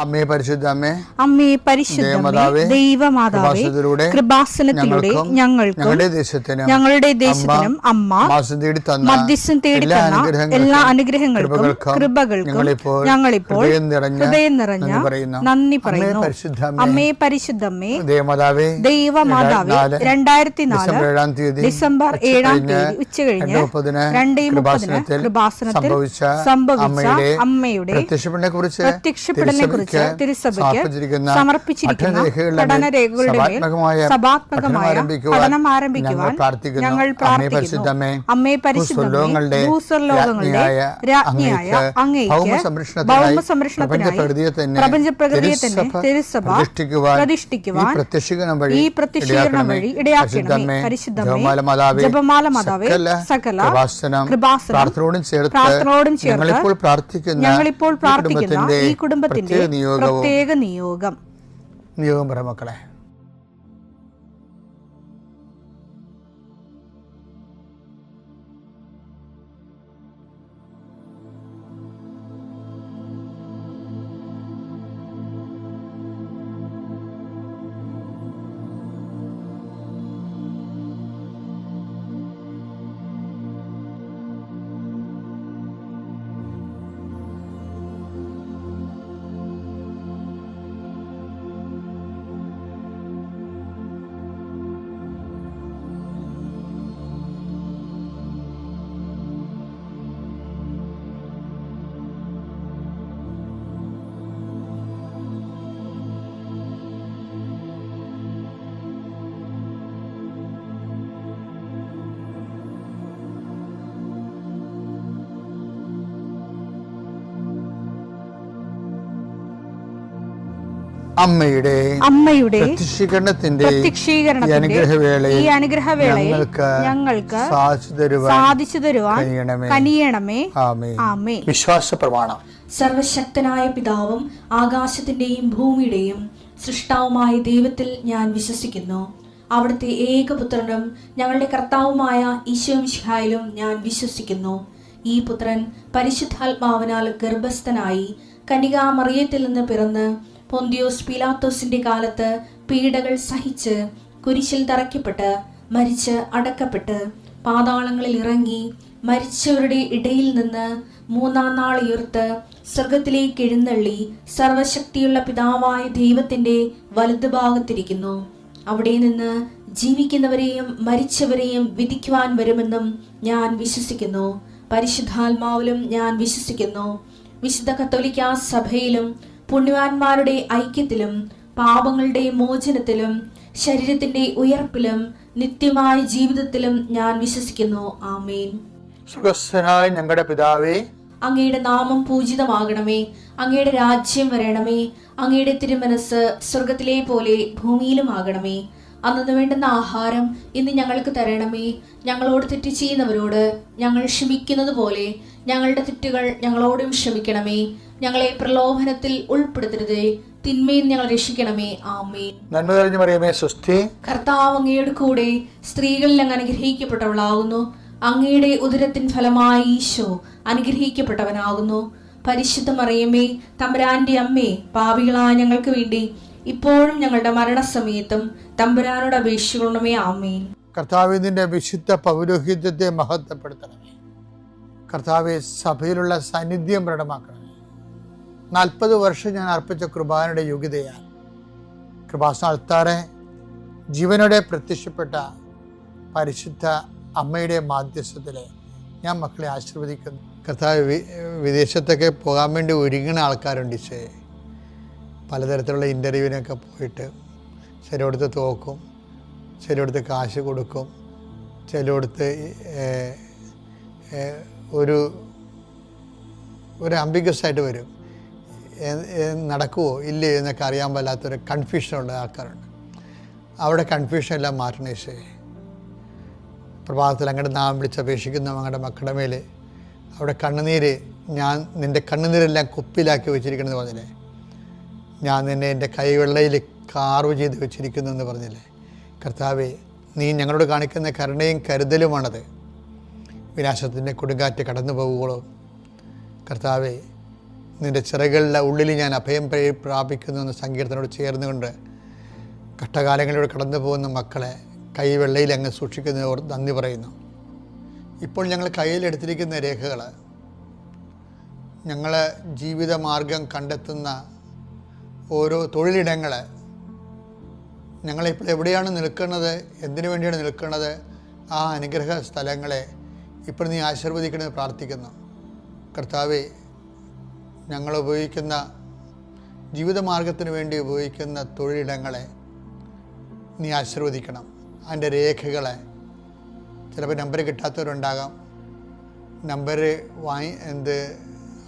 അമ്മേ പരിശുദ്ധ അമ്മേ, അമ്മേ പരിശുദ്ധമേ, ദൈവമാതാവേ, കൃപാസനത്തിലൂടെ ഞങ്ങളുടെ ദേശത്തിനും അമ്മ മധ്യസ്ഥം തേടി തന്ന എല്ലാ അനുഗ്രഹങ്ങൾക്കും കൃപകൾക്കും ഞങ്ങളിപ്പോൾ ഹൃദയം നിറഞ്ഞ നന്ദി പറയുന്നു. അമ്മേ പരിശുദ്ധമേ, ദൈവമാതാവേ, 2004 ഡിസംബർ 7 ഉച്ചകഴിഞ്ഞ് 2:30 കൃപാസനത്തിൽ സംഭവിച്ച അമ്മയുടെ പ്രത്യക്ഷപ്പെടലിനെ കുറിച്ച് തിരുസഭയ്ക്ക് സമർപ്പിച്ചിരിക്കുന്ന പഠനരേഖകളുടെ മേൽ സഭാത്മകമായ പഠനം ആരംഭിക്കുവാൻ ഞങ്ങൾ പ്രാർത്ഥിക്കുന്നു. അമ്മേ പരിശുദ്ധമേ, ഭൂസ്വർലോകങ്ങളുടെ രാജ്ഞിയായ അങ്ങേയ്ക്ക് ഭൗമസംരക്ഷണത്തിനായി പ്രപഞ്ചപ്രകൃതിയെ തന്നെ തിരുസഭ പ്രതിഷ്ഠിക്കുവാൻ ഈ പ്രത്യക്ഷീകരണം വഴി ഇടയാക്കണമേ. പരിശുദ്ധമേ, ജപമാല മാതാവേ, സകല കൃപാസനം പ്രാർത്ഥനയോടും ചേർത്ത് ഞങ്ങളിപ്പോൾ പ്രാർത്ഥിക്കുന്ന ഈ കുടുംബത്തിന്റെ പ്രത്യേക നിയോഗം പറ മക്കളെ. അമ്മയുടെ പ്രത്യക്ഷീകരണത്തിന്റെ ഈ അനുഗ്രഹവേളയിൽ ഞങ്ങൾക്ക് സാധിച്ചു തരുവാൻ കനിയണമേ. ആമേൻ. വിശ്വാസ പ്രമാണം. സർവശക്തനായ പിതാവും ആകാശത്തിന്റെയും ഭൂമിയുടെയും സൃഷ്ടാവുമായ ദൈവത്തിൽ ഞാൻ വിശ്വസിക്കുന്നു. അവിടുത്തെ ഏകപുത്രനും ഞങ്ങളുടെ കർത്താവുമായ ഈശോമിശിഹായിലും ഞാൻ വിശ്വസിക്കുന്നു. ഈ പുത്രൻ പരിശുദ്ധാത്മാവിനാൽ ഗർഭസ്ഥനായി കന്യകാമറിയത്തിൽ നിന്ന് പിറന്ന് പൊന്തിയോസ് പീലാത്തോസിന്റെ കാലത്ത് പീഡകൾ സഹിച്ച് കുരിശിൽ തറയ്ക്കപ്പെട്ട് മരിച്ച് അടക്കപ്പെട്ട് പാതാളങ്ങളിൽ ഇറങ്ങി മരിച്ചവരുടെ ഇടയിൽ നിന്ന് 3-ാം നാൾ ഉയർത്ത് സ്വർഗത്തിലേക്ക് എഴുന്നള്ളി സർവശക്തിയുള്ള പിതാവായ ദൈവത്തിന്റെ വലതുഭാഗത്തിരിക്കുന്നു. അവിടെ നിന്ന് ജീവിക്കുന്നവരെയും മരിച്ചവരെയും വിധിക്കുവാൻ വരുമെന്നും ഞാൻ വിശ്വസിക്കുന്നു. പരിശുദ്ധാത്മാവിലും ഞാൻ വിശ്വസിക്കുന്നു. വിശുദ്ധ കത്തോലിക്കാ സഭയിലും പുണ്യവാന്മാരുടെ ഐക്യത്തിലും പാപങ്ങളുടെ മോചനത്തിലും ശരീരത്തിന്റെ ഉയർപ്പിലും നിത്യമായ ജീവിതത്തിലും ഞാൻ വിശ്വസിക്കുന്നു. ആമേൻ. സുഖസ്ഥനായ ഞങ്ങളുടെ പിതാവേ, അങ്ങയുടെ നാമം പൂജിതമാകണമേ. അങ്ങയുടെ രാജ്യം വരണമേ. അങ്ങയുടെ തിരുമനസ് സ്വർഗത്തിലെ പോലെ ഭൂമിയിലും ആകണമേ. അന്നു വേണ്ടുന്ന ആഹാരം ഇന്ന് ഞങ്ങൾക്ക് തരണമേ. ഞങ്ങളോട് തെറ്റ് ചെയ്യുന്നവരോട് ഞങ്ങൾ ക്ഷമിക്കുന്നത് പോലെ ഞങ്ങളുടെ തെറ്റുകൾ ഞങ്ങളോടും ക്ഷമിക്കണമേ. ഞങ്ങളെ പ്രലോഭനത്തിൽ ഉൾപ്പെടുത്തരുതേ, തിന്മയിൽ ഞങ്ങൾ രക്ഷിക്കണമേ. ആമേൻ. നന്മ നിറഞ്ഞ മറിയമേ, സ്വസ്തി. കർത്താവ് അങ്ങയുടെ കൂടെ സ്ത്രീകളിൽ അങ്ങ് അനുഗ്രഹിക്കപ്പെട്ടവളാകുന്നു. അങ്ങയുടെ ഉദരത്തിൻ ഫലമായി ഈശോ അനുഗ്രഹിക്കപ്പെട്ടവനാകുന്നു. പരിശുദ്ധ മറിയമേ, തമ്പുരാന്റെ അമ്മേ, പാപികളായ ഞങ്ങൾക്ക് വേണ്ടി ഇപ്പോഴും ഞങ്ങളുടെ മരണസമയത്തും തമ്പുരാനോട് അപേക്ഷിക്കണമേ. ആമേൻ. കർത്താവേ, നിന്റെ വിശുദ്ധ പൗരോഹിത്യത്തെ മഹത്വപ്പെടുത്തണമേ. കർത്താവെ, സഭയിലുള്ള സാന്നിധ്യം പ്രകടമാക്കണമേ. 40 വർഷം ഞാൻ അർപ്പിച്ച കൃപാനയുടെ യോഗ്യതയാൽ കൃപാസന അൾത്താറെ ജീവനോടെ പ്രത്യക്ഷപ്പെട്ട പരിശുദ്ധ അമ്മയുടെ മാധ്യസ്ഥത്തിലെ ഞാൻ മക്കളെ ആശീർവദിക്കുന്നു. കർത്താവ്, വിദേശത്തൊക്കെ പോകാൻ വേണ്ടി ഒരുങ്ങുന്ന ആൾക്കാരുണ്ട്. പലതരത്തിലുള്ള ഇൻ്റർവ്യൂവിനൊക്കെ പോയിട്ട് ചിലയിടത്ത് തോക്കും, ചിലയിടത്ത് കാശ് കൊടുക്കും, ചിലയിടത്ത് ഒരു അംബിഗസായിട്ട് വരും. നടക്കുമോ ഇല്ലയോ എന്നൊക്കെ അറിയാൻ പാടില്ലാത്തൊരു കൺഫ്യൂഷനുള്ള ആൾക്കാരുണ്ട്. അവിടെ കൺഫ്യൂഷൻ എല്ലാം മാറ്റണേ. പ്രഭാതത്തിൽ അങ്ങയുടെ നാമം വിളിച്ചപേക്ഷിക്കുന്ന അങ്ങയുടെ മക്കളുടെ മേൽ അവിടെ കണ്ണുനീര്, ഞാൻ നിൻ്റെ കണ്ണുനീരെല്ലാം കുപ്പിയിലാക്കി വെച്ചിരിക്കണമെന്ന് പറഞ്ഞില്ലേ. ഞാൻ നിന്നെ എൻ്റെ കൈവെള്ളയിൽ കാർവ് ചെയ്ത് വെച്ചിരിക്കുന്നു എന്ന് പറഞ്ഞില്ലേ. കർത്താവേ, നീ ഞങ്ങളോട് കാണിക്കുന്ന കരുണയും കരുതലുമാണത്. വിനാശത്തിൻ്റെ കൊടുങ്കാറ്റ് കടന്നു പോകുകയുള്ളൂ. കർത്താവേ, നിൻ്റെ ചിറകുകളുടെ ഉള്ളിൽ ഞാൻ അഭയം പ്രാപിക്കുന്നു എന്ന സങ്കീർത്തനോട് ചേർന്നുകൊണ്ട് കഷ്ടകാലങ്ങളിലൂടെ കടന്നു പോകുന്ന മക്കളെ കൈവെള്ളയിൽ അങ്ങ് സൂക്ഷിക്കുന്നതോട് നന്ദി പറയുന്നു. ഇപ്പോൾ ഞങ്ങൾ കയ്യിലെടുത്തിരിക്കുന്ന രേഖകൾ ഞങ്ങൾ ജീവിതമാർഗം കണ്ടെത്തുന്ന ഓരോ തൊഴിലിടങ്ങൾ, ഞങ്ങളിപ്പോൾ എവിടെയാണ് നിൽക്കുന്നത്, എന്തിനു വേണ്ടിയാണ് നിൽക്കുന്നത്, ആ അനുഗ്രഹ സ്ഥലങ്ങളെ ഇപ്പോൾ നീ ആശീർവദിക്കണമെന്ന് പ്രാർത്ഥിക്കുന്നു. കർത്താവേ, ഞങ്ങൾ ഉപയോഗിക്കുന്ന ജീവിതമാർഗത്തിന് വേണ്ടി ഉപയോഗിക്കുന്ന തൊഴിലിടങ്ങളെ നീ ആശീർവദിക്കണം. അതിൻ്റെ രേഖകളെ, ചിലപ്പോൾ നമ്പർ കിട്ടാത്തവരുണ്ടാകാം, നമ്പർ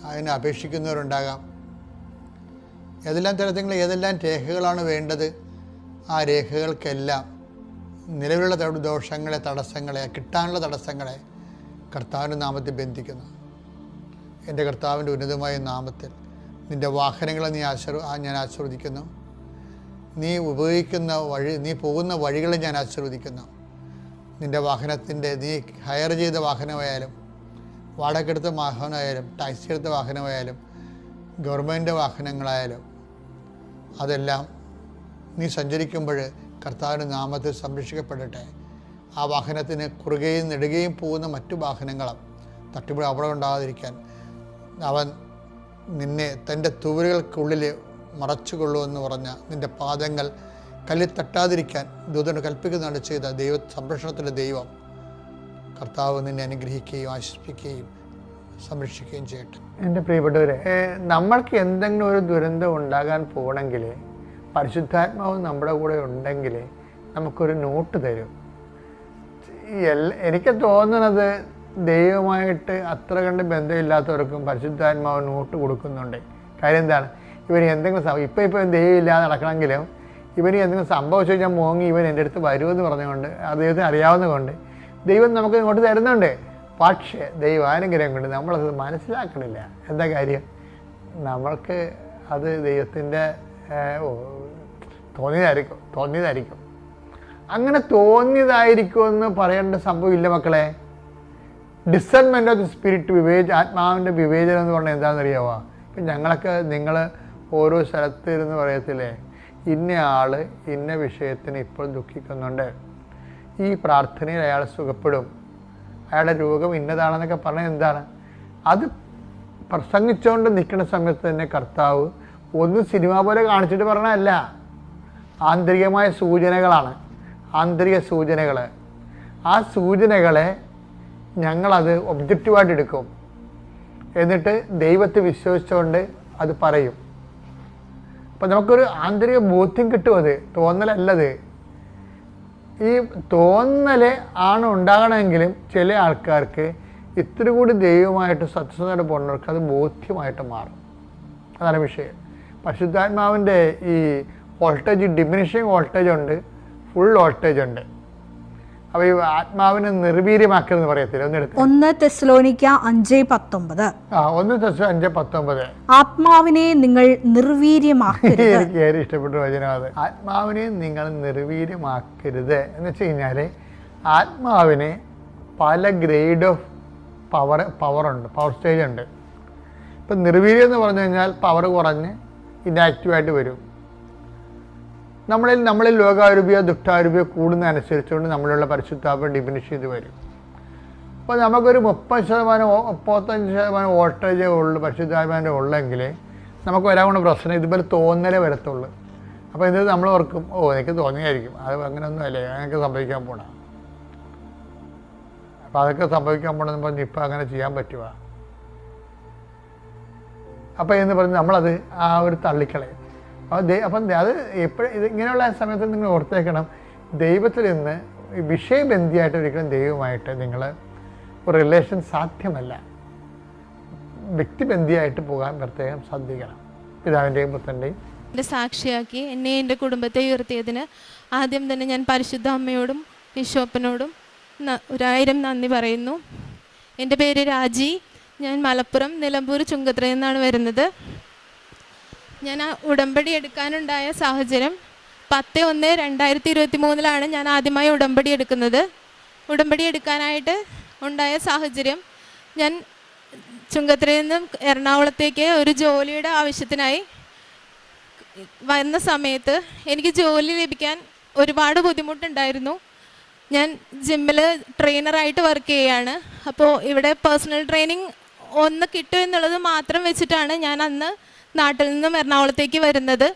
അതിന് അപേക്ഷിക്കുന്നവരുണ്ടാകാം. ഏതെല്ലാം തരത്തിൽ ഏതെല്ലാം രേഖകളാണ് വേണ്ടത്, ആ രേഖകൾക്കെല്ലാം നിലവിലുള്ള ദോഷങ്ങളെ, തടസ്സങ്ങളെ, കിട്ടാനുള്ള തടസ്സങ്ങളെ കർത്താവിൻ്റെ നാമത്തിൽ ബന്ധിക്കുന്നു. എൻ്റെ കർത്താവിൻ്റെ ഉന്നതമായ നാമത്തിൽ നിൻ്റെ വാഹനങ്ങളെ ഞാൻ ആശീർവദിക്കുന്നു. നീ ഉപയോഗിക്കുന്ന നീ പോകുന്ന വഴികളെ ഞാൻ ആശീർവദിക്കുന്നു. നിൻ്റെ വാഹനത്തിൻ്റെ, നീ ഹയർ ചെയ്ത വാഹനമായാലും, വാടകയ്ക്കെടുത്ത വാഹനമായാലും, ടാക്സി എടുത്ത വാഹനമായാലും, ഗവൺമെൻറ് വാഹനങ്ങളായാലും, അതെല്ലാം നീ സഞ്ചരിക്കുമ്പോൾ കർത്താവിൻ്റെ നാമത്തിൽ സംരക്ഷിക്കപ്പെടട്ടെ. ആ വാഹനത്തിന് കുറുകയും നെടുകയും പോകുന്ന മറ്റു വാഹനങ്ങളും തട്ടിപ്പിടി അപകടം ഉണ്ടാകാതിരിക്കാൻ അവൻ നിന്നെ തൻ്റെ തൂവലുകൾക്കുള്ളിൽ മറച്ചുകൊള്ളുമെന്ന് പറഞ്ഞ നിൻ്റെ പാദങ്ങൾ കല്ലിൽ തട്ടാതിരിക്കാൻ ദൂതന് കൽപ്പിക്കുന്നതാണ് ചെയ്ത സംരക്ഷണത്തിൻ്റെ ദൈവം കർത്താവ് നിന്നെ അനുഗ്രഹിക്കുകയും ആശ്വസിപ്പിക്കുകയും സംരക്ഷിക്കുകയും ചെയ്യട്ടെ. എൻ്റെ പ്രിയപ്പെട്ടവരെ, നമ്മൾക്ക് എന്തെങ്കിലും ഒരു ദുരന്തം ഉണ്ടാകാൻ പോകണമെങ്കിൽ പരിശുദ്ധാത്മാവ് നമ്മുടെ കൂടെ ഉണ്ടെങ്കിൽ നമുക്കൊരു നോട്ട് തരും. എനിക്ക് തോന്നുന്നത് ദൈവമായിട്ട് അത്ര കണ്ട് ബന്ധമില്ലാത്തവർക്കും പരിശുദ്ധാത്മാവ് നോട്ട് കൊടുക്കുന്നുണ്ട്. കാര്യം എന്താണ്, ഇവന് എന്തെങ്കിലും ഇപ്പം ദൈവം ഇല്ലാതെ നടക്കണമെങ്കിലും ഇവന് എന്തെങ്കിലും സംഭവിച്ചു കഴിഞ്ഞാൽ മോങ്ങി ഇവൻ എൻ്റെ അടുത്ത് വരുമെന്ന് പറഞ്ഞുകൊണ്ട് ദൈവത്തിന് അറിയാവുന്നതുകൊണ്ട് ദൈവം നമുക്ക് ഇങ്ങോട്ട് തരുന്നുണ്ട്. പക്ഷേ ദൈവാനുഗ്രഹം കൊണ്ട് നമ്മളത് മനസ്സിലാക്കണില്ല. എന്താ കാര്യം, നമ്മൾക്ക് അത് ദൈവത്തിൻ്റെ തോന്നിയതായിരിക്കും. അങ്ങനെ തോന്നിയതായിരിക്കുമെന്ന് പറയേണ്ട സംഭവമില്ല മക്കളെ. ഡിസൺമെൻ്റ് ഓഫ് ദി സ്പിരിറ്റ്, ആത്മാവിൻ്റെ വിവേചനം എന്ന് പറഞ്ഞാൽ എന്താണെന്നറിയാമോ? ഇപ്പം ഞങ്ങളൊക്കെ, നിങ്ങൾ ഓരോ സ്ഥലത്ത് ഇരുന്ന് പറയത്തില്ലേ, ഇന്ന ആൾ ഇന്ന വിഷയത്തിന് ഇപ്പോൾ ദുഃഖിക്കുന്നുണ്ട്, ഈ പ്രാർത്ഥനയിൽ അയാൾ സുഖപ്പെടും, അയാളുടെ രോഗം ഇന്നതാണെന്നൊക്കെ പറഞ്ഞാൽ എന്താണ്? അത് പ്രസംഗിച്ചുകൊണ്ട് നിൽക്കുന്ന സമയത്ത് തന്നെ കർത്താവ് ഒന്നും സിനിമ പോലെ കാണിച്ചിട്ട് പറഞ്ഞതല്ല, ആന്തരികമായ സൂചനകളാണ്. ആന്തരിക സൂചനകൾ, ആ സൂചനകളെ ഞങ്ങളത് ഒബ്ജക്റ്റീവായിട്ട് എടുക്കും. എന്നിട്ട് ദൈവത്തെ വിശ്വസിച്ചുകൊണ്ട് അത് പറയും. അപ്പം നമുക്കൊരു ആന്തരിക ബോധ്യം കിട്ടും. അത് തോന്നലല്ലത്. ഈ തോന്നൽ ആണ് ഉണ്ടാകണമെങ്കിലും ചില ആൾക്കാർക്ക് ഇത്തിരി കൂടി ദൈവമായിട്ട് സത്യസന്ധമായിട്ട് പോകുന്നവർക്ക് അത് ബോധ്യമായിട്ട് മാറും. അതാണ് വിഷയം. പരിശുദ്ധാത്മാവിൻ്റെ ഈ വോൾട്ടേജ്, ഡിമിനിഷിങ് വോൾട്ടേജ് ഉണ്ട്, ഫുൾ വോൾട്ടേജ് ഉണ്ട്. അപ്പോൾ ഈ ആത്മാവിനെ നിർവീര്യമാക്കരുതെന്ന് പറയത്തില്ല. 1 തെസ്സലോനിക്ക 5:19. 1 തെസ്സലോനിക്ക 5:19. ആത്മാവിനെ നിങ്ങൾ നിർവീര്യമാക്കരുത്. എനിക്ക് ഏറെ ഇഷ്ടപ്പെട്ട വചനം അത്. ആത്മാവിനെ നിങ്ങൾ നിർവീര്യമാക്കരുത് എന്ന് വെച്ച് കഴിഞ്ഞാൽ ആത്മാവിന് പല ഗ്രേഡ് ഓഫ് പവറുണ്ട്, പവർ സ്റ്റേജ് ഉണ്ട്. ഇപ്പം നിർവീര്യം എന്ന് പറഞ്ഞു കഴിഞ്ഞാൽ പവർ കുറഞ്ഞ് ഇനാക്റ്റീവായിട്ട് വരും. നമ്മളിൽ ലോകാരൂപിയോ ദുഷ്ടാരൂപിയോ കൂടുന്നതനുസരിച്ചുകൊണ്ട് നമ്മളിലുള്ള പരിശുദ്ധാത്മ ഡിമിനിഷ് ചെയ്ത് വരും. അപ്പോൾ നമുക്കൊരു 30-35% വോൾട്ടേജേ ഉള്ളൂ പരിശുദ്ധാത്മാവിൻ്റെ ഉള്ളെങ്കിൽ നമുക്ക് വരാവുന്ന പ്രശ്നം ഇതുപോലെ തോന്നലേ വരത്തുള്ളൂ. അപ്പോൾ ഇത് നമ്മൾ ഓർക്കും, എനിക്ക് തോന്നിയായിരിക്കും, അത് അങ്ങനെയൊന്നും അല്ലേ, അങ്ങനെയൊക്കെ സംഭവിക്കാൻ പോണ. അപ്പോൾ അതൊക്കെ സംഭവിക്കാൻ പോകണമെന്ന് പറഞ്ഞ് ഇപ്പം അങ്ങനെ ചെയ്യാൻ പറ്റുക. അപ്പോൾ എന്ന് പറഞ്ഞ് നമ്മളത് ആ ഒരു തള്ളിക്കളയും. അപ്പം അത് എപ്പോഴും ഇങ്ങനെയുള്ള സമയത്ത് നിങ്ങൾ ഓർത്തേക്കണം, ദൈവത്തിൽ നിന്ന് വിഷയബന്ധിയായിട്ട് ഒരിക്കലും ദൈവമായിട്ട് നിങ്ങൾ ഒരു റിലേഷൻ സാധ്യമല്ല. വ്യക്തിബന്ധിയായിട്ട് പോകാൻ പ്രത്യേകം ശ്രദ്ധിക്കണം. പിതാവിൻ്റെയും പുത്രൻ്റെയും എൻ്റെ സാക്ഷിയാക്കി എന്നെ എൻ്റെ കുടുംബത്തെ ഉയർത്തിയതിന് ആദ്യം തന്നെ ഞാൻ പരിശുദ്ധ അമ്മയോടും ബിഷോപ്പിനോടും 1000 നന്ദി പറയുന്നു. എൻ്റെ പേര് രാജി. ഞാൻ മലപ്പുറം നിലമ്പൂർ ചുങ്കത്രയിൽ നിന്നാണ് വരുന്നത്. ഞാൻ ഉടമ്പടി എടുക്കാനുണ്ടായ സാഹചര്യം 10/1/2023 ഞാൻ ആദ്യമായി ഉടമ്പടി എടുക്കുന്നത്. ഉടമ്പടി എടുക്കാനായിട്ട് ഉണ്ടായ സാഹചര്യം, ഞാൻ ചുങ്കത്തറയിൽ നിന്നും എറണാകുളത്തേക്ക് ഒരു ജോലിയുടെ ആവശ്യത്തിനായി വന്ന സമയത്ത് എനിക്ക് ജോലി ലഭിക്കാൻ ഒരുപാട് ബുദ്ധിമുട്ടുണ്ടായിരുന്നു. ഞാൻ ജിമ്മിൽ ട്രെയിനറായിട്ട് വർക്ക് ചെയ്യുകയാണ്. അപ്പോൾ ഇവിടെ പേഴ്സണൽ ട്രെയിനിങ് ഒന്ന് കിട്ടും എന്നുള്ളത് മാത്രം വെച്ചിട്ടാണ് ഞാൻ അന്ന് നാട്ടിൽ നിന്നും എറണാകുളത്തേക്ക് വരുന്നത്.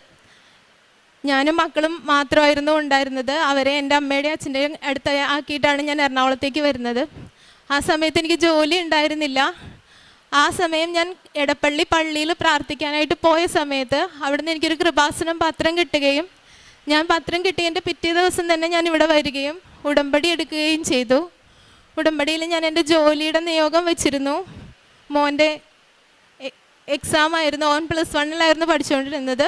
ഞാനും മക്കളും മാത്രമായിരുന്നു ഉണ്ടായിരുന്നത്. അവരെ എൻ്റെ അമ്മയുടെയും അച്ഛൻ്റെയും അടുത്ത് ആക്കിയിട്ടാണ് ഞാൻ എറണാകുളത്തേക്ക് വരുന്നത്. ആ സമയത്ത് എനിക്ക് ജോലി ഉണ്ടായിരുന്നില്ല. ആ സമയം ഞാൻ എടപ്പള്ളി പള്ളിയിൽ പ്രാർത്ഥിക്കാനായിട്ട് പോയ സമയത്ത് അവിടുന്ന് എനിക്കൊരു കൃപാസനം പത്രം കിട്ടുകയും ഞാൻ പത്രം കിട്ടിയതിൻ്റെ പിറ്റേ ദിവസം തന്നെ ഞാൻ ഇവിടെ വരികയും ഉടമ്പടി എടുക്കുകയും ചെയ്തു. ഉടമ്പടിയിൽ ഞാൻ എൻ്റെ ജോലിയുടെ നിയോഗം വെച്ചിരുന്നു. മോൻ്റെ എക്സാം ആയിരുന്നു. ഓൻ +1 പഠിച്ചുകൊണ്ടിരുന്നത്.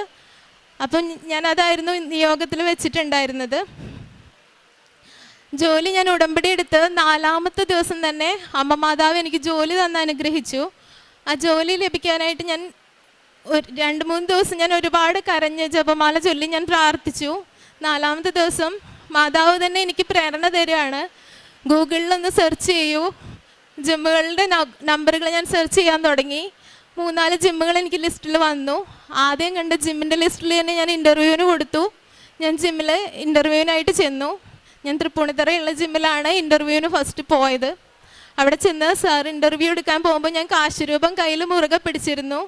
അപ്പം ഞാനതായിരുന്നു നിയോഗത്തിൽ വെച്ചിട്ടുണ്ടായിരുന്നത്. ജോലി ഞാൻ ഉടമ്പടി എടുത്ത് 4ാമത്തെ ദിവസം തന്നെ അമ്മ മാതാവ് എനിക്ക് ജോലി തന്ന് അനുഗ്രഹിച്ചു. ആ ജോലി ലഭിക്കാനായിട്ട് ഞാൻ 2-3 ദിവസം ഞാൻ ഒരുപാട് കരഞ്ഞ് ജപമാല ചൊല്ലി ഞാൻ പ്രാർത്ഥിച്ചു. 4ാമത്തെ ദിവസം മാതാവ് തന്നെ എനിക്ക് പ്രേരണ തരികയാണ്. ഗൂഗിളിലൊന്ന് സെർച്ച് ചെയ്യൂ. ജിമ്മുകളുടെ നമ്പറുകൾ ഞാൻ സെർച്ച് ചെയ്യാൻ തുടങ്ങി. 3-4 ജിമ്മുകൾ എനിക്ക് ലിസ്റ്റിൽ വന്നു. ആദ്യം കണ്ട ജിമ്മിൻ്റെ ലിസ്റ്റിൽ തന്നെ ഞാൻ ഇൻ്റർവ്യൂവിന് കൊടുത്തു. ഞാൻ ജിമ്മിൽ ഇൻ്റർവ്യൂവിനായിട്ട് ചെന്നു. ഞാൻ തൃപ്പൂണിത്തറയുള്ള ജിമ്മിലാണ് ഇൻ്റർവ്യൂവിന് ഫസ്റ്റ് പോയത്. അവിടെ ചെന്ന് സാർ ഇൻ്റർവ്യൂ എടുക്കാൻ പോകുമ്പോൾ ഞാൻ കാശുരൂപം കയ്യിൽ മുറുകെ പിടിച്ചിരുന്നു.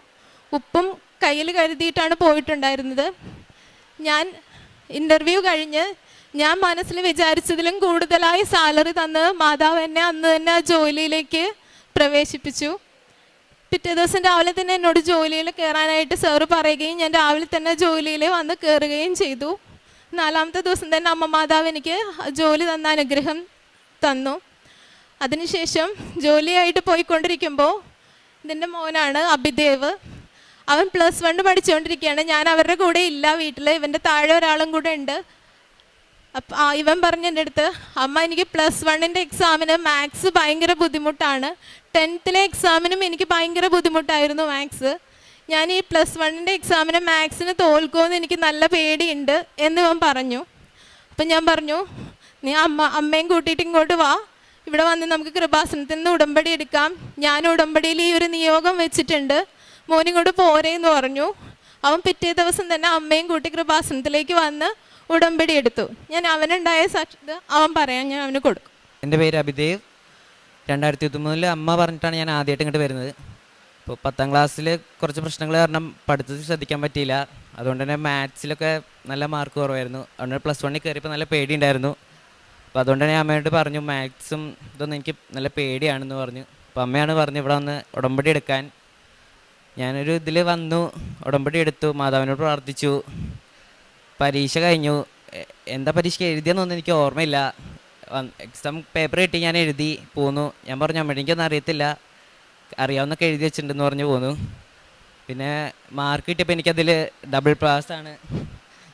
ഉപ്പും കയ്യിൽ കരുതിയിട്ടാണ് പോയിട്ടുണ്ടായിരുന്നത്. ഞാൻ ഇൻ്റർവ്യൂ കഴിഞ്ഞ് ഞാൻ മനസ്സിൽ വിചാരിച്ചതിലും കൂടുതലായി സാലറി തന്ന് മാതാവ് എന്നെ അന്ന് തന്നെ ആ ജോലിയിലേക്ക് പ്രവേശിപ്പിച്ചു. പിറ്റേ ദിവസം രാവിലെ തന്നെ എന്നോട് ജോലിയിൽ കയറാനായിട്ട് സാറ് പറയുകയും ഞാൻ രാവിലെ തന്നെ ജോലിയിൽ വന്ന് കയറുകയും ചെയ്തു. 4ാമത്തെ ദിവസം തന്നെ അമ്മ മാതാവ് എനിക്ക് ജോലി തന്ന അനുഗ്രഹം തന്നു. അതിനുശേഷം ജോലിയായിട്ട് പോയിക്കൊണ്ടിരിക്കുമ്പോൾ ഇതിൻ്റെ മോനാണ് അഭിദേവ്. അവൻ +1 പഠിച്ചുകൊണ്ടിരിക്കുകയാണ്. ഞാൻ അവരുടെ കൂടെ ഇല്ല വീട്ടിൽ. ഇവൻ്റെ താഴെ ഒരാളും കൂടെ ഉണ്ട്. അപ്പം ഇവൻ പറഞ്ഞ എൻ്റെ അടുത്ത്, അമ്മ എനിക്ക് +1 എക്സാമിന് മാത്സ് ഭയങ്കര ബുദ്ധിമുട്ടാണ്. 10th എക്സാമിനും എനിക്ക് ഭയങ്കര ബുദ്ധിമുട്ടായിരുന്നു മാത്സ്. ഞാൻ ഈ +1 എക്സാമിന് മാത്സിന് തോൽക്കുമെന്ന് എനിക്ക് നല്ല പേടിയുണ്ട് എന്ന് ഇവൻ പറഞ്ഞു. അപ്പം ഞാൻ പറഞ്ഞു, നീ അമ്മയും കൂട്ടിയിട്ട് ഇങ്ങോട്ട് വാ, ഇവിടെ വന്ന് നമുക്ക് കൃപാസനത്തിൽ നിന്ന് ഉടമ്പടി എടുക്കാം. ഞാൻ ഉടമ്പടിയിൽ ഈ ഒരു നിയോഗം വെച്ചിട്ടുണ്ട്, മോനിങ്ങോട്ട് പോരേന്ന് പറഞ്ഞു. അവൻ പിറ്റേ ദിവസം തന്നെ അമ്മയും കൂട്ടി കൃപാസനത്തിലേക്ക് വന്ന് ഉടമ്പടി എടുത്തു. ഞാൻ അവനുണ്ടായ സാക്ഷ്യത അവൻ പറയാൻ ഞാൻ അവന് കൊടുക്കും. എൻ്റെ പേര് അഭിദേവ്. 2013 അമ്മ പറഞ്ഞിട്ടാണ് ഞാൻ ആദ്യമായിട്ട് ഇങ്ങോട്ട് വരുന്നത്. ഇപ്പോൾ 10ാം ക്ലാസ്സിൽ കുറച്ച് പ്രശ്നങ്ങൾ കാരണം പഠിത്തത്തിൽ ശ്രദ്ധിക്കാൻ പറ്റിയില്ല. അതുകൊണ്ട് തന്നെ മാത്സിലൊക്കെ നല്ല മാർക്ക് കുറവായിരുന്നു. അതുകൊണ്ട് +1 കയറിയപ്പോൾ നല്ല പേടിയുണ്ടായിരുന്നു. അപ്പോൾ അതുകൊണ്ട് തന്നെ അമ്മയോട് പറഞ്ഞു മാത്സും ഇതൊന്നും എനിക്ക് നല്ല പേടിയാണെന്ന് പറഞ്ഞു. അപ്പോൾ അമ്മയാണ് പറഞ്ഞു ഇവിടെ വന്ന് ഉടമ്പടി എടുക്കാൻ. ഞാനൊരു ഇതിൽ വന്നു, ഉടമ്പടി എടുത്തു, മാതാവിനോട് പ്രാർത്ഥിച്ചു. പരീക്ഷ കഴിഞ്ഞു. എന്താ പരീക്ഷയ്ക്ക് എഴുതിയെന്നൊന്നും എനിക്ക് ഓർമ്മയില്ല. എക്സാം പേപ്പർ കിട്ടി, ഞാൻ എഴുതി പോന്നു. ഞാൻ പറഞ്ഞു അമ്മ എനിക്കൊന്നും അറിയത്തില്ല, അറിയാവുന്നൊക്കെ എഴുതി വെച്ചിട്ടുണ്ടെന്ന് പറഞ്ഞു പോന്നു. പിന്നെ മാർക്ക് കിട്ടിയപ്പോൾ എനിക്കതിൽ ഡബിൾ പാസ്സാണ്.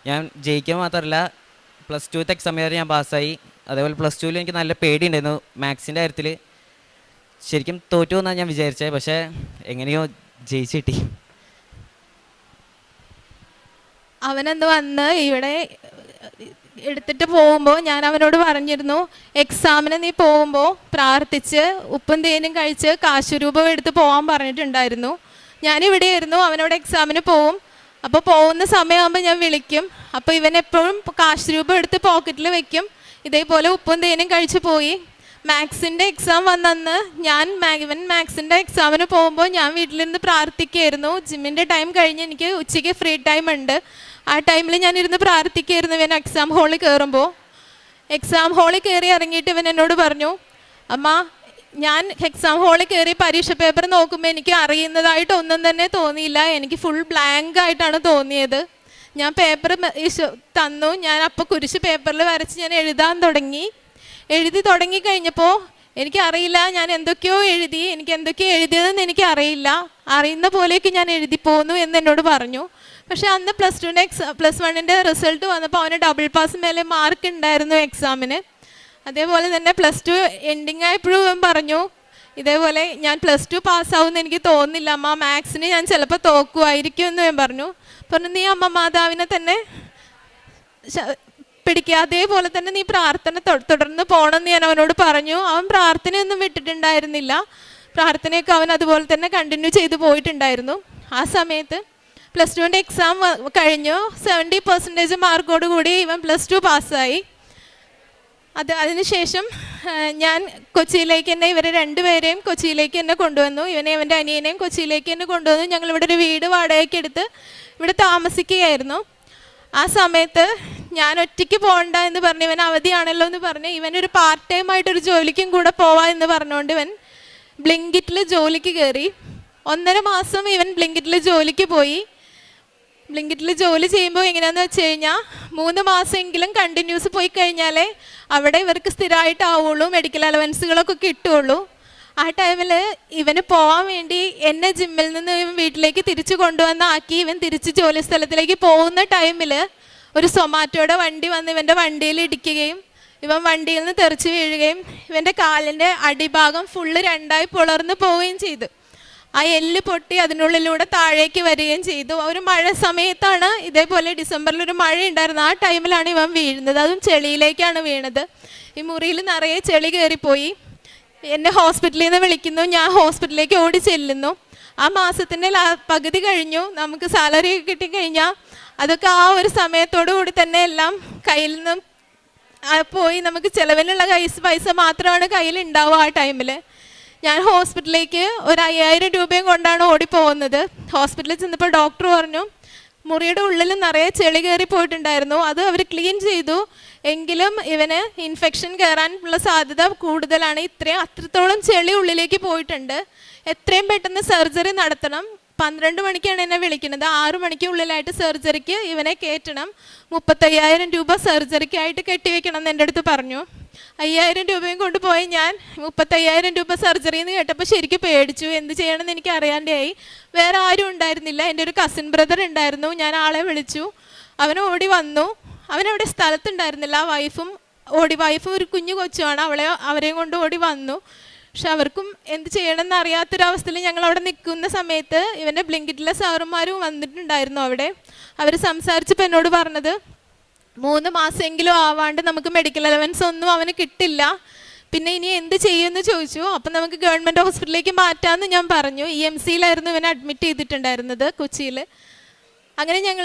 ഞാൻ ജയിക്കാൻ മാത്രമല്ല +2 എക്സാം വരെ ഞാൻ പാസ്സായി. അതേപോലെ +2 എനിക്ക് നല്ല പേടിയുണ്ടായിരുന്നു മാത്സിൻ്റെ കാര്യത്തിൽ. ശരിക്കും തോറ്റു എന്നാണ് ഞാൻ വിചാരിച്ചത്. പക്ഷേ എങ്ങനെയോ ജയിച്ച് കിട്ടി. അവനന്ന് വന്ന് ഇവിടെ എടുത്തിട്ട് പോകുമ്പോൾ ഞാൻ അവനോട് പറഞ്ഞിരുന്നു, എക്സാമിന് നീ പോകുമ്പോൾ പ്രാർത്ഥിച്ച് ഉപ്പും തേനും കഴിച്ച് കാശുരൂപം എടുത്ത് പോകാൻ പറഞ്ഞിട്ടുണ്ടായിരുന്നു. ഞാനിവിടെയായിരുന്നു. അവനോട് എക്സാമിന് പോവും. അപ്പോൾ പോകുന്ന സമയമാകുമ്പോൾ ഞാൻ വിളിക്കും. അപ്പോൾ ഇവൻ എപ്പോഴും കാശുരൂപം എടുത്ത് പോക്കറ്റിൽ വെക്കും. ഇതേപോലെ ഉപ്പും തേനും കഴിച്ച് പോയി. മാത്സിൻ്റെ എക്സാം വന്നന്ന് ഇവൻ മാത്സിൻ്റെ എക്സാമിന് പോകുമ്പോൾ ഞാൻ വീട്ടിലിരുന്ന് പ്രാർത്ഥിക്കുകയായിരുന്നു. ജിമ്മിൻ്റെ ടൈം കഴിഞ്ഞ് എനിക്ക് ഉച്ചയ്ക്ക് ഫ്രീ ടൈം ഉണ്ട്. ആ ടൈമിൽ ഞാനിരുന്ന് പ്രാർത്ഥിക്കുകയായിരുന്നു. ഇവൻ എക്സാം ഹാളിൽ കയറുമ്പോൾ എക്സാം ഹാളിൽ കയറി ഇറങ്ങിയിട്ട് ഇവൻ എന്നോട് പറഞ്ഞു, അമ്മ ഞാൻ എക്സാം ഹാളിൽ കയറി പരീക്ഷ പേപ്പർ നോക്കുമ്പോൾ എനിക്ക് അറിയുന്നതായിട്ട് ഒന്നും തന്നെ തോന്നിയില്ല. എനിക്ക് ഫുൾ ബ്ലാങ്ക് ആയിട്ടാണ് തോന്നിയത്. ഞാൻ പേപ്പർ തന്നു. ഞാൻ അപ്പോൾ കുരിശ് പേപ്പറിൽ വരച്ച് ഞാൻ എഴുതാൻ തുടങ്ങി. എഴുതി തുടങ്ങിക്കഴിഞ്ഞപ്പോൾ എനിക്കറിയില്ല ഞാൻ എന്തൊക്കെയോ എഴുതി. എനിക്ക് എന്തൊക്കെയോ എഴുതിയതെന്ന് എനിക്കറിയില്ല. അറിയുന്ന പോലെയൊക്കെ ഞാൻ എഴുതി പോന്നു എന്ന് എന്നോട് പറഞ്ഞു. പക്ഷേ അന്ന് +1 റിസൾട്ട് വന്നപ്പോൾ അവന് ഡബിൾ പാസ് മേലെ മാർക്ക് ഉണ്ടായിരുന്നു എക്സാമിന്. അതേപോലെ തന്നെ +2 എൻഡിങ് ആയപ്പോഴും പറഞ്ഞു, ഇതേപോലെ ഞാൻ +2 പാസ്സാവുമെന്ന് എനിക്ക് തോന്നുന്നില്ല അമ്മ, മാത്സിന് ഞാൻ ചിലപ്പോൾ തോക്കുമായിരിക്കും എന്ന് ഞാൻ പറഞ്ഞു. നീ അമ്മ മാതാവിനെ തന്നെ പിടിക്കുക, അതേപോലെ തന്നെ നീ പ്രാർത്ഥന തുടർന്ന് പോകണം എന്ന് ഞാൻ അവനോട് പറഞ്ഞു. അവൻ പ്രാർത്ഥനയൊന്നും വിട്ടിട്ടുണ്ടായിരുന്നില്ല. പ്രാർത്ഥനയൊക്കെ അവൻ അതുപോലെ തന്നെ കണ്ടിന്യൂ ചെയ്ത് പോയിട്ടുണ്ടായിരുന്നു. ആ സമയത്ത് +2 എക്സാം കഴിഞ്ഞു. 70% മാർക്കോട് കൂടി ഇവൻ +2 പാസ്സായി. അതിനുശേഷം ഞാൻ കൊച്ചിയിലേക്ക് തന്നെ ഇവരെ രണ്ടുപേരെയും കൊച്ചിയിലേക്ക് തന്നെ കൊണ്ടുവന്നു. ഇവൻ്റെ അനിയനെയും കൊച്ചിയിലേക്ക് തന്നെ കൊണ്ടുവന്നു. ഞങ്ങളിവിടെ ഒരു വീട് വാടകയ്ക്ക് എടുത്ത് ഇവിടെ താമസിക്കുകയായിരുന്നു. ആ സമയത്ത് ഞാൻ ഒറ്റയ്ക്ക് പോകണ്ട എന്ന് പറഞ്ഞ്, ഇവൻ അവധിയാണല്ലോ എന്ന് പറഞ്ഞ് ഇവനൊരു പാർട്ട് ടൈം ആയിട്ടൊരു ജോലിക്കും കൂടെ പോവാം എന്ന് പറഞ്ഞുകൊണ്ട് ഇവൻ ബ്ലിങ്കിറ്റിൽ ജോലിക്ക് കയറി. 1.5 മാസം ഇവൻ ബ്ലിങ്കിറ്റിൽ ജോലിക്ക് പോയി. ബ്ലിങ്കിറ്റിൽ ജോലി ചെയ്യുമ്പോൾ എങ്ങനെയാണെന്ന് വെച്ച് കഴിഞ്ഞാൽ 3 മാസമെങ്കിലും കണ്ടിന്യൂസ് പോയി കഴിഞ്ഞാലേ അവിടെ ഇവർക്ക് സ്ഥിരമായിട്ടാവുള്ളൂ, മെഡിക്കൽ അലവൻസുകളൊക്കെ കിട്ടുള്ളൂ. ആ ടൈമിൽ ഇവന് പോകാൻ വേണ്ടി എന്നെ ജിമ്മിൽ നിന്ന് ഇവൻ വീട്ടിലേക്ക് തിരിച്ചു കൊണ്ടുവന്നാക്കി ഇവൻ തിരിച്ച് ജോലി സ്ഥലത്തിലേക്ക് പോകുന്ന ടൈമിൽ ഒരു സൊമാറ്റോയുടെ വണ്ടി വന്ന് ഇവൻ്റെ വണ്ടിയിൽ ഇടിക്കുകയും ഇവൻ വണ്ടിയിൽ നിന്ന് തെറിച്ച് വീഴുകയും ഇവൻ്റെ കാലിൻ്റെ അടിഭാഗം ഫുള്ള് 2ആയി പിളർന്ന് പോവുകയും ചെയ്തു. ആ എല്ല് പൊട്ടി അതിനുള്ളിലൂടെ താഴേക്ക് വരികയും ചെയ്തു. ഒരു മഴ സമയത്താണ്, ഇതേപോലെ ഡിസംബറിൽ ഒരു മഴ ഉണ്ടായിരുന്നു. ആ ടൈമിലാണ് ഇവൻ വീഴുന്നത്. അതും ചെളിയിലേക്കാണ് വീണത്. ഈ മുറിയിൽ നിറയെ ചെളി കയറിപ്പോയി. എന്നെ ഹോസ്പിറ്റലിൽ നിന്ന് വിളിക്കുന്നു. ഞാൻ ഹോസ്പിറ്റലിലേക്ക് ഓടി ചെല്ലുന്നു. ആ മാസത്തിൻ്റെ പകുതി കഴിഞ്ഞു. നമുക്ക് സാലറി ഒക്കെ കിട്ടിക്കഴിഞ്ഞാൽ അതൊക്കെ ആ ഒരു സമയത്തോടു കൂടി തന്നെ എല്ലാം കയ്യിൽ നിന്നും പോയി. നമുക്ക് ചിലവിനുള്ള പൈസ മാത്രമാണ് കയ്യിൽ ഉണ്ടാവുക. ആ ടൈമിൽ ഞാൻ ഹോസ്പിറ്റലിലേക്ക് ഒരു 5000 രൂപയും കൊണ്ടാണ് ഓടിപ്പോകുന്നത്. ഹോസ്പിറ്റലിൽ ചെന്നപ്പോൾ ഡോക്ടർ പറഞ്ഞു മുറിയുടെ ഉള്ളിൽ നിറയെ ചെളി കയറി പോയിട്ടുണ്ടായിരുന്നു. അത് അവർ ക്ലീൻ ചെയ്തു, എങ്കിലും ഇവന് ഇൻഫെക്ഷൻ കയറാനുള്ള സാധ്യത കൂടുതലാണ്. അത്രത്തോളം ചെളി ഉള്ളിലേക്ക് പോയിട്ടുണ്ട്. എത്രയും പെട്ടെന്ന് സർജറി നടത്തണം. 12 മണിക്കാണ് എന്നെ വിളിക്കുന്നത്. 6 മണിക്കുള്ളിലായിട്ട് സർജറിക്ക് ഇവനെ കയറ്റണം. 35,000 രൂപ സർജറിക്കായിട്ട് കെട്ടിവെക്കണം എന്ന് എൻ്റെ അടുത്ത് പറഞ്ഞു. 5,000 രൂപയും കൊണ്ടുപോയി ഞാൻ 35,000 രൂപ സർജറി എന്ന് കേട്ടപ്പോൾ ശരിക്കും പേടിച്ചു. എന്ത് ചെയ്യണമെന്ന് എനിക്ക് അറിയാണ്ടായി. വേറെ ആരും ഉണ്ടായിരുന്നില്ല. എൻ്റെ ഒരു കസിൻ ബ്രദർ ഉണ്ടായിരുന്നു. ഞാൻ ആളെ വിളിച്ചു. അവൻ ഓടി വന്നു. അവനവിടെ സ്ഥലത്തുണ്ടായിരുന്നില്ല. വൈഫും ഒരു കുഞ്ഞു കൊച്ചുമാണ്. അവരെയും കൊണ്ട് ഓടി വന്നു. പക്ഷെ അവർക്കും എന്ത് ചെയ്യണമെന്ന് അറിയാത്തൊരവസ്ഥയിൽ ഞങ്ങൾ അവിടെ നിൽക്കുന്ന സമയത്ത് ഇവൻ്റെ ബ്ലിങ്കിറ്റിലെ സാറുമാരും വന്നിട്ടുണ്ടായിരുന്നു അവിടെ. അവർ സംസാരിച്ചപ്പോൾ എന്നോട് പറഞ്ഞത് 3 മാസമെങ്കിലും ആവാണ്ട് നമുക്ക് മെഡിക്കൽ അലവൻസ് ഒന്നും അവന് കിട്ടില്ല, പിന്നെ ഇനി എന്ത് ചെയ്യുമെന്ന് ചോദിച്ചു. അപ്പം നമുക്ക് ഗവൺമെൻറ് ഹോസ്പിറ്റലിലേക്ക് മാറ്റാമെന്ന് ഞാൻ പറഞ്ഞു. EMCയിലായിരുന്നു ഇവനെ അഡ്മിറ്റ് ചെയ്തിട്ടുണ്ടായിരുന്നത്, കൊച്ചിയിൽ. അങ്ങനെ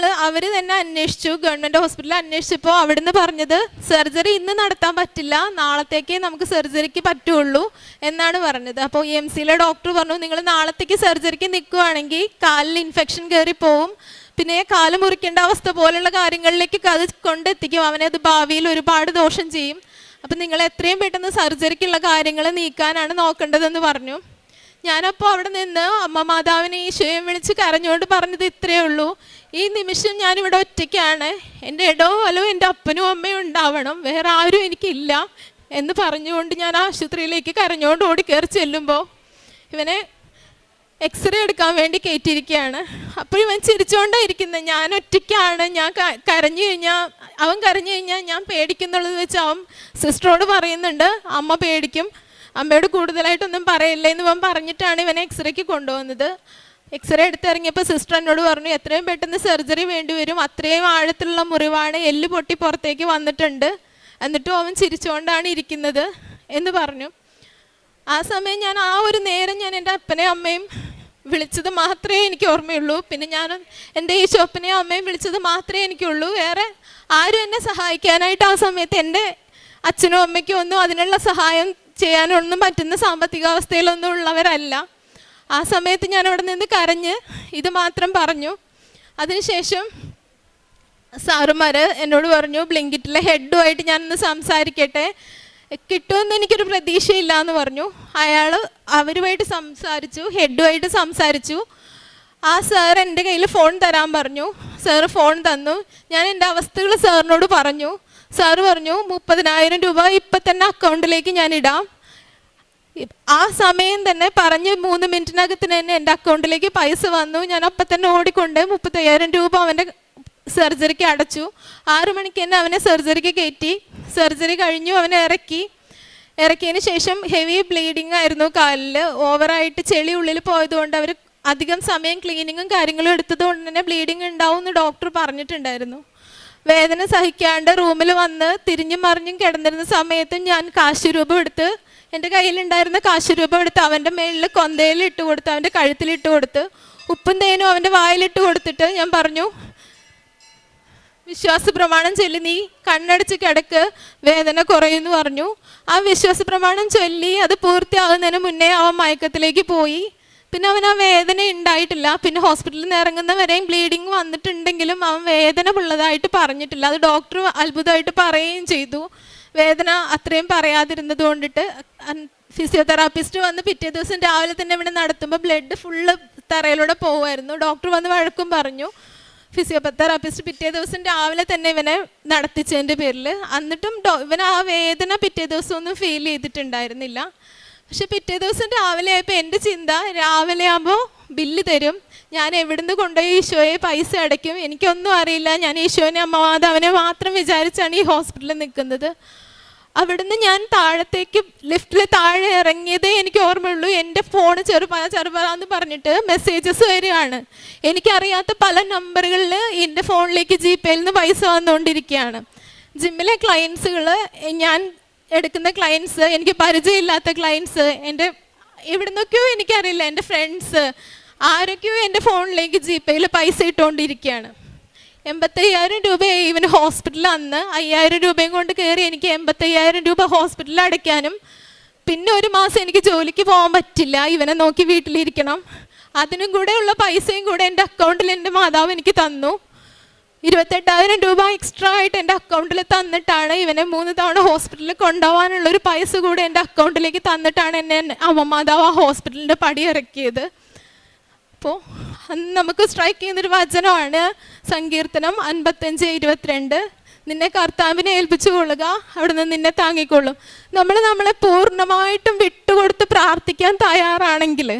അവർ തന്നെ അന്വേഷിച്ചു. ഗവൺമെൻറ് ഹോസ്പിറ്റലിൽ അന്വേഷിച്ചപ്പോൾ അവിടുന്ന് പറഞ്ഞത് സർജറി ഇന്ന് നടത്താൻ പറ്റില്ല, നാളത്തേക്കേ നമുക്ക് സർജറിക്ക് പറ്റുള്ളൂ എന്നാണ് പറഞ്ഞത്. അപ്പോൾ EMCയിലെ ഡോക്ടർ പറഞ്ഞു നിങ്ങൾ നാളത്തേക്ക് സർജറിക്ക് നിൽക്കുകയാണെങ്കിൽ കാലിൽ ഇൻഫെക്ഷൻ കയറി പോവും, പിന്നെ കാല് മുറിക്കേണ്ട അവസ്ഥ പോലുള്ള കാര്യങ്ങളിലേക്ക് അത് കൊണ്ടെത്തിക്കും, അവനത് ഭാവിയിൽ ഒരുപാട് ദോഷം ചെയ്യും. അപ്പം നിങ്ങൾ എത്രയും പെട്ടെന്ന് സർജറിക്കുള്ള കാര്യങ്ങൾ നീക്കാനാണ് നോക്കേണ്ടതെന്ന് പറഞ്ഞു. ഞാനപ്പോൾ അവിടെ നിന്ന് അമ്മ മാതാവിനെ ഈശോയും വിളിച്ച് കരഞ്ഞുകൊണ്ട് പറഞ്ഞത് ഇത്രയേ ഉള്ളൂ, ഈ നിമിഷം ഞാനിവിടെ ഒറ്റയ്ക്കാണ്, എൻ്റെ ഇടവും വലവും എൻ്റെ അപ്പനും അമ്മയും ഉണ്ടാവണം, വേറെ ആരും എനിക്കില്ല എന്ന് പറഞ്ഞുകൊണ്ട് ഞാൻ ആശുപത്രിയിലേക്ക് കരഞ്ഞുകൊണ്ട് ഓടിക്കയറി ചെല്ലുമ്പോൾ ഇവനെ എക്സ്റേ എടുക്കാൻ വേണ്ടി കയറ്റിയിരിക്കുകയാണ്. അപ്പോൾ ഇവൻ ചിരിച്ചുകൊണ്ടായിരിക്കുന്നത്. ഞാൻ ഒറ്റയ്ക്കാണ്, ഞാൻ അവൻ കരഞ്ഞു കഴിഞ്ഞാൽ ഞാൻ പേടിക്കുന്നുള്ളത് വെച്ച് അവൻ സിസ്റ്ററോട് പറയുന്നുണ്ട് അമ്മ പേടിക്കും, അമ്മയോട് കൂടുതലായിട്ടൊന്നും പറയില്ല എന്ന് ഇവൻ പറഞ്ഞിട്ടാണ് ഇവനെ എക്സ്റേക്ക് കൊണ്ടുവന്നത്. എക്സ്റേ എടുത്തിറങ്ങിയപ്പോൾ സിസ്റ്റർ എന്നോട് പറഞ്ഞു എത്രയും പെട്ടെന്ന് സർജറി വേണ്ടി വരും, അത്രയും ആഴത്തിലുള്ള മുറിവാണ്, എല്ല് പൊട്ടി പുറത്തേക്ക് വന്നിട്ടുണ്ട്, എന്നിട്ടും അവൻ ചിരിച്ചുകൊണ്ടാണ് ഇരിക്കുന്നത് എന്ന് പറഞ്ഞു. ആ സമയം ഞാൻ ആ ഒരു നേരം ഞാൻ എൻ്റെ അപ്പനെയും അമ്മയും വിളിച്ചത് മാത്രമേ എനിക്ക് ഓർമ്മയുള്ളൂ. പിന്നെ ഞാൻ എൻ്റെ ഈ അപ്പനെയും അമ്മയും വിളിച്ചത് മാത്രമേ എനിക്കുള്ളൂ. വേറെ ആരും എന്നെ സഹായിക്കാനായിട്ട് ആ സമയത്ത് എൻ്റെ അച്ഛനും അമ്മയ്ക്കും ഒന്നും അതിനുള്ള സഹായം ചെയ്യാനൊന്നും പറ്റുന്ന സാമ്പത്തികാവസ്ഥയിലൊന്നും ഉള്ളവരല്ല. ആ സമയത്ത് ഞാൻ അവിടെ നിന്ന് കരഞ്ഞ് ഇത് മാത്രം പറഞ്ഞു. അതിനുശേഷം സാറുമാർ എന്നോട് പറഞ്ഞു ബ്ലിങ്കിറ്റിലെ ഹെഡുമായിട്ട് ഞാനൊന്ന് സംസാരിക്കട്ടെ, കിട്ടുമെന്ന് എനിക്കൊരു പ്രതീക്ഷയില്ല എന്ന് പറഞ്ഞു. അയാൾ അവരുമായിട്ട് സംസാരിച്ചു, ഹെഡുമായിട്ട് സംസാരിച്ചു. ആ സാർ എൻ്റെ കയ്യിൽ ഫോൺ തരാൻ പറഞ്ഞു. സാറ് ഫോൺ തന്നു. ഞാൻ എൻ്റെ അവസ്ഥകൾ സാറിനോട് പറഞ്ഞു. സാറ് പറഞ്ഞു 30,000 രൂപ ഇപ്പം തന്നെ അക്കൗണ്ടിലേക്ക് ഞാൻ ഇടാം. ആ സമയം തന്നെ പറഞ്ഞ് 3 മിനിറ്റിനകത്ത് തന്നെ എൻ്റെ അക്കൗണ്ടിലേക്ക് പൈസ വന്നു. ഞാൻ അപ്പം തന്നെ ഓടിക്കൊണ്ട് 35,000 രൂപ അവൻ്റെ സർജറിക്ക് അടച്ചു. 6 മണിക്ക് തന്നെ അവനെ സർജറിക്ക് കയറ്റി. സർജറി കഴിഞ്ഞു, അവനെ ഇറക്കിയതിന് ശേഷം ഹെവി ബ്ലീഡിങ് ആയിരുന്നു കാലിൽ. ഓവറായിട്ട് ചെളി ഉള്ളിൽ പോയതുകൊണ്ട് അവർ അധികം സമയം ക്ലീനിങ്ങും കാര്യങ്ങളും എടുത്തത് കൊണ്ട് തന്നെ ബ്ലീഡിങ് ഉണ്ടാവും എന്ന് ഡോക്ടർ പറഞ്ഞിട്ടുണ്ടായിരുന്നു. വേദന സഹിക്കാണ്ട് റൂമിൽ വന്ന് തിരിഞ്ഞും മറിഞ്ഞും കിടന്നിരുന്ന സമയത്തും ഞാൻ കാശ് രൂപം എടുത്ത് എൻ്റെ കയ്യിലുണ്ടായിരുന്ന കാശ് രൂപ എടുത്ത് അവൻ്റെ മേളിൽ കൊന്തയിൽ ഇട്ട് കൊടുത്ത്, അവൻ്റെ കഴുത്തിലിട്ട് കൊടുത്ത്, ഉപ്പും തേനും അവൻ്റെ വായിലിട്ട് കൊടുത്തിട്ട് ഞാൻ പറഞ്ഞു, വിശ്വാസ പ്രമാണം ചൊല്ലി നീ കണ്ണടച്ച് കിടക്ക്, വേദന കുറയുമെന്ന് പറഞ്ഞു. ആ വിശ്വാസ പ്രമാണം ചൊല്ലി അത് പൂർത്തിയാകുന്നതിന് മുന്നേ അവൻ മയക്കത്തിലേക്ക് പോയി. പിന്നെ അവൻ ആ വേദന ഉണ്ടായിട്ടില്ല. പിന്നെ ഹോസ്പിറ്റലിൽ നിന്ന് ഇറങ്ങുന്നവരെയും ബ്ലീഡിങ് വന്നിട്ടുണ്ടെങ്കിലും അവൻ വേദന ഉള്ളതായിട്ട് പറഞ്ഞിട്ടില്ല. അത് ഡോക്ടർ അത്ഭുതമായിട്ട് പറയുകയും ചെയ്തു. വേദന അത്രയും പറയാതിരുന്നത് കൊണ്ടിട്ട് ഫിസിയോതെറാപ്പിസ്റ്റ് വന്ന് പിറ്റേ ദിവസം രാവിലെ തന്നെ ഇവിടെ നടത്തുമ്പോൾ ബ്ലഡ് ഫുള്ള് തറയിലൂടെ പോകുമായിരുന്നു. ഡോക്ടർ വന്ന് വഴക്കും പറഞ്ഞു. ഫിസിയോതെറാപ്പിസ്റ്റ് പിറ്റേ ദിവസം രാവിലെ തന്നെ ഇവനെ നടത്തിച്ചതിൻ്റെ പേരിൽ. എന്നിട്ടും ഇവൻ ആ വേദന പിറ്റേ ദിവസം ഒന്നും ഫീൽ ചെയ്തിട്ടുണ്ടായിരുന്നില്ല. പക്ഷെ പിറ്റേ ദിവസം രാവിലെ ആയപ്പോൾ എൻ്റെ ചിന്ത, രാവിലെ ആകുമ്പോൾ ബില്ല് തരും, ഞാൻ എവിടുന്ന് കൊണ്ടുപോയി ഈശോയെ പൈസ അടയ്ക്കും, എനിക്കൊന്നും അറിയില്ല, ഞാൻ ഈശോനെ അമ്മമാതാവിനെ മാത്രം വിചാരിച്ചാണ് ഈ ഹോസ്പിറ്റലിൽ നിൽക്കുന്നത്. അവിടുന്ന് ഞാൻ താഴത്തേക്ക് ലിഫ്റ്റിൽ താഴെ ഇറങ്ങിയതേ എനിക്ക് ഓർമ്മയുള്ളൂ. എൻ്റെ ഫോൺ ചെറുപറാന്ന് പറഞ്ഞിട്ട് മെസ്സേജസ് വരികയാണ്. എനിക്കറിയാത്ത പല നമ്പറുകളിൽ എൻ്റെ ഫോണിലേക്ക് ജിപേയിൽ നിന്ന് പൈസ വന്നുകൊണ്ടിരിക്കുകയാണ്. ജിമ്മിലെ ക്ലയൻസുകൾ, ഞാൻ എടുക്കുന്ന ക്ലയൻസ്, എനിക്ക് പരിചയമില്ലാത്ത ക്ലയൻസ്, എൻ്റെ എവിടുന്നൊക്കെയോ എനിക്കറിയില്ല, എൻ്റെ ഫ്രണ്ട്സ് ആരൊക്കെയോ എൻ്റെ ഫോണിലേക്ക് ജിപേയിൽ പൈസ ഇട്ടുകൊണ്ടിരിക്കുകയാണ്. 85,000 രൂപയായി ഇവന് ഹോസ്പിറ്റലിൽ. അന്ന് 5,000 രൂപയും കൊണ്ട് കയറി എനിക്ക് 85,000 രൂപ ഹോസ്പിറ്റലിൽ അടയ്ക്കാനും പിന്നെ ഒരു മാസം എനിക്ക് ജോലിക്ക് പോകാൻ പറ്റില്ല, ഇവനെ നോക്കി വീട്ടിലിരിക്കണം. അതിനും കൂടെ ഉള്ള പൈസയും കൂടെ എൻ്റെ അക്കൗണ്ടിൽ എൻ്റെ മാതാവ് എനിക്ക് തന്നു. 28,000 രൂപ എക്സ്ട്രാ ആയിട്ട് എൻ്റെ അക്കൗണ്ടിൽ തന്നിട്ടാണ് ഇവനെ 3 തവണ ഹോസ്പിറ്റലിൽ കൊണ്ടുപോകാനുള്ളൊരു പൈസ കൂടെ എൻ്റെ അക്കൗണ്ടിലേക്ക് തന്നിട്ടാണ് എന്നെ അമ്മമാതാവ് ആ ഹോസ്പിറ്റലിൻ്റെ പടി ഇറക്കിയത്. അപ്പോൾ അന്ന് നമുക്ക് സ്ട്രൈക്ക് ചെയ്യുന്നൊരു വചനമാണ് സങ്കീർത്തനം 55:22. നിന്നെ കർത്താവിനെ ഏൽപ്പിച്ചു കൊള്ളുക, അവിടുന്ന് നിന്നെ താങ്ങിക്കൊള്ളും. നമ്മളെ പൂർണ്ണമായിട്ടും വിട്ടുകൊടുത്ത് പ്രാർത്ഥിക്കാൻ തയ്യാറാണെങ്കിൽ,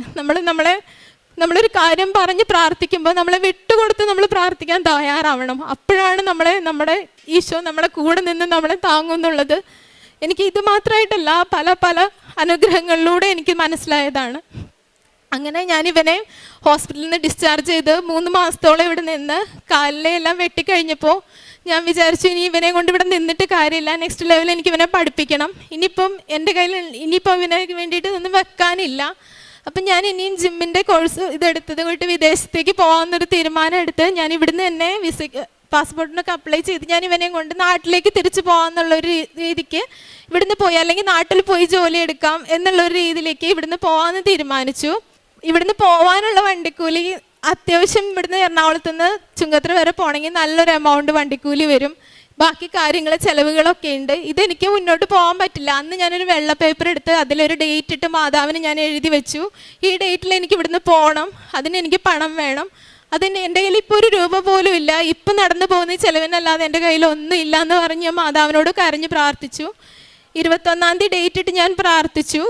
നമ്മളൊരു കാര്യം പറഞ്ഞ് പ്രാർത്ഥിക്കുമ്പോൾ നമ്മളെ വിട്ടുകൊടുത്ത് നമ്മൾ പ്രാർത്ഥിക്കാൻ തയ്യാറാവണം. അപ്പോഴാണ് നമ്മുടെ ഈശോ നമ്മളെ കൂടെ നിന്ന് നമ്മളെ താങ്ങുന്നുള്ളത്. എനിക്ക് ഇത് മാത്രമായിട്ടല്ല, പല പല അനുഗ്രഹങ്ങളിലൂടെ എനിക്ക് മനസ്സിലായതാണ്. അങ്ങനെ ഞാനിവനെ ഹോസ്പിറ്റലിൽ നിന്ന് ഡിസ്ചാർജ് ചെയ്ത് 3 മാസത്തോളം ഇവിടെ നിന്ന് കാലിലെ എല്ലാം വെട്ടിക്കഴിഞ്ഞപ്പോൾ ഞാൻ വിചാരിച്ചു, ഇനി ഇവനെ കൊണ്ട് ഇവിടെ നിന്നിട്ട് കാര്യമില്ല, നെക്സ്റ്റ് ലെവലിൽ എനിക്ക് ഇവനെ പഠിപ്പിക്കണം. ഇനിയിപ്പം എൻ്റെ കയ്യിൽ ഇവനെ വേണ്ടിയിട്ട് ഒന്നും വെക്കാനില്ല. അപ്പം ഞാൻ ഇനിയും ജിമ്മിൻ്റെ കോഴ്സ് ഇതെടുത്തത് കൊണ്ട് വിദേശത്തേക്ക് പോകാമെന്നൊരു തീരുമാനം എടുത്ത് ഞാൻ ഇവിടുന്ന് തന്നെ പാസ്പോർട്ടിനൊക്കെ അപ്ലൈ ചെയ്ത് ഞാൻ ഇവനെയും കൊണ്ട് നാട്ടിലേക്ക് തിരിച്ചു പോകാമെന്നുള്ളൊരു രീതിക്ക് ഇവിടുന്ന് പോയി, അല്ലെങ്കിൽ നാട്ടിൽ പോയി ജോലി എടുക്കാം എന്നുള്ളൊരു രീതിയിലേക്ക് ഇവിടുന്ന് പോകാമെന്ന് തീരുമാനിച്ചു. ഇവിടുന്ന് പോകാനുള്ള വണ്ടിക്കൂലി അത്യാവശ്യം ഇവിടുന്ന് എറണാകുളത്ത് നിന്ന് ചുങ്കത്തറ വരെ പോകണമെങ്കിൽ നല്ലൊരു എമൗണ്ട് വണ്ടിക്കൂലി വരും. ബാക്കി കാര്യങ്ങൾ ചിലവുകളൊക്കെ ഉണ്ട്. ഇതെനിക്ക് മുന്നോട്ട് പോകാൻ പറ്റില്ല. അന്ന് ഞാനൊരു വെള്ള പേപ്പർ എടുത്ത് അതിലൊരു ഡേറ്റ് ഇട്ട് മാതാവിന് ഞാൻ എഴുതി വെച്ചു, ഈ ഡേറ്റിൽ എനിക്ക് ഇവിടുന്ന് പോകണം, അതിന് എനിക്ക് പണം വേണം. അതിന് എൻ്റെ കയ്യിൽ ഇപ്പോൾ 1 രൂപ പോലും ഇല്ല, ഇപ്പം നടന്നു പോകുന്ന ചിലവിനല്ലാതെ എൻ്റെ കയ്യിൽ ഒന്നും ഇല്ല എന്ന് പറഞ്ഞ് ഞാൻ മാതാവിനോട് കരഞ്ഞ് പ്രാർത്ഥിച്ചു. 21-ാം തീയതി ഡേറ്റ് ഇട്ട് ഞാൻ പ്രാർത്ഥിച്ചു.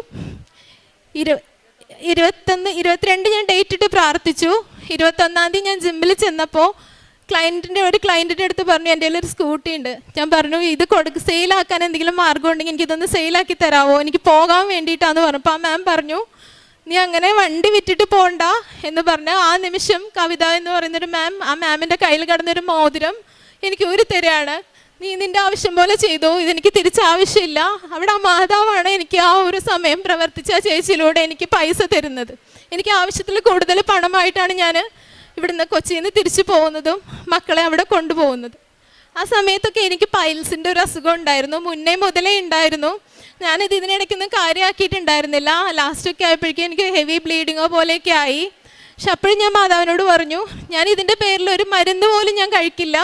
22 ഞാൻ ഡേറ്റ് ഇട്ട് പ്രാർത്ഥിച്ചു. 21-ാം തീയതി ഞാൻ ജിമ്മിൽ ചെന്നപ്പോൾ ഒരു ക്ലയൻറ്റിൻ്റെ അടുത്ത് പറഞ്ഞു, എൻ്റെ കയ്യിൽ ഒരു സ്കൂട്ടി ഉണ്ട്. ഞാൻ പറഞ്ഞു, ഇത് സെയിലാക്കാൻ എന്തെങ്കിലും മാർഗം ഉണ്ടെങ്കിൽ എനിക്കിതൊന്ന് സെയിലാക്കി തരാമോ, എനിക്ക് പോകാൻ വേണ്ടിയിട്ടാന്ന് പറഞ്ഞപ്പോൾ ആ മാം പറഞ്ഞു, നീ അങ്ങനെ വണ്ടി വിറ്റിട്ട് പോകണ്ട എന്ന് പറഞ്ഞ് ആ നിമിഷം കവിത എന്ന് പറയുന്നൊരു മാം, ആ മാമിൻ്റെ കയ്യിൽ കിടന്നൊരു മോതിരം എനിക്ക് തരികയാണ്. നീ നിൻ്റെ ആവശ്യം പോലെ ചെയ്തു, ഇതെനിക്ക് തിരിച്ചാവശ്യമില്ല. അവിടെ ആ മാതാവാണ് എനിക്ക് ആ ഒരു സമയം പ്രവർത്തിച്ച ആ ചേച്ചിയിലൂടെ എനിക്ക് പൈസ തരുന്നത്. എനിക്ക് ആവശ്യത്തിൽ കൂടുതൽ പണമായിട്ടാണ് ഞാൻ ഇവിടുന്ന് കൊച്ചിയിൽ നിന്ന് തിരിച്ചു പോകുന്നതും മക്കളെ അവിടെ കൊണ്ടുപോകുന്നതും. ആ സമയത്തൊക്കെ എനിക്ക് പൈൽസിൻ്റെ ഒരു അസുഖം ഉണ്ടായിരുന്നു, മുന്നേ മുതലേ ഉണ്ടായിരുന്നു. ഞാനിത് ഇതിനിടയ്ക്കൊന്നും കാര്യമാക്കിയിട്ടുണ്ടായിരുന്നില്ല. ലാസ്റ്റൊക്കെ ആയപ്പോഴേക്കും എനിക്ക് ഹെവി ബ്ലീഡിങ്ങോ പോലെയൊക്കെ ആയി. പക്ഷെ അപ്പോഴും ഞാൻ മാതാവിനോട് പറഞ്ഞു, ഞാൻ ഇതിൻ്റെ പേരിൽ ഒരു മരുന്ന് പോലും ഞാൻ കഴിക്കില്ല,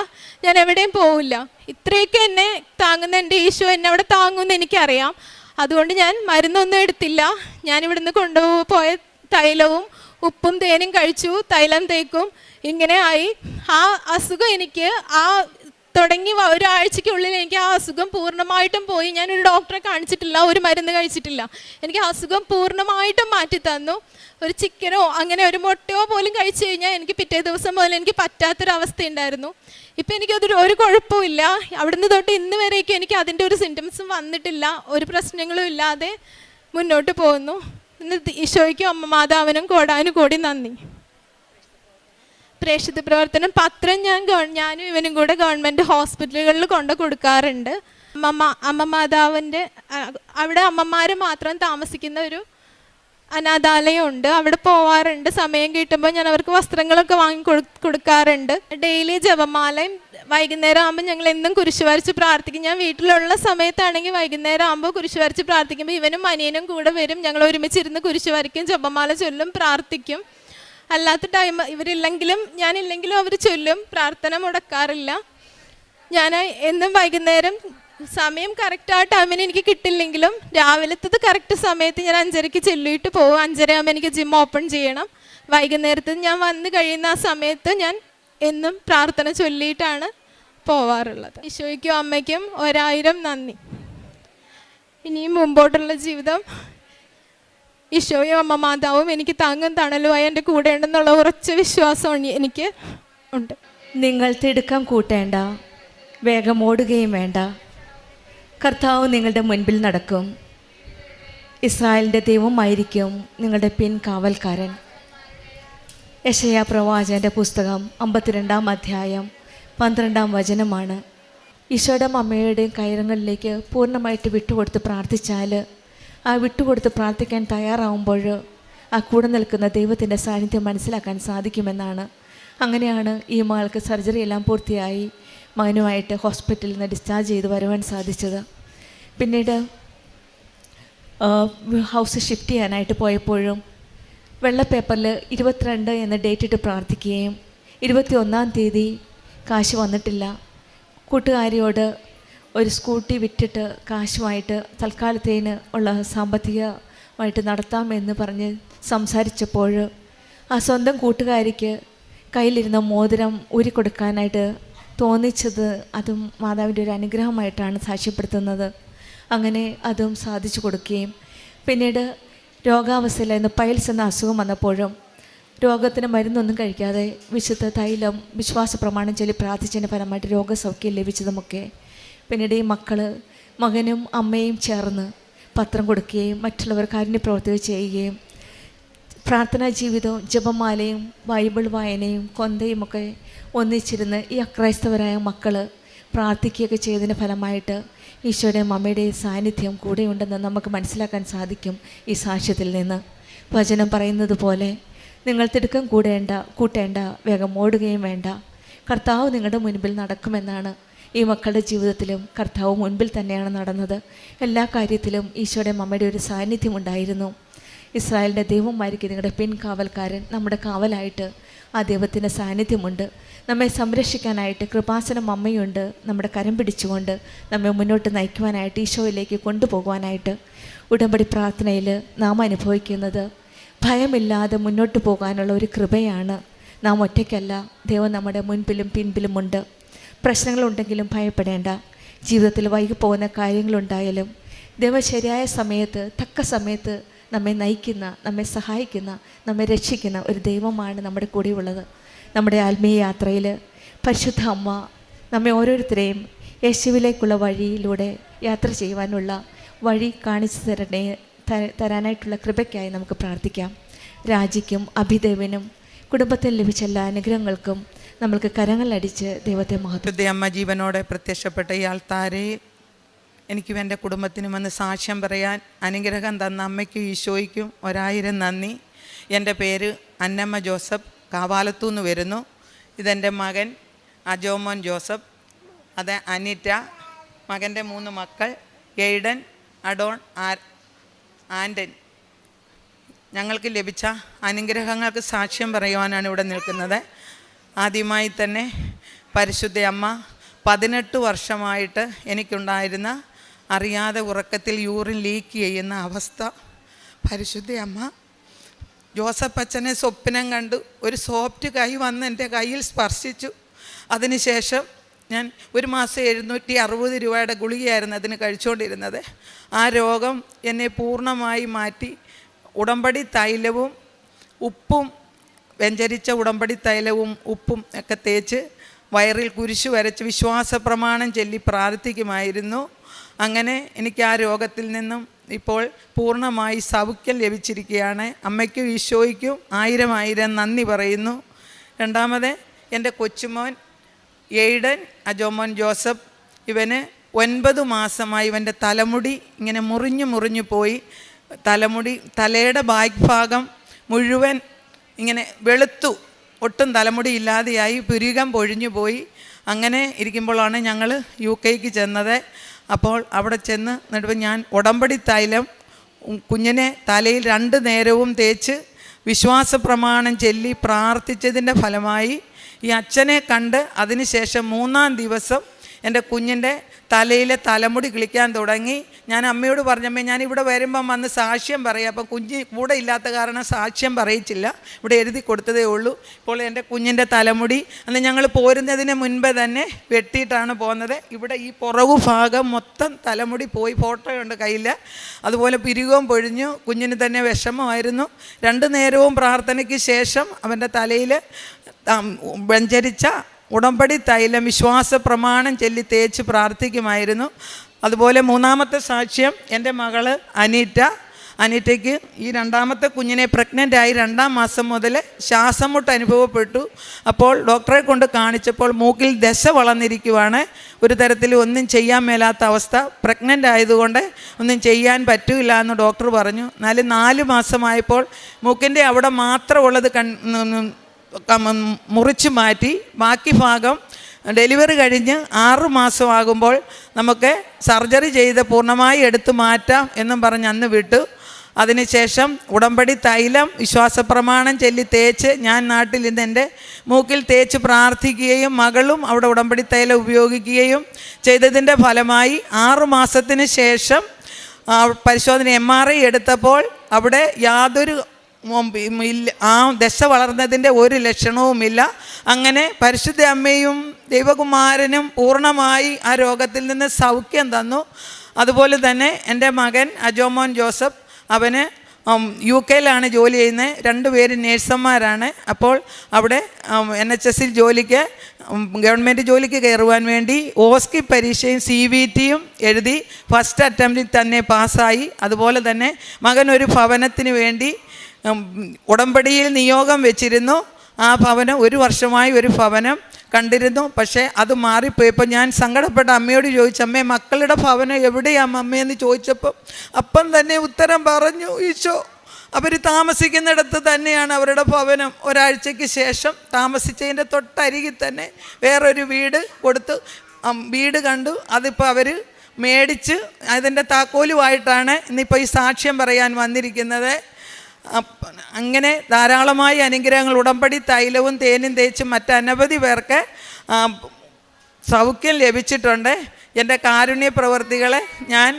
ഞാൻ എവിടെയും പോവില്ല. ഇത്രയൊക്കെ എന്നെ താങ്ങുന്ന എൻ്റെ ഈശോ എന്നെ അവിടെ താങ്ങുമെന്ന് എനിക്കറിയാം. അതുകൊണ്ട് ഞാൻ മരുന്നൊന്നും എടുത്തില്ല. ഞാനിവിടുന്ന് കൊണ്ടുപോയ തൈലവും ഉപ്പും തേനും കഴിച്ചു, തൈലം തേക്കും, ഇങ്ങനെ ആയി. ആ അസുഖം എനിക്ക് തുടങ്ങി ഒരാഴ്ചയ്ക്കുള്ളിൽ എനിക്ക് ആ അസുഖം പൂർണ്ണമായിട്ടും പോയി. ഞാനൊരു ഡോക്ടറെ കാണിച്ചിട്ടില്ല, ഒരു മരുന്ന് കഴിച്ചിട്ടില്ല. എനിക്ക് അസുഖം പൂർണ്ണമായിട്ടും മാറ്റി തന്നു. ഒരു ചിക്കനോ അങ്ങനെ ഒരു മുട്ടയോ പോലും കഴിച്ചു കഴിഞ്ഞാൽ എനിക്ക് പിറ്റേ ദിവസം മുതൽ എനിക്ക് പറ്റാത്തൊരവസ്ഥ ഉണ്ടായിരുന്നു. ഇപ്പം എനിക്കതൊരു കുഴപ്പമില്ല. അവിടുന്ന് തൊട്ട് ഇന്ന് വരേക്കും എനിക്ക് അതിൻ്റെ ഒരു സിംറ്റംസും വന്നിട്ടില്ല. ഒരു പ്രശ്നങ്ങളും ഇല്ലാതെ മുന്നോട്ട് പോകുന്നു. ഇന്ന് ഈശോയ്ക്കും അമ്മ മാതാവിനും കോടാനുകോടി നന്ദി. പ്രേക്ഷിത പ്രവർത്തനം പത്രം ഞാനും ഇവനും കൂടെ ഗവൺമെൻറ് ഹോസ്പിറ്റലുകളിൽ കൊണ്ട് കൊടുക്കാറുണ്ട്. അമ്മ മാതാവിൻ്റെ അവിടെ അമ്മമാർ മാത്രം താമസിക്കുന്ന ഒരു അനാഥാലയം ഉണ്ട്. അവിടെ പോവാറുണ്ട്. സമയം കിട്ടുമ്പോൾ ഞാൻ അവർക്ക് വസ്ത്രങ്ങളൊക്കെ വാങ്ങി കൊടുക്കാറുണ്ട്. ഡെയിലി ജപമാലയും വൈകുന്നേരം ആകുമ്പോൾ ഞങ്ങൾ എന്നും കുരിശ് വരച്ച് പ്രാർത്ഥിക്കും. ഞാൻ വീട്ടിലുള്ള സമയത്താണെങ്കിൽ വൈകുന്നേരം ആകുമ്പോൾ കുരിശ് വരച്ച് പ്രാർത്ഥിക്കുമ്പോൾ ഇവനും അനിയനും കൂടെ വരും. ഞങ്ങൾ ഒരുമിച്ചിരുന്ന് കുരിശ് വരയ്ക്കും, ജപമാല ചൊല്ലും, പ്രാർത്ഥിക്കും. അല്ലാത്ത ടൈം ഇവരില്ലെങ്കിലും ഞാനില്ലെങ്കിലും അവർ ചൊല്ലും. പ്രാർത്ഥന മുടക്കാറില്ല. ഞാൻ എന്നും വൈകുന്നേരം സമയം കറക്റ്റ് ആ ടൈമിന് എനിക്ക് കിട്ടില്ലെങ്കിലും രാവിലത്തത് കറക്റ്റ് സമയത്ത് ഞാൻ 5:30 ചെല്ലിയിട്ട് പോകും. 5:30 ആകുമ്പോൾ എനിക്ക് ജിം ഓപ്പൺ ചെയ്യണം. വൈകുന്നേരത്ത് ഞാൻ വന്ന് കഴിയുന്ന ആ സമയത്ത് ഞാൻ എന്നും പ്രാർത്ഥന ചൊല്ലിയിട്ടാണ് പോവാറുള്ളത്. ഈശോയ്ക്കും അമ്മയ്ക്കും 1000 നന്ദി. ഇനിയും മുമ്പോട്ടുള്ള ജീവിതം ഈശോയും അമ്മ മാതാവും എനിക്ക് താങ്ങും തണലുമായി എൻ്റെ കൂടെ ഉണ്ടെന്നുള്ള ഉറച്ച വിശ്വാസം എനിക്ക് ഉണ്ട്. നിങ്ങൾ തിടുക്കം കൂട്ടേണ്ട, വേഗം ഓടുകയും വേണ്ട. കർത്താവ് നിങ്ങളുടെ മുൻപിൽ നടക്കും. ഇസ്രായേലിൻ്റെ ദൈവമായിരിക്കും നിങ്ങളുടെ പിൻകാവൽക്കാരൻ. യെശയ്യാ പ്രവാചകൻ്റെ പുസ്തകം 52-ാം അധ്യായം 12-ാം വചനമാണ്. ഈശോയുടെ അമ്മയുടെയും കൈരങ്ങളിലേക്ക് പൂർണ്ണമായിട്ട് വിട്ടുകൊടുത്ത് പ്രാർത്ഥിച്ചാൽ, ആ വിട്ടുകൊടുത്ത് പ്രാർത്ഥിക്കാൻ തയ്യാറാവുമ്പോൾ ആ കൂടെ നിൽക്കുന്ന ദൈവത്തിൻ്റെ സാന്നിധ്യം മനസ്സിലാക്കാൻ സാധിക്കുമെന്നാണ്. അങ്ങനെയാണ് ഈ മകൾക്ക് സർജറി എല്ലാം പൂർത്തിയായി മകനുമായിട്ട് ഹോസ്പിറ്റലിൽ നിന്ന് ഡിസ്ചാർജ് ചെയ്ത് വരുവാൻ സാധിച്ചത്. പിന്നീട് ഹൗസ് ഷിഫ്റ്റ് ചെയ്യാനായിട്ട് പോയപ്പോഴും വെള്ള പേപ്പറിൽ 22 എന്ന ഡേറ്റ് ഇട്ട് പ്രാർത്ഥിക്കുകയും 21-ാം തീയതി കാശ് വന്നിട്ടില്ല. കൂട്ടുകാരിയോട് ഒരു സ്കൂട്ടി വിറ്റിട്ട് കാശുമായിട്ട് തൽക്കാലത്തേന് ഉള്ള സാമ്പത്തികമായിട്ട് നടത്താമെന്ന് പറഞ്ഞ് സംസാരിച്ചപ്പോൾ ആ സ്വന്തം കൂട്ടുകാരിക്ക് കയ്യിലിരുന്ന മോതിരം ഊരിക്കൊടുക്കാനായിട്ട് തോന്നിച്ചത് അതും മാതാവിൻ്റെ ഒരു അനുഗ്രഹമായിട്ടാണ് സാക്ഷ്യപ്പെടുത്തുന്നത്. അങ്ങനെ അതും സാധിച്ചു കൊടുക്കുകയും പിന്നീട് രോഗാവസ്ഥയിലായിരുന്നു. പൈൽസ് എന്ന അസുഖം വന്നപ്പോഴും രോഗത്തിന് മരുന്നൊന്നും കഴിക്കാതെ വിശുദ്ധ തൈലം വിശ്വാസ പ്രമാണം ചൊല്ലി പ്രാർത്ഥിച്ചതിൻ്റെ ഫലമായിട്ട് രോഗസൗഖ്യം ലഭിച്ചതുമൊക്കെ. പിന്നീട് ഈ മകനും അമ്മയും ചേർന്ന് പത്രം കൊടുക്കുകയും മറ്റുള്ളവർ കാരുണ്യപ്രവർത്തികൾ ചെയ്യുകയും പ്രാർത്ഥനാ ജീവിതവും ജപമാലയും ബൈബിൾ വായനയും കൊന്തയും ഒക്കെ ഒന്നിച്ചിരുന്ന് ഈ അക്രൈസ്തവരായ മക്കൾ പ്രാർത്ഥിക്കുകയൊക്കെ ചെയ്തതിൻ്റെ ഫലമായിട്ട് ഈശോയുടെയും അമ്മയുടെയും സാന്നിധ്യം കൂടെയുണ്ടെന്ന് നമുക്ക് മനസ്സിലാക്കാൻ സാധിക്കും ഈ സാക്ഷ്യത്തിൽ നിന്ന്. വചനം പറയുന്നത് പോലെ നിങ്ങൾ തിടുക്കം കൂട്ടേണ്ട, വേഗം ഓടുകയും വേണ്ട. കർത്താവ് നിങ്ങളുടെ മുൻപിൽ നടക്കുമെന്നാണ്. ഈ മക്കളുടെ ജീവിതത്തിലും കർത്താവ് മുൻപിൽ തന്നെയാണ് നടന്നത്. എല്ലാ കാര്യത്തിലും ഈശോയുടെയും അമ്മയുടെ ഒരു സാന്നിധ്യം ഉണ്ടായിരുന്നു. ഇസ്രായേലിൻ്റെ ദൈവമായിരിക്കും നിങ്ങളുടെ പിൻകാവൽക്കാരൻ. നമ്മുടെ കാവലായിട്ട് ആ ദൈവത്തിൻ്റെ സാന്നിധ്യമുണ്ട്. നമ്മെ സംരക്ഷിക്കാനായിട്ട് കൃപാസനം അമ്മയുണ്ട്. നമ്മുടെ കരം പിടിച്ചുകൊണ്ട് നമ്മെ മുന്നോട്ട് നയിക്കുവാനായിട്ട്, ഈശോയിലേക്ക് കൊണ്ടുപോകുവാനായിട്ട്. ഉടമ്പടി പ്രാർത്ഥനയിൽ നാം അനുഭവിക്കുന്നത് ഭയമില്ലാതെ മുന്നോട്ട് പോകാനുള്ള ഒരു കൃപയാണ്. നാം ഒറ്റയ്ക്കല്ല, ദൈവം നമ്മുടെ മുൻപിലും പിൻപിലുമുണ്ട്. പ്രശ്നങ്ങളുണ്ടെങ്കിലും ഭയപ്പെടേണ്ട. ജീവിതത്തിൽ വൈകിപ്പോകുന്ന കാര്യങ്ങളുണ്ടായാലും ദൈവം ശരിയായ സമയത്ത്, തക്ക സമയത്ത് നമ്മെ നയിക്കുന്ന, നമ്മെ സഹായിക്കുന്ന, നമ്മെ രക്ഷിക്കുന്ന ഒരു ദൈവമാണ് നമ്മുടെ കൂടെയുള്ളത്. നമ്മുടെ ആത്മീയ യാത്രയിൽ പരിശുദ്ധ അമ്മ നമ്മെ ഓരോരുത്തരെയും യേശുവിലേക്കുള്ള വഴിയിലൂടെ യാത്ര ചെയ്യുവാനുള്ള വഴി കാണിച്ചു തരാനായിട്ടുള്ള കൃപയ്ക്കായി നമുക്ക് പ്രാർത്ഥിക്കാം. രാജിക്കും അഭിദേവനും കുടുംബത്തിൽ ലഭിച്ച എല്ലാ അനുഗ്രഹങ്ങൾക്കും നമ്മൾക്ക് കരങ്ങളടിച്ച് ദൈവത്തെ മഹത്വം. അമ്മ ജീവനോടെ പ്രത്യക്ഷപ്പെട്ട ഈ ആൾത്താരയിൽ എനിക്കും എൻ്റെ കുടുംബത്തിനും വന്ന് സാക്ഷ്യം പറയാൻ അനുഗ്രഹം തന്ന അമ്മയ്ക്കും ഈശോയ്ക്കും 1000 നന്ദി. എൻ്റെ പേര് അന്നമ്മ ജോസഫ്, കാവാലത്തുനിന്ന് വരുന്നു. ഇതെൻ്റെ മകൻ അജോമോൻ ജോസഫ്, അത് അനിറ്റ, മകൻ്റെ 3 മക്കൾ എയ്ഡൻ, അഡോൺ, ആൻഡൻ. ഞങ്ങൾക്ക് ലഭിച്ച അനുഗ്രഹങ്ങൾക്ക് സാക്ഷ്യം പറയുവാനാണ് ഇവിടെ നിൽക്കുന്നത്. ആദ്യമായി തന്നെ പരിശുദ്ധ അമ്മ 18 വർഷമായിട്ട് എനിക്കുണ്ടായിരുന്ന അറിയാതെ ഉറക്കത്തിൽ യൂറിൻ ലീക്ക് ചെയ്യുന്ന അവസ്ഥ, പരിശുദ്ധ അമ്മ ജോസഫ് അച്ഛനെ സ്വപ്നം കണ്ടു ഒരു സോഫ്റ്റ് കൈ വന്ന് എൻ്റെ കയ്യിൽ സ്പർശിച്ചു. അതിനുശേഷം ഞാൻ 1 മാസം 760 രൂപയുടെ ഗുളികയായിരുന്നു അതിന് കഴിച്ചുകൊണ്ടിരുന്നത്. ആ രോഗം എന്നെ പൂർണ്ണമായി മാറ്റി. ഉടമ്പടി തൈലവും ഉപ്പും, വ്യഞ്ചരിച്ച ഉടമ്പടി തൈലവും ഉപ്പും ഒക്കെ തേച്ച് വയറിൽ കുരിശു വരച്ച് വിശ്വാസ പ്രമാണം ചൊല്ലി പ്രാർത്ഥിക്കുമായിരുന്നു. അങ്ങനെ എനിക്ക് ആ രോഗത്തിൽ നിന്നും ഇപ്പോൾ പൂർണ്ണമായി സൗഖ്യം ലഭിച്ചിരിക്കുകയാണ്. അമ്മയ്ക്കും ഈശോയ്ക്കും 1000 നന്ദി പറയുന്നു. രണ്ടാമത് എൻ്റെ കൊച്ചുമോൻ എയ്ഡൻ അജോമോൻ ജോസഫ്, ഇവന് 9 മാസമായി ഇവൻ്റെ തലമുടി ഇങ്ങനെ മുറിഞ്ഞു പോയി. തലയുടെ ബാക്ക് ഭാഗം മുഴുവൻ ഇങ്ങനെ വെളുത്തു, ഒട്ടും തലമുടി ഇല്ലാതെയായി, പുരികം പൊഴിഞ്ഞു പോയി. അങ്ങനെ ഇരിക്കുമ്പോഴാണ് ഞങ്ങൾ UK ചെന്നത്. അപ്പോൾ അവിടെ ചെന്ന് നടുവ് ഞാൻ ഉടമ്പടി തൈലം കുഞ്ഞിനെ തലയിൽ 2 നേരവും തേച്ച് വിശ്വാസ പ്രമാണം ചൊല്ലി പ്രാർത്ഥിച്ചതിൻ്റെ ഫലമായി ഈ അച്ഛനെ കണ്ട് അതിനുശേഷം 3-ാം ദിവസം എൻ്റെ കുഞ്ഞിൻ്റെ തലയിലെ തലമുടി കിളിക്കാൻ തുടങ്ങി. ഞാൻ അമ്മയോട് പറഞ്ഞമ്മേ, ഞാനിവിടെ വരുമ്പം വന്ന് സാക്ഷ്യം പറയാം. അപ്പം കുഞ്ഞ് കൂടെ ഇല്ലാത്ത കാരണം സാക്ഷ്യം പറയിച്ചില്ല, ഇവിടെ എഴുതി കൊടുത്തതേ ഉള്ളൂ. ഇപ്പോൾ എൻ്റെ കുഞ്ഞിൻ്റെ തലമുടി അന്ന് ഞങ്ങൾ പോരുന്നതിന് മുൻപേ തന്നെ വെട്ടിയിട്ടാണ് പോകുന്നത്. ഇവിടെ ഈ പുറകു ഭാഗം മൊത്തം തലമുടി പോയി, ഫോട്ടോയുണ്ട് കയ്യിൽ. അതുപോലെ പിരികവും പൊഴിഞ്ഞു. കുഞ്ഞിന് തന്നെ വിഷമമായിരുന്നു. 2 നേരവും പ്രാർത്ഥനയ്ക്ക് ശേഷം അവൻ്റെ തലയിൽ വ്യഞ്ചരിച്ച ഉടമ്പടി തൈലം വിശ്വാസ പ്രമാണം ചൊല്ലി തേച്ച് പ്രാർത്ഥിക്കുമായിരുന്നു. അതുപോലെ 3-ാമത്തെ സാക്ഷ്യം എൻ്റെ മകള് അനീറ്റയ്ക്ക് ഈ 2-ാമത്തെ കുഞ്ഞിനെ പ്രഗ്നൻ്റായി 2-ാം മാസം മുതൽ ശ്വാസം മുട്ട് അനുഭവപ്പെട്ടു. അപ്പോൾ ഡോക്ടറെ കൊണ്ട് കാണിച്ചപ്പോൾ മൂക്കിൽ ദശ വളർന്നിരിക്കുവാണ്. ഒരു തരത്തിൽ ഒന്നും ചെയ്യാൻ മേലാത്ത അവസ്ഥ. പ്രഗ്നൻ്റ് ആയതുകൊണ്ട് ഒന്നും ചെയ്യാൻ പറ്റില്ല എന്ന് ഡോക്ടർ പറഞ്ഞു. എന്നാലും 4 മാസമായപ്പോൾ മൂക്കിൻ്റെ അവിടെ മാത്രമുള്ളത് മുറിച്ച് മാറ്റി, ബാക്കി ഭാഗം ഡെലിവറി കഴിഞ്ഞ് 6 മാസമാകുമ്പോൾ നമുക്ക് സർജറി ചെയ്ത് പൂർണ്ണമായി എടുത്തു മാറ്റാം എന്നും പറഞ്ഞ് അന്ന് വിട്ടു. അതിനുശേഷം ഉടമ്പടി തൈലം വിശ്വാസ പ്രമാണം ചൊല്ലി തേച്ച് ഞാൻ നാട്ടിൽ നിന്ന് എൻ്റെ മൂക്കിൽ തേച്ച് പ്രാർത്ഥിക്കുകയും മകളും അവിടെ ഉടമ്പടി തൈലം ഉപയോഗിക്കുകയും ചെയ്തതിൻ്റെ ഫലമായി 6 മാസത്തിന് ശേഷം പരിശോധന MRI എടുത്തപ്പോൾ അവിടെ യാതൊരു ആ ദശ വളർന്നതിൻ്റെ ഒരു ലക്ഷണവുമില്ല. അങ്ങനെ പരിശുദ്ധ അമ്മയും ദൈവകുമാരനും പൂർണ്ണമായി ആ രോഗത്തിൽ നിന്ന് സൗഖ്യം തന്നു. അതുപോലെ തന്നെ എൻ്റെ മകൻ അജോമോൻ ജോസഫ്, അവന് UK ജോലി ചെയ്യുന്നത്. 2 പേര് നേഴ്സന്മാരാണ്. അപ്പോൾ അവിടെ NHS ജോലിക്ക് ഗവൺമെൻറ് ജോലിക്ക് കയറുവാൻ വേണ്ടി OSCE പരീക്ഷയും CVTയും എഴുതി ഫസ്റ്റ് അറ്റംപ്റ്റിൽ തന്നെ പാസ്സായി. അതുപോലെ തന്നെ മകൻ ഒരു ഭവനത്തിന് വേണ്ടി ഉടമ്പടിയിൽ നിയോഗം വെച്ചിരുന്നു. ആ ഭവനം 1 വർഷമായി ഒരു ഭവനം കണ്ടിരുന്നു. പക്ഷേ അത് മാറിപ്പോയപ്പോൾ ഞാൻ സങ്കടപ്പെട്ട അമ്മയോട് ചോദിച്ചു, അമ്മേ മക്കളുടെ ഭവനം എവിടെയാണ് അമ്മയെന്ന് ചോദിച്ചപ്പോൾ അപ്പം തന്നെ ഉത്തരം പറഞ്ഞു, ഈശോ അവർ താമസിക്കുന്നിടത്ത് തന്നെയാണ് അവരുടെ ഭവനം. ഒരാഴ്ചയ്ക്ക് ശേഷം താമസിച്ചതിൻ്റെ തൊട്ടരികിൽ തന്നെ വേറൊരു വീട് കൊടുത്ത് വീട് കണ്ടു. അതിപ്പോൾ അവർ മേടിച്ച് അതിൻ്റെ താക്കോലുമായിട്ടാണ് ഇന്നിപ്പോൾ ഈ സാക്ഷ്യം പറയാൻ വന്നിരിക്കുന്നത്. അങ്ങനെ ധാരാളമായ അനുഗ്രഹങ്ങൾ ഉടമ്പടി തൈലവും തേനും തേച്ച് മറ്റനവധി പേർക്ക് സൗഖ്യം ലഭിച്ചിട്ടുണ്ട്. എൻ്റെ കാരുണ്യ പ്രവർത്തികളെ ഞാൻ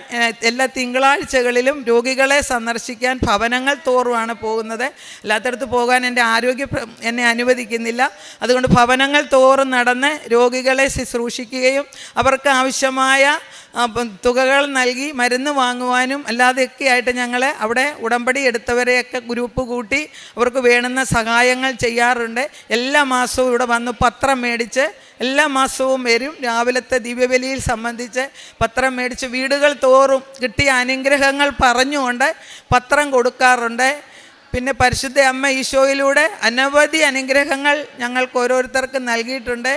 എല്ലാ തിങ്കളാഴ്ചകളിലും രോഗികളെ സന്ദർശിക്കാൻ ഭവനങ്ങൾ തോറുമാണ് പോകുന്നത്. എല്ലാത്തടത്ത് പോകാൻ എൻ്റെ ആരോഗ്യം എന്നെ അനുവദിക്കുന്നില്ല. അതുകൊണ്ട് ഭവനങ്ങൾ തോറും നടന്ന് രോഗികളെ ശുശ്രൂഷിക്കുകയും അവർക്ക് ആവശ്യമായ തുകകൾ നൽകി മരുന്ന് വാങ്ങുവാനും അല്ലാതെയൊക്കെ ആയിട്ട് ഞങ്ങൾ അവിടെ ഉടമ്പടി എടുത്തവരെയൊക്കെ ഗ്രൂപ്പ് കൂട്ടി അവർക്ക് വേണ്ടുന്ന സഹായങ്ങൾ ചെയ്യാറുണ്ട്. എല്ലാ മാസവും ഇവിടെ വന്ന് പത്രം മേടിച്ച് എല്ലാ മാസവും വരും. രാവിലത്തെ ദിവ്യബലിയിൽ സംബന്ധിച്ച് പത്രം മേടിച്ച് വീടുകൾ തോറും കിട്ടിയ അനുഗ്രഹങ്ങൾ പറഞ്ഞുകൊണ്ട് പത്രം കൊടുക്കാറുണ്ട്. പിന്നെ പരിശുദ്ധ അമ്മ ഈശോയിലൂടെ അനവധി അനുഗ്രഹങ്ങൾ ഞങ്ങൾക്ക് ഓരോരുത്തർക്കും നൽകിയിട്ടുണ്ട്.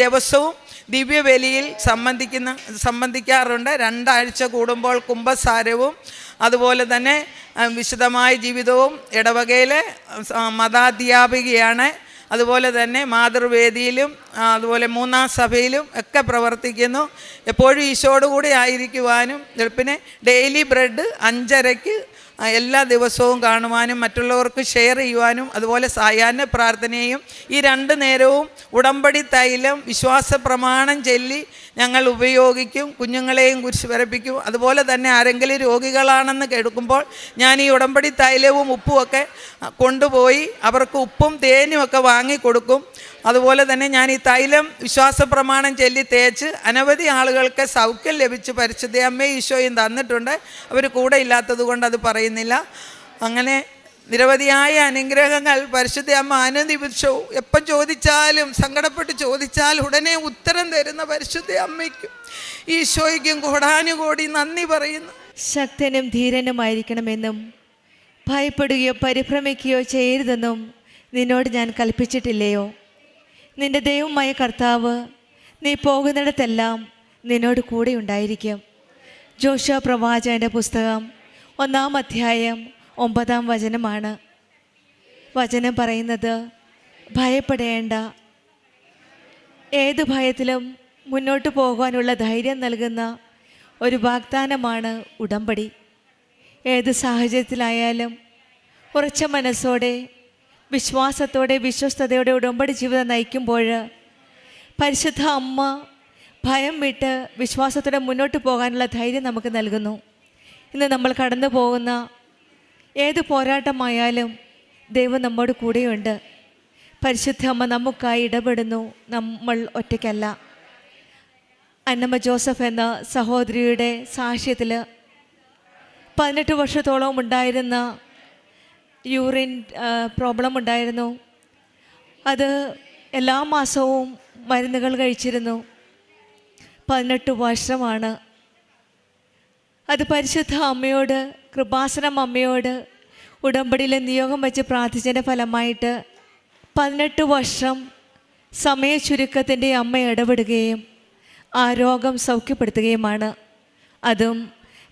ദിവസവും ദിവ്യബലിയിൽ സംബന്ധിക്കാറുണ്ട്. 2 ആഴ്ച കൂടുമ്പോൾ കുംഭസാരവും അതുപോലെ തന്നെ വിശുദ്ധമായ ജീവിതവും. ഇടവകയിലെ മതാധ്യാപികയാണ്. അതുപോലെ തന്നെ മാതൃവേദിയിലും അതുപോലെ 3-ാം സഭയിലും ഒക്കെ പ്രവർത്തിക്കുന്നു. എപ്പോഴും ഈശോയോടുകൂടി ആയിരിക്കുവാനും പിന്നെ ഡെയിലി ബ്രെഡ് 5:30 എല്ലാ ദിവസവും കാണുവാനും മറ്റുള്ളവർക്ക് ഷെയർ ചെയ്യുവാനും അതുപോലെ സായാഹ്ന പ്രാർത്ഥനയും ഈ 2 നേരവും ഉടമ്പടി തൈലം വിശ്വാസ പ്രമാണം ചൊല്ലി ഞങ്ങൾ ഉപയോഗിക്കും. കുഞ്ഞുങ്ങളെയും കുരിശ് വരപ്പിക്കും. അതുപോലെ തന്നെ ആരെങ്കിലും രോഗികളാണെന്ന് കേൾക്കുമ്പോൾ ഞാൻ ഈ ഉടമ്പടി തൈലവും ഉപ്പുമൊക്കെ കൊണ്ടുപോയി അവർക്ക് ഉപ്പും തേനും ഒക്കെ വാങ്ങിക്കൊടുക്കും. അതുപോലെ തന്നെ ഞാൻ ഈ തൈലം വിശ്വാസ പ്രമാണം ചൊല്ലി തേച്ച് അനവധി ആളുകൾക്ക് സൗഖ്യം ലഭിച്ച് പരിശുദ്ധ അമ്മയും ഈശോയും തന്നിട്ടുണ്ട്. അവർ കൂടെ ഇല്ലാത്തത് കൊണ്ട് അത് പറയുന്നില്ല. അങ്ങനെ നിരവധിയായ അനുഗ്രഹങ്ങൾ പരിശുദ്ധ അമ്മ അനുനിമിഷവും എപ്പം ചോദിച്ചാലും സങ്കടപ്പെട്ട് ചോദിച്ചാൽ ഉടനെ ഉത്തരം തരുന്ന പരിശുദ്ധ അമ്മയ്ക്കും ഈശോയ്ക്കും കോടാനുകോടി നന്ദി പറയുന്നു. ശക്തനും ധീരനുമായിരിക്കണമെന്നും ഭയപ്പെടുകയോ പരിഭ്രമിക്കുകയോ ചെയ്യരുതെന്നും നിന്നോട് ഞാൻ കൽപ്പിച്ചിട്ടില്ലയോ? നിന്റെ ദൈവമായ കർത്താവ് നീ പോകുന്നിടത്തെല്ലാം നിന്നോട് കൂടെ ഉണ്ടായിരിക്കും. ജോഷുവ പ്രവാചകൻ്റെ പുസ്തകം 1-ാം അധ്യായം 9-ാം വചനമാണ്. വചനം പറയുന്നത്, ഭയപ്പെടേണ്ട. ഏത് ഭയത്തിലും മുന്നോട്ട് പോകാനുള്ള ധൈര്യം നൽകുന്ന ഒരു വാഗ്ദാനമാണ് ഉടമ്പടി. ഏത് സാഹചര്യത്തിലായാലും ഉറച്ച മനസ്സോടെ, വിശ്വാസത്തോടെ, വിശ്വസ്തയോടെ ഉടമ്പടി ജീവിതം നയിക്കുമ്പോൾ പരിശുദ്ധ അമ്മ ഭയം വിട്ട് വിശ്വാസത്തോടെ മുന്നോട്ട് പോകാനുള്ള ധൈര്യം നമുക്ക് നൽകുന്നു. ഇന്ന് നമ്മൾ കടന്നു പോകുന്ന ഏത് പോരാട്ടമായാലും ദൈവം നമ്മോട് കൂടെയുണ്ട്. പരിശുദ്ധ അമ്മ നമുക്കായി ഇടപെടുന്നു. നമ്മൾ ഒറ്റയ്ക്കല്ല. അന്നമ്മ ജോസഫ് എന്ന സഹോദരിയുടെ സാക്ഷ്യത്തിൽ 18 വർഷത്തോളം ഉണ്ടായിരുന്ന യൂറിൻ പ്രോബ്ലം ഉണ്ടായിരുന്നു. അത് എല്ലാ മാസവും മരുന്നുകൾ കഴിച്ചിരുന്നു. 18 വർഷമാണ്. അത് പരിശുദ്ധ അമ്മയോട്, കൃപാസനം അമ്മയോട് ഉടമ്പടിയിൽ നിയോഗം വെച്ച് പ്രാർത്ഥിച്ചതിൻ്റെ ഫലമായിട്ട് 18 വർഷം സമയ ചുരുക്കത്തിൻ്റെ അമ്മ ഇടപെടുകയും ആ രോഗം സൗഖ്യപ്പെടുത്തുകയുമാണ്. അതും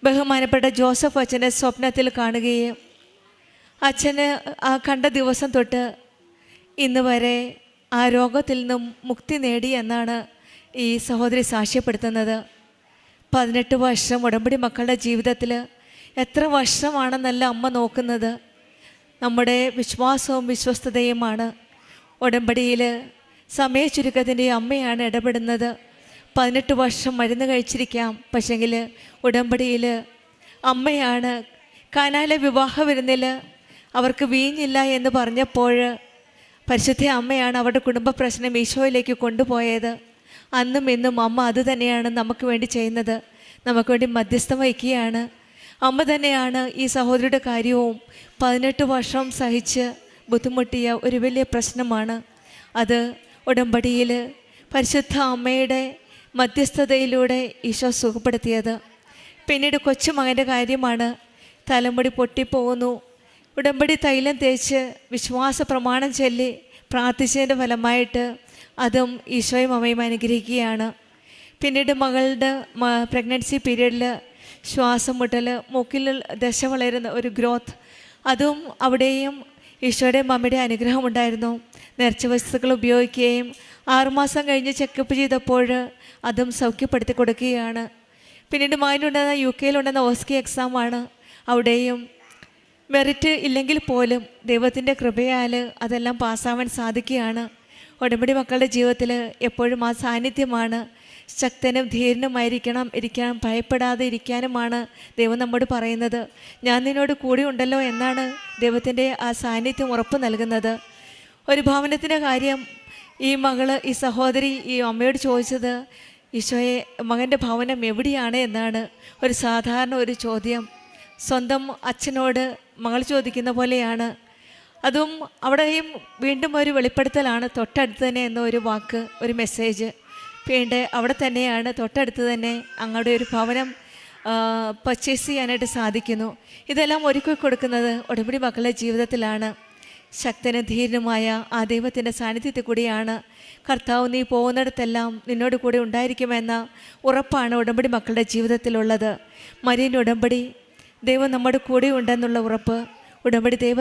ബഹുമാനപ്പെട്ട ജോസഫ് അച്ഛൻ്റെ സ്വപ്നത്തിൽ കാണുകയും അച്ഛന് ആ കണ്ട ദിവസം തൊട്ട് ഇന്ന് വരെ ആ രോഗത്തിൽ നിന്നും മുക്തി നേടി എന്നാണ് ഈ സഹോദരി സാക്ഷ്യപ്പെടുത്തുന്നത്. 18 വർഷം ഉടമ്പടി മക്കളുടെ ജീവിതത്തിൽ എത്ര വർഷമാണെന്നല്ല അമ്മ നോക്കുന്നത്, നമ്മുടെ വിശ്വാസവും വിശ്വസ്തതയുമാണ്. ഉടമ്പടിയിൽ സമയ ചുരുക്കത്തിൻ്റെ അമ്മയാണ് ഇടപെടുന്നത്. 18 വർഷം മരുന്ന് കഴിച്ചിരിക്കാം, പക്ഷെങ്കിൽ ഉടമ്പടിയിൽ അമ്മയാണ്. കാനായിലെ വിവാഹ വിരുന്നിൽ അവർക്ക് വീഞ്ഞില്ല എന്ന് പറഞ്ഞപ്പോൾ പരിശുദ്ധ അമ്മയാണ് അവരുടെ കുടുംബ പ്രശ്നം ഈശോയിലേക്ക് കൊണ്ടുപോയത്. അന്നും ഇന്നും അമ്മ അത് തന്നെയാണ് നമുക്ക് വേണ്ടി ചെയ്യുന്നത്. നമുക്ക് വേണ്ടി മധ്യസ്ഥം വഹിക്കുകയാണ്. അമ്മ തന്നെയാണ് ഈ സഹോദരിയുടെ കാര്യവും 18 വർഷം സഹിച്ച് ബുദ്ധിമുട്ടിയ ഒരു വലിയ പ്രശ്നമാണ്. അത് ഉടമ്പടിയിൽ പരിശുദ്ധ അമ്മയുടെ മധ്യസ്ഥതയിലൂടെ ഈശോ സുഖപ്പെടുത്തിയത്. പിന്നീട് കൊച്ചുമകൻ്റെ കാര്യമാണ്. തലമുടി പൊട്ടിപ്പോകുന്നു. ഉടമ്പടി തൈലം തേച്ച് വിശ്വാസ പ്രമാണം ചൊല്ലി പ്രാർത്ഥിച്ചതിൻ്റെ ഫലമായിട്ട് അതും ഈശോയും അമ്മയും അനുഗ്രഹിക്കുകയാണ്. പിന്നീട് മകളുടെ പ്രഗ്നൻസി പീരീഡിൽ ശ്വാസം മുട്ടൽ, മൂക്കിൽ ദശ വളരുന്ന ഒരു ഗ്രോത്ത്, അതും അവിടെയും ഈശോയുടെ അമ്മയുടെ അനുഗ്രഹം ഉണ്ടായിരുന്നു. നേർച്ച വസ്തുക്കൾ ഉപയോഗിക്കുകയും 6 മാസം കഴിഞ്ഞ് ചെക്കപ്പ് ചെയ്തപ്പോൾ അതും സൗഖ്യപ്പെടുത്തി കൊടുക്കുകയാണ്. പിന്നീട് മകനുണ്ടാകുന്ന UK ഓസ്കി എക്സാമാണ്. അവിടെയും മെറിറ്റ് ഇല്ലെങ്കിൽ പോലും ദൈവത്തിൻ്റെ കൃപയാൽ അതെല്ലാം പാസ്സാവാൻ സാധിക്കുകയാണ്. ഉടമ്പടി മക്കളുടെ ജീവിതത്തിൽ എപ്പോഴും ആ സാന്നിധ്യമാണ്. ശക്തനും ഇരിക്കണം, ഭയപ്പെടാതെ ഇരിക്കാനുമാണ് ദൈവം നമ്മോട് പറയുന്നത്. ഞാൻ നിന്നോട് കൂടി ഉണ്ടല്ലോ എന്നാണ് ദൈവത്തിൻ്റെ ആ സാന്നിധ്യം ഉറപ്പ് നൽകുന്നത്. ഒരു ഭവനത്തിൻ്റെ കാര്യം ഈ സഹോദരി ഈ അമ്മയോട് ചോദിച്ചത്, ഈശോയെ മകൻ്റെ ഭവനം എവിടെയാണ് എന്നാണ്. ഒരു സാധാരണ ഒരു ചോദ്യം സ്വന്തം അച്ഛനോട് മകൾ ചോദിക്കുന്ന പോലെയാണ്. അതും അവിടെയും വീണ്ടും ഒരു വെളിപ്പെടുത്തലാണ്. തൊട്ടടുത്ത് തന്നെ എന്നൊരു വാക്ക്, ഒരു മെസ്സേജ്. പിന്നെ അവിടെ തന്നെയാണ്, തൊട്ടടുത്ത് തന്നെ അങ്ങയുടെ ഒരു ഭവനം പർച്ചേസ് ചെയ്യാനായിട്ട് സാധിക്കുന്നു. ഇതെല്ലാം ഒരുക്കി കൊടുക്കുന്നത് ഉടമ്പടി മക്കളുടെ ജീവിതത്തിലാണ്. ശക്തനും ധീരനുമായ ആ ദൈവത്തിൻ്റെ സാന്നിധ്യത്തിൽ കൂടിയാണ്. കർത്താവ് നീ പോകുന്നിടത്തെല്ലാം നിന്നോട് കൂടെ ഉണ്ടായിരിക്കുമെന്ന ഉറപ്പാണ് ഉടമ്പടി മക്കളുടെ ജീവിതത്തിലുള്ളത്. മരിയൻ്റെ ഉടമ്പടി ദൈവം നമ്മുടെ കൂടെ ഉണ്ടെന്നുള്ള ഉറപ്പ്. ഉടമ്പടി ദൈവ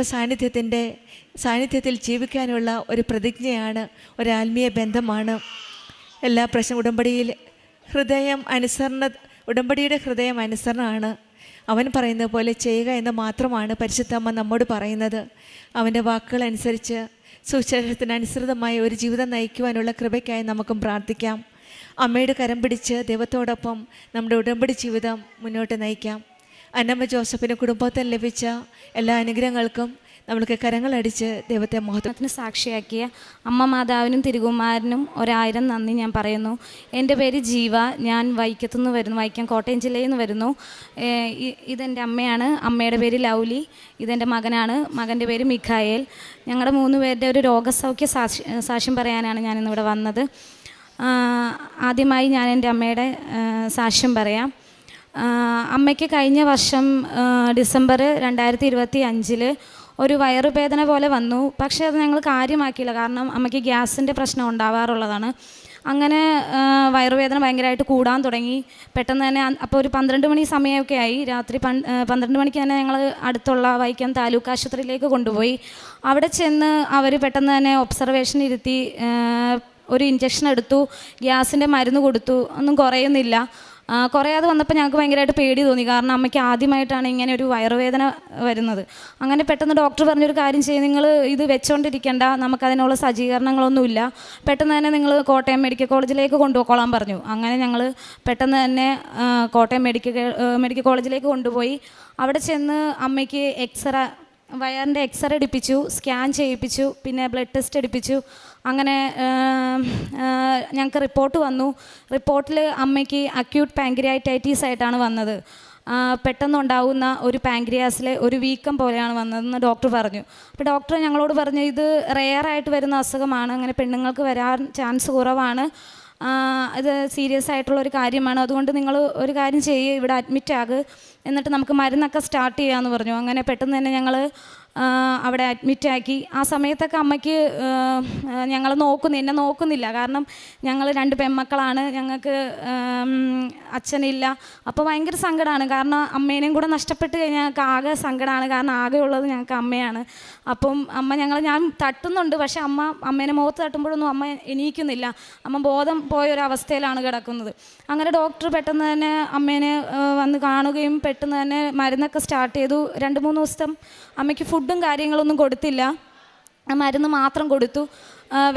സാന്നിധ്യത്തിൽ ജീവിക്കാനുള്ള ഒരു പ്രതിജ്ഞയാണ്, ഒരു ആത്മീയ ബന്ധമാണ്. എല്ലാ ഉടമ്പടിയിൽ ഉടമ്പടിയുടെ ഹൃദയം അനുസരണമാണ്. അവൻ പറയുന്നത് പോലെ ചെയ്യുക എന്ന് മാത്രമാണ് പരിശുദ്ധമ്മ നമ്മോട് പറയുന്നത്. അവൻ്റെ വാക്കുകൾ അനുസരിച്ച് സുവിശേഷത്തിനനുസൃതമായ ഒരു ജീവിതം നയിക്കുവാനുള്ള കൃപയ്ക്കായി നമുക്കും പ്രാർത്ഥിക്കാം. അമ്മയുടെ കരം പിടിച്ച് ദൈവത്തോടൊപ്പം നമ്മുടെ ഉടമ്പടി ജീവിതം മുന്നോട്ട് നയിക്കാം. അന്നമ്മ ജോസഫിന് കുടുംബത്തിൽ ലഭിച്ച എല്ലാ അനുഗ്രഹങ്ങൾക്കും നമ്മൾക്ക് കരങ്ങളടിച്ച് ദൈവത്തെ മഹത്വത്തിന് സാക്ഷിയാക്കിയ അമ്മ മാതാവിനും തിരുകുമാരനും 1000 നന്ദി ഞാൻ പറയുന്നു. എൻ്റെ പേര് ജീവ. ഞാൻ വൈക്കത്തുനിന്ന് വരുന്നു, വൈക്കം കോട്ടയം ജില്ലയിൽ നിന്ന് വരുന്നു. ഇതെൻ്റെ അമ്മയാണ്. അമ്മയുടെ പേര് ലൗലി. ഇതെൻ്റെ മകനാണ്. മകൻ്റെ പേര് മിഖായേൽ. ഞങ്ങളുടെ 3 പേരുടെ ഒരു രോഗസൗഖ്യ സാക്ഷ്യം പറയാനാണ് ഞാനിന്നിവിടെ വന്നത്. ആദ്യമായി ഞാൻ എൻ്റെ അമ്മയുടെ സാക്ഷ്യം പറയാം. അമ്മയ്ക്ക് കഴിഞ്ഞ വർഷം ഡിസംബർ 2025 ഒരു വയറുവേദന പോലെ വന്നു. പക്ഷേ അത് ഞങ്ങൾ കാര്യമാക്കിയില്ല. കാരണം അമ്മയ്ക്ക് ഗ്യാസിൻ്റെ പ്രശ്നം ഉണ്ടാവാറുള്ളതാണ്. അങ്ങനെ വയറുവേദന ഭയങ്കരമായിട്ട് കൂടാൻ തുടങ്ങി. പെട്ടെന്ന് തന്നെ അപ്പോൾ ഒരു 12 മണി സമയമൊക്കെ ആയി. രാത്രി 12 മണിക്ക് തന്നെ ഞങ്ങൾ അടുത്തുള്ള വൈക്കം താലൂക്ക് ആശുപത്രിയിലേക്ക് കൊണ്ടുപോയി. അവിടെ ചെന്ന് അവർ പെട്ടെന്ന് തന്നെ ഒബ്സർവേഷൻ ഇരുത്തി ഒരു ഇഞ്ചക്ഷൻ എടുത്തു, ഗ്യാസിൻ്റെ മരുന്ന് കൊടുത്തു. ഒന്നും കുറയുന്നില്ല. കുറയാതെ വന്നപ്പോൾ ഞങ്ങൾക്ക് ഭയങ്കരമായിട്ട് പേടി തോന്നി. കാരണം അമ്മയ്ക്ക് ആദ്യമായിട്ടാണ് ഇങ്ങനെ ഒരു വയറുവേദന വരുന്നത്. അങ്ങനെ പെട്ടെന്ന് ഡോക്ടർ പറഞ്ഞൊരു കാര്യം ചെയ്യും, നിങ്ങൾ ഇത് വെച്ചുകൊണ്ടിരിക്കേണ്ട, നമുക്കതിനുള്ള സജ്ജീകരണങ്ങളൊന്നുമില്ല, പെട്ടെന്ന് തന്നെ നിങ്ങൾ കോട്ടയം മെഡിക്കൽ കോളേജിലേക്ക് കൊണ്ടുപോയിക്കോളാൻ പറഞ്ഞു. അങ്ങനെ ഞങ്ങൾ പെട്ടെന്ന് തന്നെ കോട്ടയം മെഡിക്കൽ കോളേജിലേക്ക് കൊണ്ടുപോയി. അവിടെ ചെന്ന് അമ്മയ്ക്ക് വയറിൻ്റെ എക്സ്റേ എടുപ്പിച്ചു, സ്കാൻ ചെയ്യിപ്പിച്ചു, പിന്നെ ബ്ലഡ് ടെസ്റ്റ് എടുപ്പിച്ചു. അങ്ങനെ ഞങ്ങൾക്ക് റിപ്പോർട്ട് വന്നു. റിപ്പോർട്ടിൽ അമ്മയ്ക്ക് അക്യൂട്ട് പാങ്ക്രിയാറ്റൈറ്റീസ് ആയിട്ടാണ് വന്നത്. പെട്ടെന്നുണ്ടാവുന്ന ഒരു പാങ്ക്രിയാസിലെ ഒരു വീക്കം പോലെയാണ് വന്നതെന്ന് ഡോക്ടർ പറഞ്ഞു. അപ്പോൾ ഡോക്ടർ ഞങ്ങളോട് പറഞ്ഞു, ഇത് റെയറായിട്ട് വരുന്ന അസുഖമാണ്, അങ്ങനെ പെണ്ണുങ്ങൾക്ക് വരാൻ ചാൻസ് കുറവാണ്, ഇത് സീരിയസ് ആയിട്ടുള്ളൊരു കാര്യമാണ്, അതുകൊണ്ട് നിങ്ങൾ ഒരു കാര്യം ചെയ്യുക, ഇവിടെ അഡ്മിറ്റ് ആകുക, എന്നിട്ട് നമുക്ക് മരുന്നൊക്കെ സ്റ്റാർട്ട് ചെയ്യാമെന്ന് പറഞ്ഞു. അങ്ങനെ പെട്ടെന്ന് തന്നെ ഞങ്ങൾ അവിടെ അഡ്മിറ്റാക്കി. ആ സമയത്തൊക്കെ അമ്മയ്ക്ക് എന്നെ നോക്കുന്നില്ല. കാരണം ഞങ്ങൾ 2 പെൺമക്കളാണ്, ഞങ്ങൾക്ക് അച്ഛനില്ല. അപ്പോൾ ഭയങ്കര സങ്കടമാണ്. കാരണം അമ്മേനെയും കൂടെ നഷ്ടപ്പെട്ട് കഴിഞ്ഞാൽ ഞങ്ങൾക്ക് ആകെ സങ്കടമാണ്. കാരണം ആകെ ഉള്ളത് ഞങ്ങൾക്ക് അമ്മയാണ്. അപ്പം ഞാൻ തട്ടുന്നുണ്ട്, പക്ഷേ അമ്മേനെ മുഖത്ത് തട്ടുമ്പോഴൊന്നും അമ്മ എണീക്കുന്നില്ല. അമ്മ ബോധം പോയൊരവസ്ഥയിലാണ് കിടക്കുന്നത്. അങ്ങനെ ഡോക്ടർ പെട്ടെന്ന് തന്നെ അമ്മേനെ വന്ന് കാണുകയും പെട്ടെന്ന് തന്നെ മരുന്നൊക്കെ സ്റ്റാർട്ട് ചെയ്തു. 2-3 ദിവസം അമ്മയ്ക്ക് ഫുഡും കാര്യങ്ങളൊന്നും കൊടുത്തില്ല, മരുന്ന് മാത്രം കൊടുത്തു.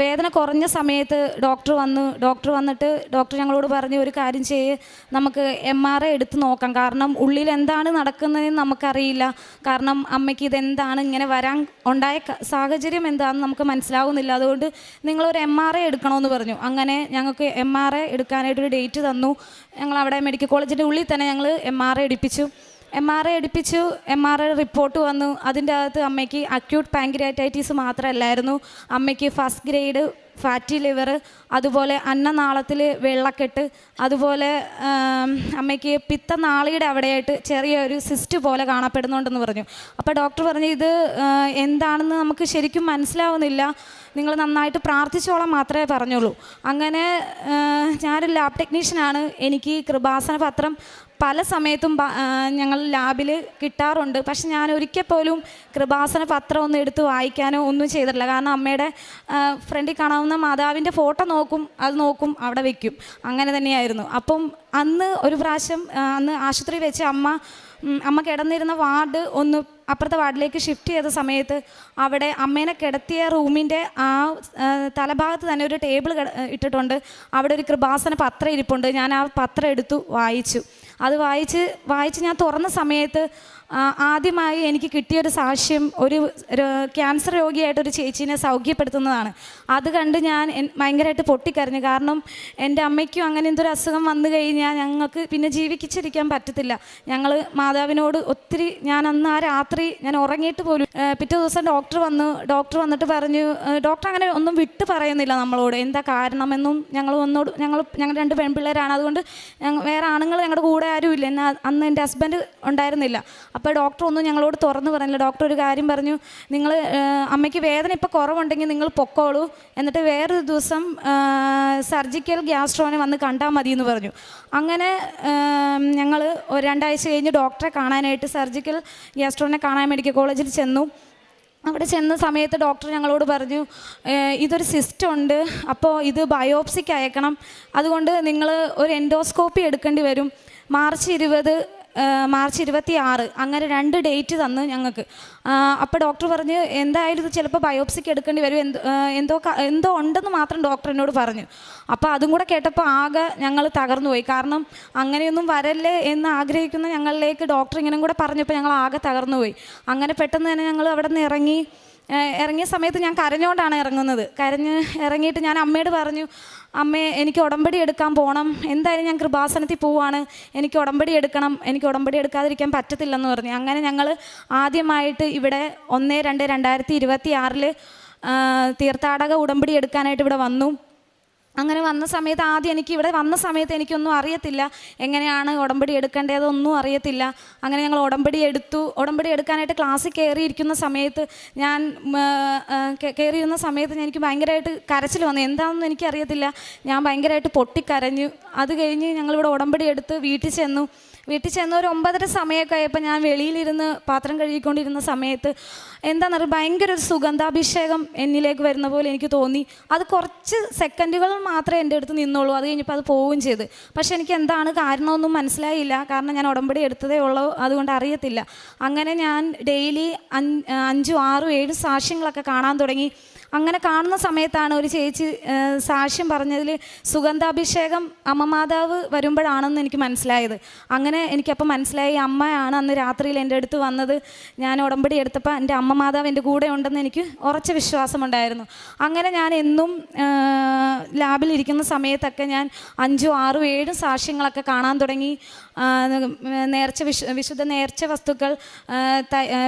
വേദന കുറഞ്ഞ സമയത്ത് ഡോക്ടർ വന്നിട്ട് ഡോക്ടർ ഞങ്ങളോട് പറഞ്ഞു, ഒരു കാര്യം ചെയ്യ്, നമുക്ക് MRI എടുത്ത് നോക്കാം, കാരണം ഉള്ളിൽ എന്താണ് നടക്കുന്നതെന്ന് നമുക്കറിയില്ല. കാരണം അമ്മയ്ക്ക് ഇതെന്താണ് ഇങ്ങനെ വരാൻ ഉണ്ടായ സാഹചര്യം എന്താണെന്ന് നമുക്ക് മനസ്സിലാവുന്നില്ല, അതുകൊണ്ട് നിങ്ങളൊരു MRI എടുക്കണമെന്ന് പറഞ്ഞു. അങ്ങനെ ഞങ്ങൾക്ക് MRI എടുക്കാനായിട്ടൊരു ഡേറ്റ് തന്നു. ഞങ്ങളവിടെ മെഡിക്കൽ കോളേജിൻ്റെ ഉള്ളിൽ തന്നെ ഞങ്ങൾ MRI എടുപ്പിച്ചു. MRI റിപ്പോർട്ട് വന്നു. അതിൻ്റെ അകത്ത് അമ്മയ്ക്ക് അക്യൂട്ട് പാങ്ക്രിയാറ്റൈറ്റീസ് മാത്രമല്ലായിരുന്നു, അമ്മയ്ക്ക് ഫസ്റ്റ് ഗ്രേഡ് ഫാറ്റി ലിവർ, അതുപോലെ അന്നനാളത്തിൽ വെള്ളക്കെട്ട്, അതുപോലെ അമ്മയ്ക്ക് പിത്തനാളിയുടെ അവിടെയായിട്ട് ചെറിയൊരു സിസ്റ്റ് പോലെ കാണപ്പെടുന്നുണ്ടെന്ന് പറഞ്ഞു. അപ്പോൾ ഡോക്ടർ പറഞ്ഞു, ഇത് എന്താണെന്ന് നമുക്ക് ശരിക്കും മനസ്സിലാവുന്നില്ല, നിങ്ങൾ നന്നായിട്ട് പ്രാർത്ഥിച്ചോളാം മാത്രമേ പറഞ്ഞുള്ളൂ. അങ്ങനെ ഞാനൊരു ലാബ് ടെക്നീഷ്യനാണ്. എനിക്ക് കൃപാസന പത്രം പല സമയത്തും ഞങ്ങൾ ലാബിൽ കിട്ടാറുണ്ട്. പക്ഷെ ഞാൻ ഒരിക്കൽ പോലും കൃപാസന പത്രം ഒന്നും എടുത്ത് വായിക്കാനോ ഒന്നും ചെയ്തിട്ടില്ല. കാരണം അമ്മയുടെ ഫ്രണ്ടിൽ കാണാവുന്ന മാതാവിൻ്റെ ഫോട്ടോ നോക്കും, അവിടെ വയ്ക്കും. അങ്ങനെ തന്നെയായിരുന്നു. അപ്പം അന്ന് ഒരു പ്രാവശ്യം ആശുപത്രി വെച്ച് അമ്മ കിടന്നിരുന്ന വാർഡ് ഒന്ന് അപ്പുറത്തെ വാർഡിലേക്ക് ഷിഫ്റ്റ് ചെയ്ത സമയത്ത് അവിടെ അമ്മേനെ കിടത്തിയ റൂമിൻ്റെ ആ തലഭാഗത്ത് തന്നെ ഒരു ടേബിൾ ഇട്ടിട്ടുണ്ട്. അവിടെ ഒരു കൃപാസന പത്രം ഇരിപ്പുണ്ട്. ഞാൻ ആ പത്രം എടുത്തു വായിച്ചു. അത് വായിച്ച് ഞാൻ തുറന്ന സമയത്ത് ആദ്യമായി എനിക്ക് കിട്ടിയൊരു സാക്ഷ്യം ഒരു ക്യാൻസർ രോഗിയായിട്ടൊരു ചേച്ചീനെ സൗഖ്യപ്പെടുത്തുന്നതാണ്. അത് കണ്ട് ഞാൻ ഭയങ്കരമായിട്ട് പൊട്ടിക്കരഞ്ഞു. കാരണം എൻ്റെ അമ്മയ്ക്കും അങ്ങനെ എന്തൊരു അസുഖം വന്നു കഴിഞ്ഞാൽ ഞങ്ങൾക്ക് പിന്നെ ജീവിച്ചിരിക്കാൻ പറ്റത്തില്ല. ഞങ്ങൾ മാതാവിനോട് ഒത്തിരി, ഞാൻ അന്ന് ആ രാത്രി ഞാൻ ഉറങ്ങിയിട്ട് പോലും, പിറ്റേ ദിവസം ഡോക്ടർ വന്നിട്ട് പറഞ്ഞു, ഡോക്ടർ അങ്ങനെ ഒന്നും വിട്ട് പറയുന്നില്ല നമ്മളോട് എന്താ കാരണമെന്നും. ഞങ്ങൾ 2 പെൺപിള്ളേരാണ്, അതുകൊണ്ട് വേറെ ആണുങ്ങൾ ഞങ്ങളുടെ കൂടെ ആരുമില്ല. അന്ന് എൻ്റെ ഹസ്ബൻഡ് ഉണ്ടായിരുന്നില്ല. അപ്പോൾ ഡോക്ടർ ഒന്നും ഞങ്ങളോട് തുറന്ന് പറഞ്ഞില്ല. ഡോക്ടർ ഒരു കാര്യം പറഞ്ഞു, നിങ്ങൾ അമ്മയ്ക്ക് വേദന ഇപ്പോൾ കുറവുണ്ടെങ്കിൽ നിങ്ങൾ പൊക്കോളൂ, എന്നിട്ട് വേറൊരു ദിവസം സർജിക്കൽ ഗ്യാസ്ട്രോനെ വന്ന് കണ്ടാൽ മതി എന്ന് പറഞ്ഞു. അങ്ങനെ ഞങ്ങൾ 2 ആഴ്ച കഴിഞ്ഞ് ഡോക്ടറെ കാണാനായിട്ട് സർജിക്കൽ ഗ്യാസ്ട്രോനെ കാണാൻ മെഡിക്കൽ കോളേജിൽ ചെന്നു. അവിടെ ചെന്ന സമയത്ത് ഡോക്ടർ ഞങ്ങളോട് പറഞ്ഞു, ഇതൊരു സിസ്റ്റ് ഉണ്ട്, അപ്പോൾ ഇത് ബയോപ്സിക്ക് അയക്കണം, അതുകൊണ്ട് നിങ്ങൾ ഒരു എൻഡോസ്കോപ്പി എടുക്കേണ്ടി വരും. മാർച്ച് 26 അങ്ങനെ 2 ഡേറ്റ് തന്നു ഞങ്ങൾക്ക്. അപ്പോൾ ഡോക്ടർ പറഞ്ഞ്, എന്തായാലും ഇത് ചിലപ്പോൾ ബയോപ്സിക്ക് എടുക്കേണ്ടി വരും, എന്തോ ഉണ്ടെന്ന് മാത്രം ഡോക്ടർ എന്നോട് പറഞ്ഞു. അപ്പോൾ അതും കൂടെ കേട്ടപ്പോൾ ആകെ ഞങ്ങൾ തകർന്നുപോയി. കാരണം അങ്ങനെയൊന്നും വരല്ലേ എന്ന് ആഗ്രഹിക്കുന്ന ഞങ്ങളിലേക്ക് ഡോക്ടർ ഇങ്ങനെയും കൂടെ പറഞ്ഞപ്പോൾ ഞങ്ങൾ ആകെ തകർന്നുപോയി. അങ്ങനെ പെട്ടെന്ന് തന്നെ ഞങ്ങൾ അവിടെ നിന്ന് ഇറങ്ങിയ സമയത്ത് ഞാൻ കരഞ്ഞുകൊണ്ടാണ് ഇറങ്ങിയിട്ട് ഞാൻ അമ്മയോട് പറഞ്ഞു, അമ്മേ എനിക്ക് ഉടമ്പടി എടുക്കാൻ പോകണം, എന്തായാലും ഞാൻ കൃപാസനത്തിൽ പോവാണ്, എനിക്ക് ഉടമ്പടി എടുക്കണം, എനിക്ക് ഉടമ്പടി എടുക്കാതിരിക്കാൻ പറ്റത്തില്ലെന്ന് പറഞ്ഞു. അങ്ങനെ ഞങ്ങൾ ആദ്യമായിട്ട് ഇവിടെ 1/2/2026 തീർത്ഥാടക ഉടമ്പടി എടുക്കാനായിട്ട് ഇവിടെ വന്നു. അങ്ങനെ വന്ന സമയത്ത് ആദ്യം ഇവിടെ വന്ന സമയത്ത് എനിക്കൊന്നും അറിയത്തില്ല, എങ്ങനെയാണ് ഉടമ്പടി എടുക്കേണ്ടതൊന്നും അറിയത്തില്ല. അങ്ങനെ ഞങ്ങൾ ഉടമ്പടി എടുക്കാനായിട്ട് ക്ലാസ്സിൽ കയറിയിരിക്കുന്ന സമയത്ത് കയറിയിരുന്ന സമയത്ത് എനിക്ക് ഭയങ്കരമായിട്ട് കരച്ചിൽ വന്നു. എന്താണെന്ന് എനിക്കറിയത്തില്ല, ഞാൻ ഭയങ്കരമായിട്ട് പൊട്ടിക്കരഞ്ഞു. അത് കഴിഞ്ഞ് ഞങ്ങളിവിടെ ഉടമ്പടി എടുത്ത് വീട്ടിൽ ചെന്നു ഒരു 9:30 സമയമൊക്കെ ആയപ്പോൾ ഞാൻ വെളിയിലിരുന്ന് പാത്രം കഴുകിക്കൊണ്ടിരുന്ന സമയത്ത് എന്താണെന്നറിയാം, ഭയങ്കര ഒരു സുഗന്ധാഭിഷേകം എന്നിലേക്ക് വരുന്ന പോലെ എനിക്ക് തോന്നി. അത് കുറച്ച് സെക്കൻഡുകൾ മാത്രമേ എൻ്റെ അടുത്ത് നിന്നുള്ളൂ. അത് കഴിഞ്ഞപ്പോൾ അത് പോവുകയും ചെയ്ത്. പക്ഷെ എനിക്ക് എന്താണ് കാരണമൊന്നും മനസ്സിലായില്ല, കാരണം ഞാൻ ഉടമ്പടി എടുത്തതേ ഉള്ളൂ, അതുകൊണ്ട് അറിയത്തില്ല. അങ്ങനെ ഞാൻ ഡെയിലി 5, 6, 7 സാക്ഷ്യങ്ങളൊക്കെ കാണാൻ തുടങ്ങി. അങ്ങനെ കാണുന്ന സമയത്താണ് ഒരു ചേച്ചി സാക്ഷ്യം പറഞ്ഞതിൽ സുഗന്ധാഭിഷേകം അമ്മമാതാവ് വരുമ്പോഴാണെന്ന് എനിക്ക് മനസ്സിലായത്. അങ്ങനെ എനിക്കപ്പോൾ മനസ്സിലായി അമ്മയാണ് അന്ന് രാത്രിയിൽ എൻ്റെ അടുത്ത് വന്നത്. ഞാൻ ഉടമ്പടി എടുത്തപ്പോൾ എൻ്റെ അമ്മമാതാവ് എൻ്റെ കൂടെ ഉണ്ടെന്ന് എനിക്ക് ഉറച്ച വിശ്വാസമുണ്ടായിരുന്നു. അങ്ങനെ ഞാൻ എന്നും ലാബിലിരിക്കുന്ന സമയത്തൊക്കെ ഞാൻ 5, 6, 7 സാക്ഷ്യങ്ങളൊക്കെ കാണാൻ തുടങ്ങി. വിശുദ്ധ നേർച്ച വസ്തുക്കൾ,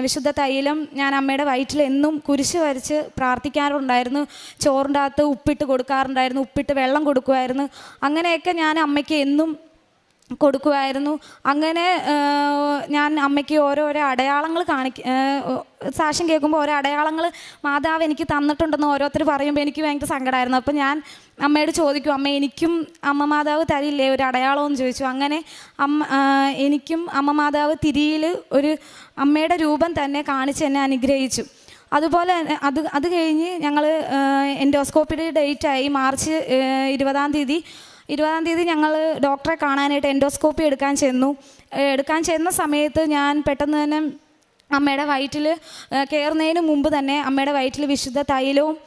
വിശുദ്ധ തൈലം ഞാൻ അമ്മയുടെ വയറ്റിൽ എന്നും കുരിശ് വരച്ച് പ്രാർത്ഥിക്കാറുണ്ടായിരുന്നു. ചോറിൻ്റെ അകത്ത് ഉപ്പിട്ട് കൊടുക്കാറുണ്ടായിരുന്നു, ഉപ്പിട്ട് വെള്ളം കൊടുക്കുമായിരുന്നു. അങ്ങനെയൊക്കെ ഞാൻ അമ്മയ്ക്ക് എന്നും കൊടുക്കുമായിരുന്നു. അങ്ങനെ ഞാൻ അമ്മയ്ക്ക് ഓരോരോ അടയാളങ്ങൾ സാക്ഷ്യം കേൾക്കുമ്പോൾ ഓരോ അടയാളങ്ങൾ മാതാവ് എനിക്ക് തന്നിട്ടുണ്ടെന്ന് ഓരോരുത്തർ പറയുമ്പോൾ എനിക്ക് ഭയങ്കര സങ്കടമായിരുന്നു. അപ്പോൾ ഞാൻ അമ്മയോട് ചോദിക്കും, അമ്മ എനിക്കും അമ്മ മാതാവ് തരില്ലേ ഒരു അടയാളമെന്ന് ചോദിച്ചു. അങ്ങനെ എനിക്കും അമ്മ മാതാവ് തിരിയിൽ ഒരു അമ്മയുടെ രൂപം തന്നെ കാണിച്ച് എന്നെ അനുഗ്രഹിച്ചു. അതുപോലെ അത് കഴിഞ്ഞ് ഞങ്ങൾ എൻഡോസ്കോപ്പിയുടെ ഡേറ്റായി മാർച്ച് 20-ാം തീയതി ഞങ്ങൾ ഡോക്ടറെ കാണാനായിട്ട് എൻഡോസ്കോപ്പി എടുക്കാൻ ചെന്ന സമയത്ത് ഞാൻ പെട്ടെന്ന് തന്നെ അമ്മയുടെ വയറ്റിൽ കയറുന്നതിന് മുമ്പ് തന്നെ അമ്മയുടെ വയറ്റിൽ വിശുദ്ധ തൈലവും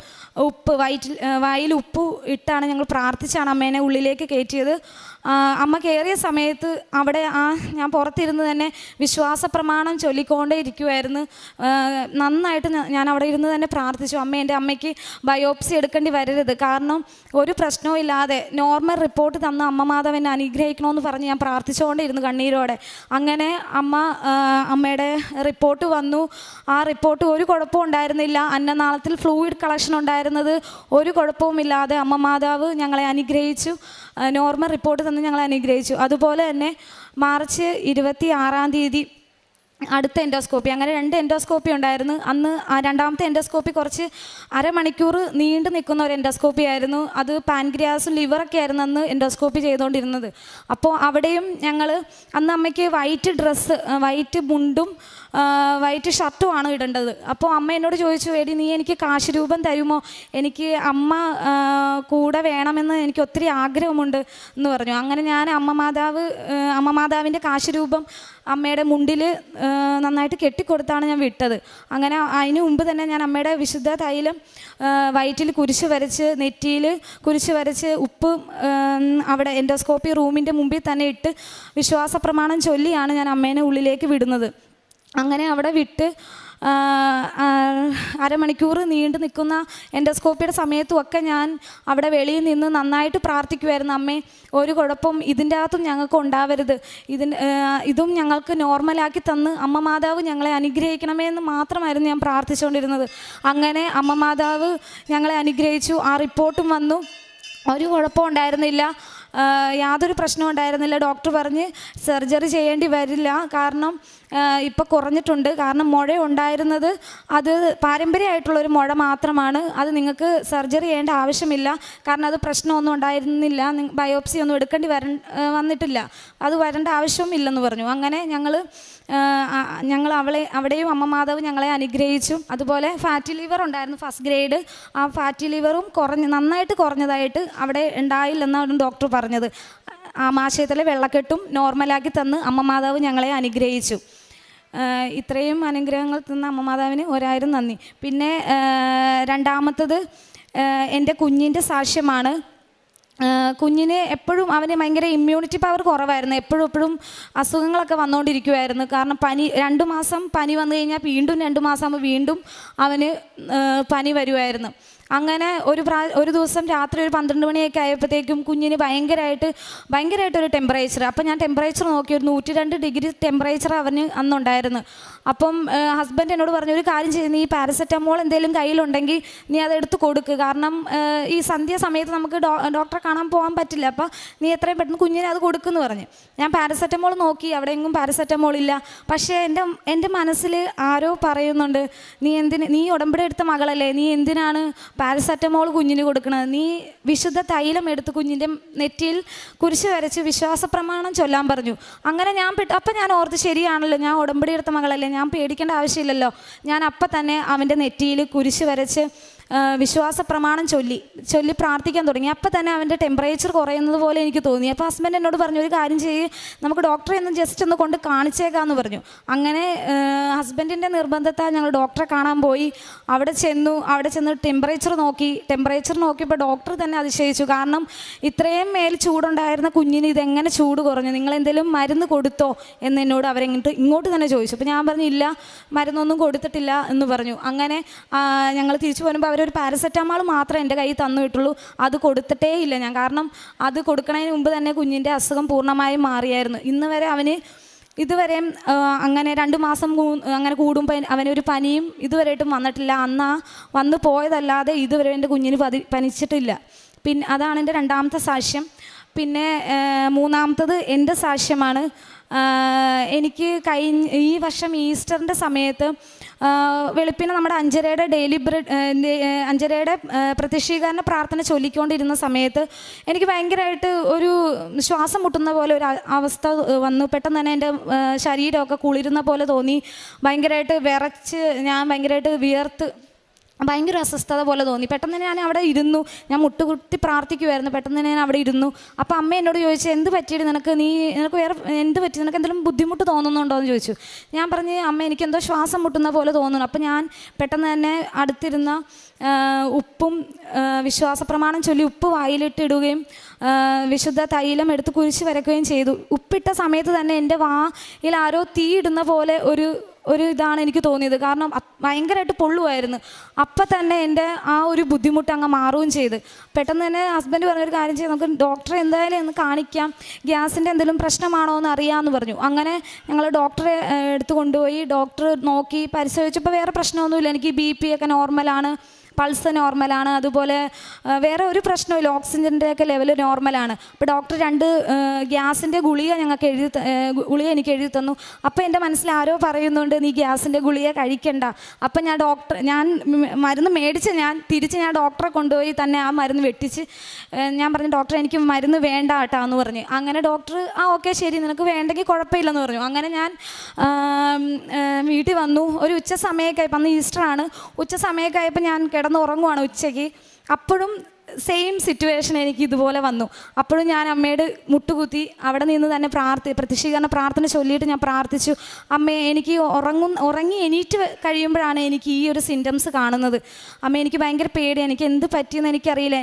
വായിൽ ഉപ്പ് ഇട്ടാണ് ഞങ്ങൾ പ്രാർത്ഥിച്ചാണ് അമ്മേനെ ഉള്ളിലേക്ക് കയറ്റിയത്. അമ്മ കയറിയ സമയത്ത് അവിടെ ഞാൻ പുറത്തിരുന്ന് തന്നെ വിശ്വാസ പ്രമാണം ചൊല്ലിക്കൊണ്ടേ ഇരിക്കുമായിരുന്നു. നന്നായിട്ട് ഞാൻ അവിടെ ഇരുന്ന് തന്നെ പ്രാർത്ഥിച്ചു, എൻ്റെ അമ്മയ്ക്ക് ബയോപ്സി എടുക്കേണ്ടി വരരുത്, കാരണം ഒരു പ്രശ്നവും ഇല്ലാതെ നോർമൽ റിപ്പോർട്ട് തന്ന അമ്മ മാതാവ് എന്നെ അനുഗ്രഹിക്കണമെന്ന് പറഞ്ഞ് ഞാൻ പ്രാർത്ഥിച്ചുകൊണ്ടിരുന്നു കണ്ണീരോടെ. അങ്ങനെ അമ്മയുടെ റിപ്പോർട്ട് വന്നു. ആ റിപ്പോർട്ട് ഒരു കുഴപ്പവും ഉണ്ടായിരുന്നില്ല. അന്നനാളത്തിൽ ഫ്ലൂയിഡ് കളക്ഷൻ ഉണ്ടായിരുന്നത് ഒരു കുഴപ്പവുമില്ലാതെ അമ്മ മാതാവ് ഞങ്ങളെ അനുഗ്രഹിച്ചു. നോർമൽ റിപ്പോർട്ട് തന്ന് ഞങ്ങളെ അനുഗ്രഹിച്ചു. അതുപോലെ തന്നെ മാർച്ച് 26-ാം തീയതി അടുത്ത എൻഡോസ്കോപ്പി, അങ്ങനെ 2 എൻഡോസ്കോപ്പി ഉണ്ടായിരുന്നു. അന്ന് രണ്ടാമത്തെ എൻഡോസ്കോപ്പി കുറച്ച് അരമണിക്കൂർ നീണ്ടു നിൽക്കുന്ന ഒരു എൻഡോസ്കോപ്പി ആയിരുന്നു. അത് പാൻക്രിയാസും ലിവറൊക്കെ ആയിരുന്നു അന്ന് എൻഡോസ്കോപ്പി ചെയ്തുകൊണ്ടിരുന്നത്. അപ്പോൾ അവിടെയും ഞങ്ങൾ അന്ന് അമ്മയ്ക്ക് വൈറ്റ് മുണ്ടും വൈറ്റ് ഷർട്ടുമാണ് ഇടേണ്ടത്. അപ്പോൾ അമ്മ എന്നോട് ചോദിച്ചു, എടി നീ എനിക്ക് കാശ് രൂപം തരുമോ, എനിക്ക് അമ്മ കൂടെ വേണമെന്ന് എനിക്ക് ഒത്തിരി ആഗ്രഹമുണ്ട് എന്ന് പറഞ്ഞു. അങ്ങനെ ഞാൻ അമ്മ മാതാവിൻ്റെ കാശ് രൂപം അമ്മയുടെ മുണ്ടിൽ നന്നായിട്ട് കെട്ടിക്കൊടുത്താണ് ഞാൻ വിട്ടത്. അങ്ങനെ അതിന് മുമ്പ് തന്നെ ഞാൻ അമ്മയുടെ വിശുദ്ധ തൈലം വയറ്റിൽ കുരിശ് വരച്ച്, നെറ്റിയിൽ കുരിശ് വരച്ച്, ഉപ്പ് അവിടെ എൻഡോസ്കോപ്പി റൂമിൻ്റെ മുമ്പിൽ തന്നെ ഇട്ട് വിശ്വാസ പ്രമാണം ചൊല്ലിയാണ് ഞാൻ അമ്മേനെ ഉള്ളിലേക്ക് വിടുന്നത്. അങ്ങനെ അവിടെ വിട്ട് അരമണിക്കൂർ നീണ്ടു നിൽക്കുന്ന എൻഡോസ്കോപ്പിയുടെ സമയത്തും ഒക്കെ ഞാൻ അവിടെ വെളിയിൽ നിന്ന് നന്നായിട്ട് പ്രാർത്ഥിക്കുമായിരുന്നു, അമ്മേ ഒരു കുഴപ്പം ഇതിൻ്റെ അകത്തും ഞങ്ങൾക്ക് ഉണ്ടാവരുത്, ഇതും ഞങ്ങൾക്ക് നോർമലാക്കി തന്ന് അമ്മ മാതാവ് ഞങ്ങളെ അനുഗ്രഹിക്കണമേ എന്ന് മാത്രമായിരുന്നു ഞാൻ പ്രാർത്ഥിച്ചുകൊണ്ടിരുന്നത്. അങ്ങനെ അമ്മ മാതാവ് ഞങ്ങളെ അനുഗ്രഹിച്ചു. ആ റിപ്പോർട്ടും വന്നു, ഒരു കുഴപ്പവും ഉണ്ടായിരുന്നില്ല, യാതൊരു പ്രശ്നവും ഉണ്ടായിരുന്നില്ല. ഡോക്ടർ പറഞ്ഞ് സർജറി ചെയ്യേണ്ടി വരില്ല, കാരണം ഇപ്പോൾ കുറഞ്ഞിട്ടുണ്ട്, കാരണം മുഴ ഉണ്ടായിരുന്നത് അത് പാരമ്പര്യമായിട്ടുള്ളൊരു മുഴ മാത്രമാണ്, അത് നിങ്ങൾക്ക് സർജറി ചെയ്യേണ്ട ആവശ്യമില്ല, കാരണം അത് പ്രശ്നമൊന്നും ഉണ്ടായിരുന്നില്ല, ബയോപ്സി ഒന്നും എടുക്കേണ്ടി വന്നിട്ടില്ല, അത് വരേണ്ട ആവശ്യവും ഇല്ലെന്ന് പറഞ്ഞു. അങ്ങനെ ഞങ്ങൾ അവിടെയും അമ്മ മാതാവ് ഞങ്ങളെ അനുഗ്രഹിച്ചു. അതുപോലെ ഫാറ്റി ലിവർ ഉണ്ടായിരുന്നു ഫസ്റ്റ് ഗ്രേഡ്, ആ ഫാറ്റി ലിവറും നന്നായിട്ട് കുറഞ്ഞതായിട്ട് അവിടെ ഉണ്ടായില്ലെന്നാണ് ഡോക്ടർ പറഞ്ഞത്. ആമാശയത്തിലെ വെള്ളക്കെട്ടും നോർമലാക്കി തന്ന് അമ്മ മാതാവ് ഞങ്ങളെ അനുഗ്രഹിച്ചു. ഇത്രയും അനുഗ്രഹങ്ങൾ തന്ന അമ്മ മാതാവിന് 1000 നന്ദി. പിന്നെ രണ്ടാമത്തത് എൻ്റെ കുഞ്ഞിൻ്റെ സാക്ഷ്യമാണ്. കുഞ്ഞിന് എപ്പോഴും അവന് ഭയങ്കര ഇമ്മ്യൂണിറ്റി പവർ കുറവായിരുന്നു, എപ്പോഴും അസുഖങ്ങളൊക്കെ വന്നുകൊണ്ടിരിക്കുമായിരുന്നു. കാരണം 2 മാസം പനി വന്നു കഴിഞ്ഞാൽ വീണ്ടും 2 മാസം ആകുമ്പോൾ വീണ്ടും അവന് പനി വരുമായിരുന്നു. അങ്ങനെ ഒരു ദിവസം രാത്രി ഒരു 12 മണിയൊക്കെ ആയപ്പോഴത്തേക്കും കുഞ്ഞിന് ഭയങ്കരമായിട്ടൊരു ടെമ്പറേച്ചർ. അപ്പം ഞാൻ ടെമ്പറേച്ചർ നോക്കി, ഒരു 102 ഡിഗ്രി ടെമ്പറേച്ചർ അവന് അന്നുണ്ടായിരുന്നു. അപ്പം ഹസ്ബൻഡ് എന്നോട് പറഞ്ഞു, ഒരു കാര്യം ചെയ്ത് നീ പാരസെറ്റമോൾ എന്തെങ്കിലും കയ്യിലുണ്ടെങ്കിൽ നീ അതെടുത്ത് കൊടുക്കുക. കാരണം ഈ സന്ധ്യ സമയത്ത് നമുക്ക് ഡോക്ടറെ കാണാൻ പോകാൻ പറ്റില്ല. അപ്പം നീ എത്രയും പെട്ടെന്ന് കുഞ്ഞിനെ അത് കൊടുക്കുമെന്ന് പറഞ്ഞു. ഞാൻ പാരസെറ്റമോൾ നോക്കി, അവിടെ എങ്ങും പാരസെറ്റമോൾ ഇല്ല. പക്ഷേ എൻ്റെ മനസ്സിൽ ആരോ പറയുന്നുണ്ട്, നീ ഉടമ്പടി എടുത്ത മകളല്ലേ, നീ എന്തിനാണ് പാരസെറ്റമോൾ കുഞ്ഞിന് കൊടുക്കണത്? നീ വിശുദ്ധ തൈലം എടുത്ത് കുഞ്ഞിൻ്റെ നെറ്റിയിൽ കുരിശ് വരച്ച് വിശ്വാസ പ്രമാണം ചൊല്ലാൻ പറഞ്ഞു. അങ്ങനെ അപ്പം ഞാൻ ഓർത്ത്, ശരിയാണല്ലോ, ഞാൻ ഉടമ്പടി എടുത്ത മകളല്ലേ, ഞാൻ പേടിക്കേണ്ട ആവശ്യമില്ലല്ലോ. ഞാൻ അപ്പം തന്നെ അവൻ്റെ നെറ്റിയിൽ കുരിശ് വരച്ച് വിശ്വാസ പ്രമാണം ചൊല്ലി പ്രാർത്ഥിക്കാൻ തുടങ്ങി. അപ്പം തന്നെ അവൻ്റെ ടെമ്പറേച്ചർ കുറയുന്നത് പോലെ എനിക്ക് തോന്നി. അപ്പോൾ ഹസ്ബൻഡ് എന്നോട് പറഞ്ഞു, ഒരു കാര്യം ചെയ്യ്, നമുക്ക് ഡോക്ടറെ ഒന്ന് ജസ്റ്റ് ഒന്ന് കൊണ്ട് കാണിച്ചേക്കാമെന്ന് പറഞ്ഞു. അങ്ങനെ ഹസ്ബൻഡിൻ്റെ നിർബന്ധത്താൽ ഞങ്ങൾ ഡോക്ടറെ കാണാൻ പോയി. അവിടെ ചെന്ന് ടെമ്പറേച്ചർ നോക്കിയപ്പോൾ ഡോക്ടർ തന്നെ അതിശയിച്ചു. കാരണം ഇത്രയും മേൽ ചൂടുണ്ടായിരുന്ന കുഞ്ഞിന് ഇതെങ്ങനെ ചൂട് കുറഞ്ഞു, നിങ്ങൾ എന്തെങ്കിലും മരുന്ന് കൊടുത്തോ എന്ന് എന്നോട് ഇങ്ങോട്ട് തന്നെ ചോദിച്ചു. അപ്പോൾ ഞാൻ പറഞ്ഞു, ഇല്ല, മരുന്നൊന്നും കൊടുത്തിട്ടില്ല എന്ന് പറഞ്ഞു. അങ്ങനെ ഞങ്ങൾ തിരിച്ചു പോകുമ്പോൾ അവരൊരു പാരസെറ്റമോൾ മാത്രമേ എൻ്റെ കയ്യിൽ തന്നു വിട്ടുള്ളൂ. അത് കൊടുത്തിട്ടേ ഇല്ല ഞാൻ. കാരണം അത് കൊടുക്കുന്നതിന് മുമ്പ് തന്നെ കുഞ്ഞിൻ്റെ അസുഖം പൂർണ്ണമായും മാറിയായിരുന്നു. ഇന്ന് വരെ ഇതുവരെ അങ്ങനെ 2 മാസം അങ്ങനെ കൂടുമ്പോൾ അവനൊരു പനിയും ഇതുവരെയായിട്ടും വന്നിട്ടില്ല. വന്നു പോയതല്ലാതെ ഇതുവരെ എൻ്റെ കുഞ്ഞിന് പനിച്ചിട്ടില്ല. പിന്നെ അതാണ് എൻ്റെ 2ാമത്തെ സാക്ഷ്യം. പിന്നെ 3ാമത്തത് എൻ്റെ സാക്ഷ്യമാണ്. എനിക്ക് ഈ വർഷം ഈസ്റ്ററിൻ്റെ സമയത്ത് വെളുപ്പിനെ നമ്മുടെ അഞ്ചരയുടെ പ്രത്യക്ഷീകരണ പ്രാർത്ഥന ചൊല്ലിക്കൊണ്ടിരുന്ന സമയത്ത് എനിക്ക് ഭയങ്കരമായിട്ട് ഒരു ശ്വാസം മുട്ടുന്ന പോലെ ഒരു അവസ്ഥ വന്നു. പെട്ടെന്ന് തന്നെ എൻ്റെ ശരീരമൊക്കെ കുളിരുന്ന പോലെ തോന്നി. ഭയങ്കരമായിട്ട് വിറച്ച് ഞാൻ ഭയങ്കരമായിട്ട് വിയർത്ത് ഭയങ്കര അസ്വസ്ഥത പോലെ തോന്നി. പെട്ടെന്ന് ഞാൻ അവിടെ ഇരുന്നു. ഞാൻ മുട്ടുകുത്തി പ്രാർത്ഥിക്കുമായിരുന്നു. പെട്ടെന്ന് ഞാൻ അവിടെ ഇരുന്നു. അപ്പോൾ അമ്മ എന്നോട് ചോദിച്ചു, എന്ത് പറ്റിയിട്ട് നിനക്ക് വേറെ എന്ത് പറ്റി, നിനക്ക് എന്തെങ്കിലും ബുദ്ധിമുട്ട് തോന്നുന്നുണ്ടോ എന്ന് ചോദിച്ചു. ഞാൻ പറഞ്ഞു, അമ്മ എനിക്കെന്തോ ശ്വാസം മുട്ടുന്ന പോലെ തോന്നുന്നു. അപ്പോൾ ഞാൻ പെട്ടെന്ന് തന്നെ അടുത്തിരുന്ന ഉപ്പും വിശ്വാസപ്രമാണം ചൊല്ലി ഉപ്പ് വായിലിട്ടിടുകയും വിശുദ്ധ തൈലം എടുത്ത് കുരിശ് വരയ്ക്കുകയും ചെയ്തു. ഉപ്പിട്ട സമയത്ത് തന്നെ എൻ്റെ വായിൽ ആരോ തീയിടുന്ന പോലെ ഒരു ഇതാണ് എനിക്ക് തോന്നിയത്. കാരണം ഭയങ്കരമായിട്ട് പൊള്ളുമായിരുന്നു. അപ്പം തന്നെ എൻ്റെ ആ ഒരു ബുദ്ധിമുട്ട് അങ്ങ് മാറുകയും ചെയ്ത്. പെട്ടെന്ന് തന്നെ ഹസ്ബൻഡ് പറഞ്ഞൊരു കാര്യം ചെയ്ത്, നമുക്ക് ഡോക്ടറെ എന്തായാലും ഒന്ന് കാണിക്കാം, ഗ്യാസിൻ്റെ എന്തെങ്കിലും പ്രശ്നമാണോ എന്ന് അറിയാമെന്ന് പറഞ്ഞു. അങ്ങനെ ഞങ്ങൾ ഡോക്ടറെ എടുത്ത് കൊണ്ടുപോയി. ഡോക്ടർ നോക്കി പരിശോധിച്ചപ്പോൾ വേറെ പ്രശ്നമൊന്നുമില്ല. എനിക്ക് BP ഒക്കെ നോർമലാണ്, പൾസ് നോർമലാണ്, അതുപോലെ വേറെ ഒരു പ്രശ്നമില്ല, ഓക്സിജൻ്റെ ഒക്കെ ലെവൽ നോർമലാണ്. അപ്പോൾ ഡോക്ടർ 2 ഗ്യാസിൻ്റെ ഗുളിക എനിക്ക് എഴുതി തന്നു. അപ്പോൾ എൻ്റെ മനസ്സിൽ ആരോ പറയുന്നുണ്ട്, നീ ഗ്യാസിൻ്റെ ഗുളിക കഴിക്കണ്ട. അപ്പം ഞാൻ മരുന്ന് മേടിച്ച് തിരിച്ച് ഡോക്ടറെ കൊണ്ടുപോയി തന്നെ ആ മരുന്ന് വെട്ടിച്ച് ഞാൻ പറഞ്ഞു, ഡോക്ടർ എനിക്ക് മരുന്ന് വേണ്ട കേട്ടോ എന്ന് പറഞ്ഞു. അങ്ങനെ ഡോക്ടർ ഓക്കെ ശരി, നിനക്ക് വേണ്ടെങ്കിൽ കുഴപ്പമില്ലെന്ന് പറഞ്ഞു. അങ്ങനെ ഞാൻ വീട്ടിൽ വന്നു. ഒരു ഉച്ച സമയമൊക്കെ ആയപ്പോൾ, അന്ന് ഈസ്റ്ററാണ്, ഉച്ച സമയമൊക്കെ ആയപ്പോൾ ഞാൻ ഉറങ്ങുവാണ് ഉച്ചയ്ക്ക്. അപ്പോഴും സെയിം സിറ്റുവേഷൻ എനിക്ക് ഇതുപോലെ വന്നു. അപ്പോഴും ഞാൻ അമ്മയോട് മുട്ടുകുത്തി അവിടെ നിന്ന് തന്നെ പ്രത്യക്ഷീകരണ പ്രാർത്ഥന ചൊല്ലിയിട്ട് ഞാൻ പ്രാർത്ഥിച്ചു, അമ്മേ എനിക്ക് ഉറങ്ങി എണീറ്റ് കഴിയുമ്പോഴാണ് എനിക്ക് ഈ ഒരു സിംറ്റംസ് കാണുന്നത്. അമ്മ എനിക്ക് ഭയങ്കര പേടിയാണ്, എനിക്ക് എന്ത് പറ്റിയെന്ന് എനിക്കറിയില്ല,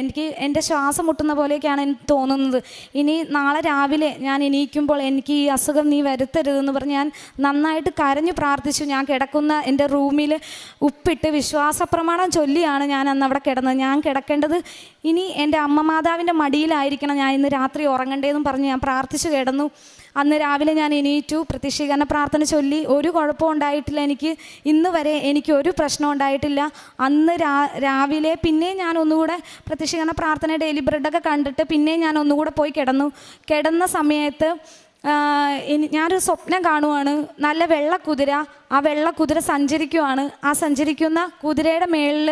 എൻ്റെ ശ്വാസം മുട്ടുന്ന പോലെയൊക്കെയാണ് എനിക്ക് തോന്നുന്നത്. ഇനി നാളെ രാവിലെ ഞാൻ എണീക്കുമ്പോൾ എനിക്ക് ഈ അസുഖം നീ വരുത്തരുതെന്ന് പറഞ്ഞ് ഞാൻ നന്നായിട്ട് കരഞ്ഞു പ്രാർത്ഥിച്ചു. ഞാൻ കിടക്കുന്ന എൻ്റെ റൂമിൽ ഉപ്പിട്ട് വിശ്വാസപ്രമാണം ചൊല്ലിയാണ് ഞാൻ അന്ന് അവിടെ കിടന്നത്. ഞാൻ കിടക്കേണ്ടത് ഇനി എൻ്റെ അമ്മ മാതാവിൻ്റെ മടിയിലായിരിക്കണം ഞാൻ ഇന്ന് രാത്രി ഉറങ്ങണ്ടേന്നും പറഞ്ഞ് ഞാൻ പ്രാർത്ഥിച്ചു കിടന്നു. അന്ന് രാവിലെ ഞാൻ എണീറ്റു, പ്രത്യക്ഷീകരണ പ്രാർത്ഥന ചൊല്ലി. ഒരു കുഴപ്പവും ഉണ്ടായിട്ടില്ല. എനിക്ക് ഇന്ന് വരെ ഒരു പ്രശ്നം ഉണ്ടായിട്ടില്ല. അന്ന് രാവിലെ പിന്നെ ഞാൻ ഒന്നുകൂടെ പ്രത്യക്ഷീകരണ പ്രാർത്ഥന ഡെയിലി ബ്രെഡൊക്കെ കണ്ടിട്ട് പിന്നെ ഞാൻ ഒന്നുകൂടെ പോയി കിടന്ന സമയത്ത് ഞാനൊരു സ്വപ്നം കാണുവാണ്. നല്ല വെള്ളക്കുതിര, ആ വെള്ളക്കുതിര സഞ്ചരിക്കുവാണ്. ആ സഞ്ചരിക്കുന്ന കുതിരയുടെ മേളിൽ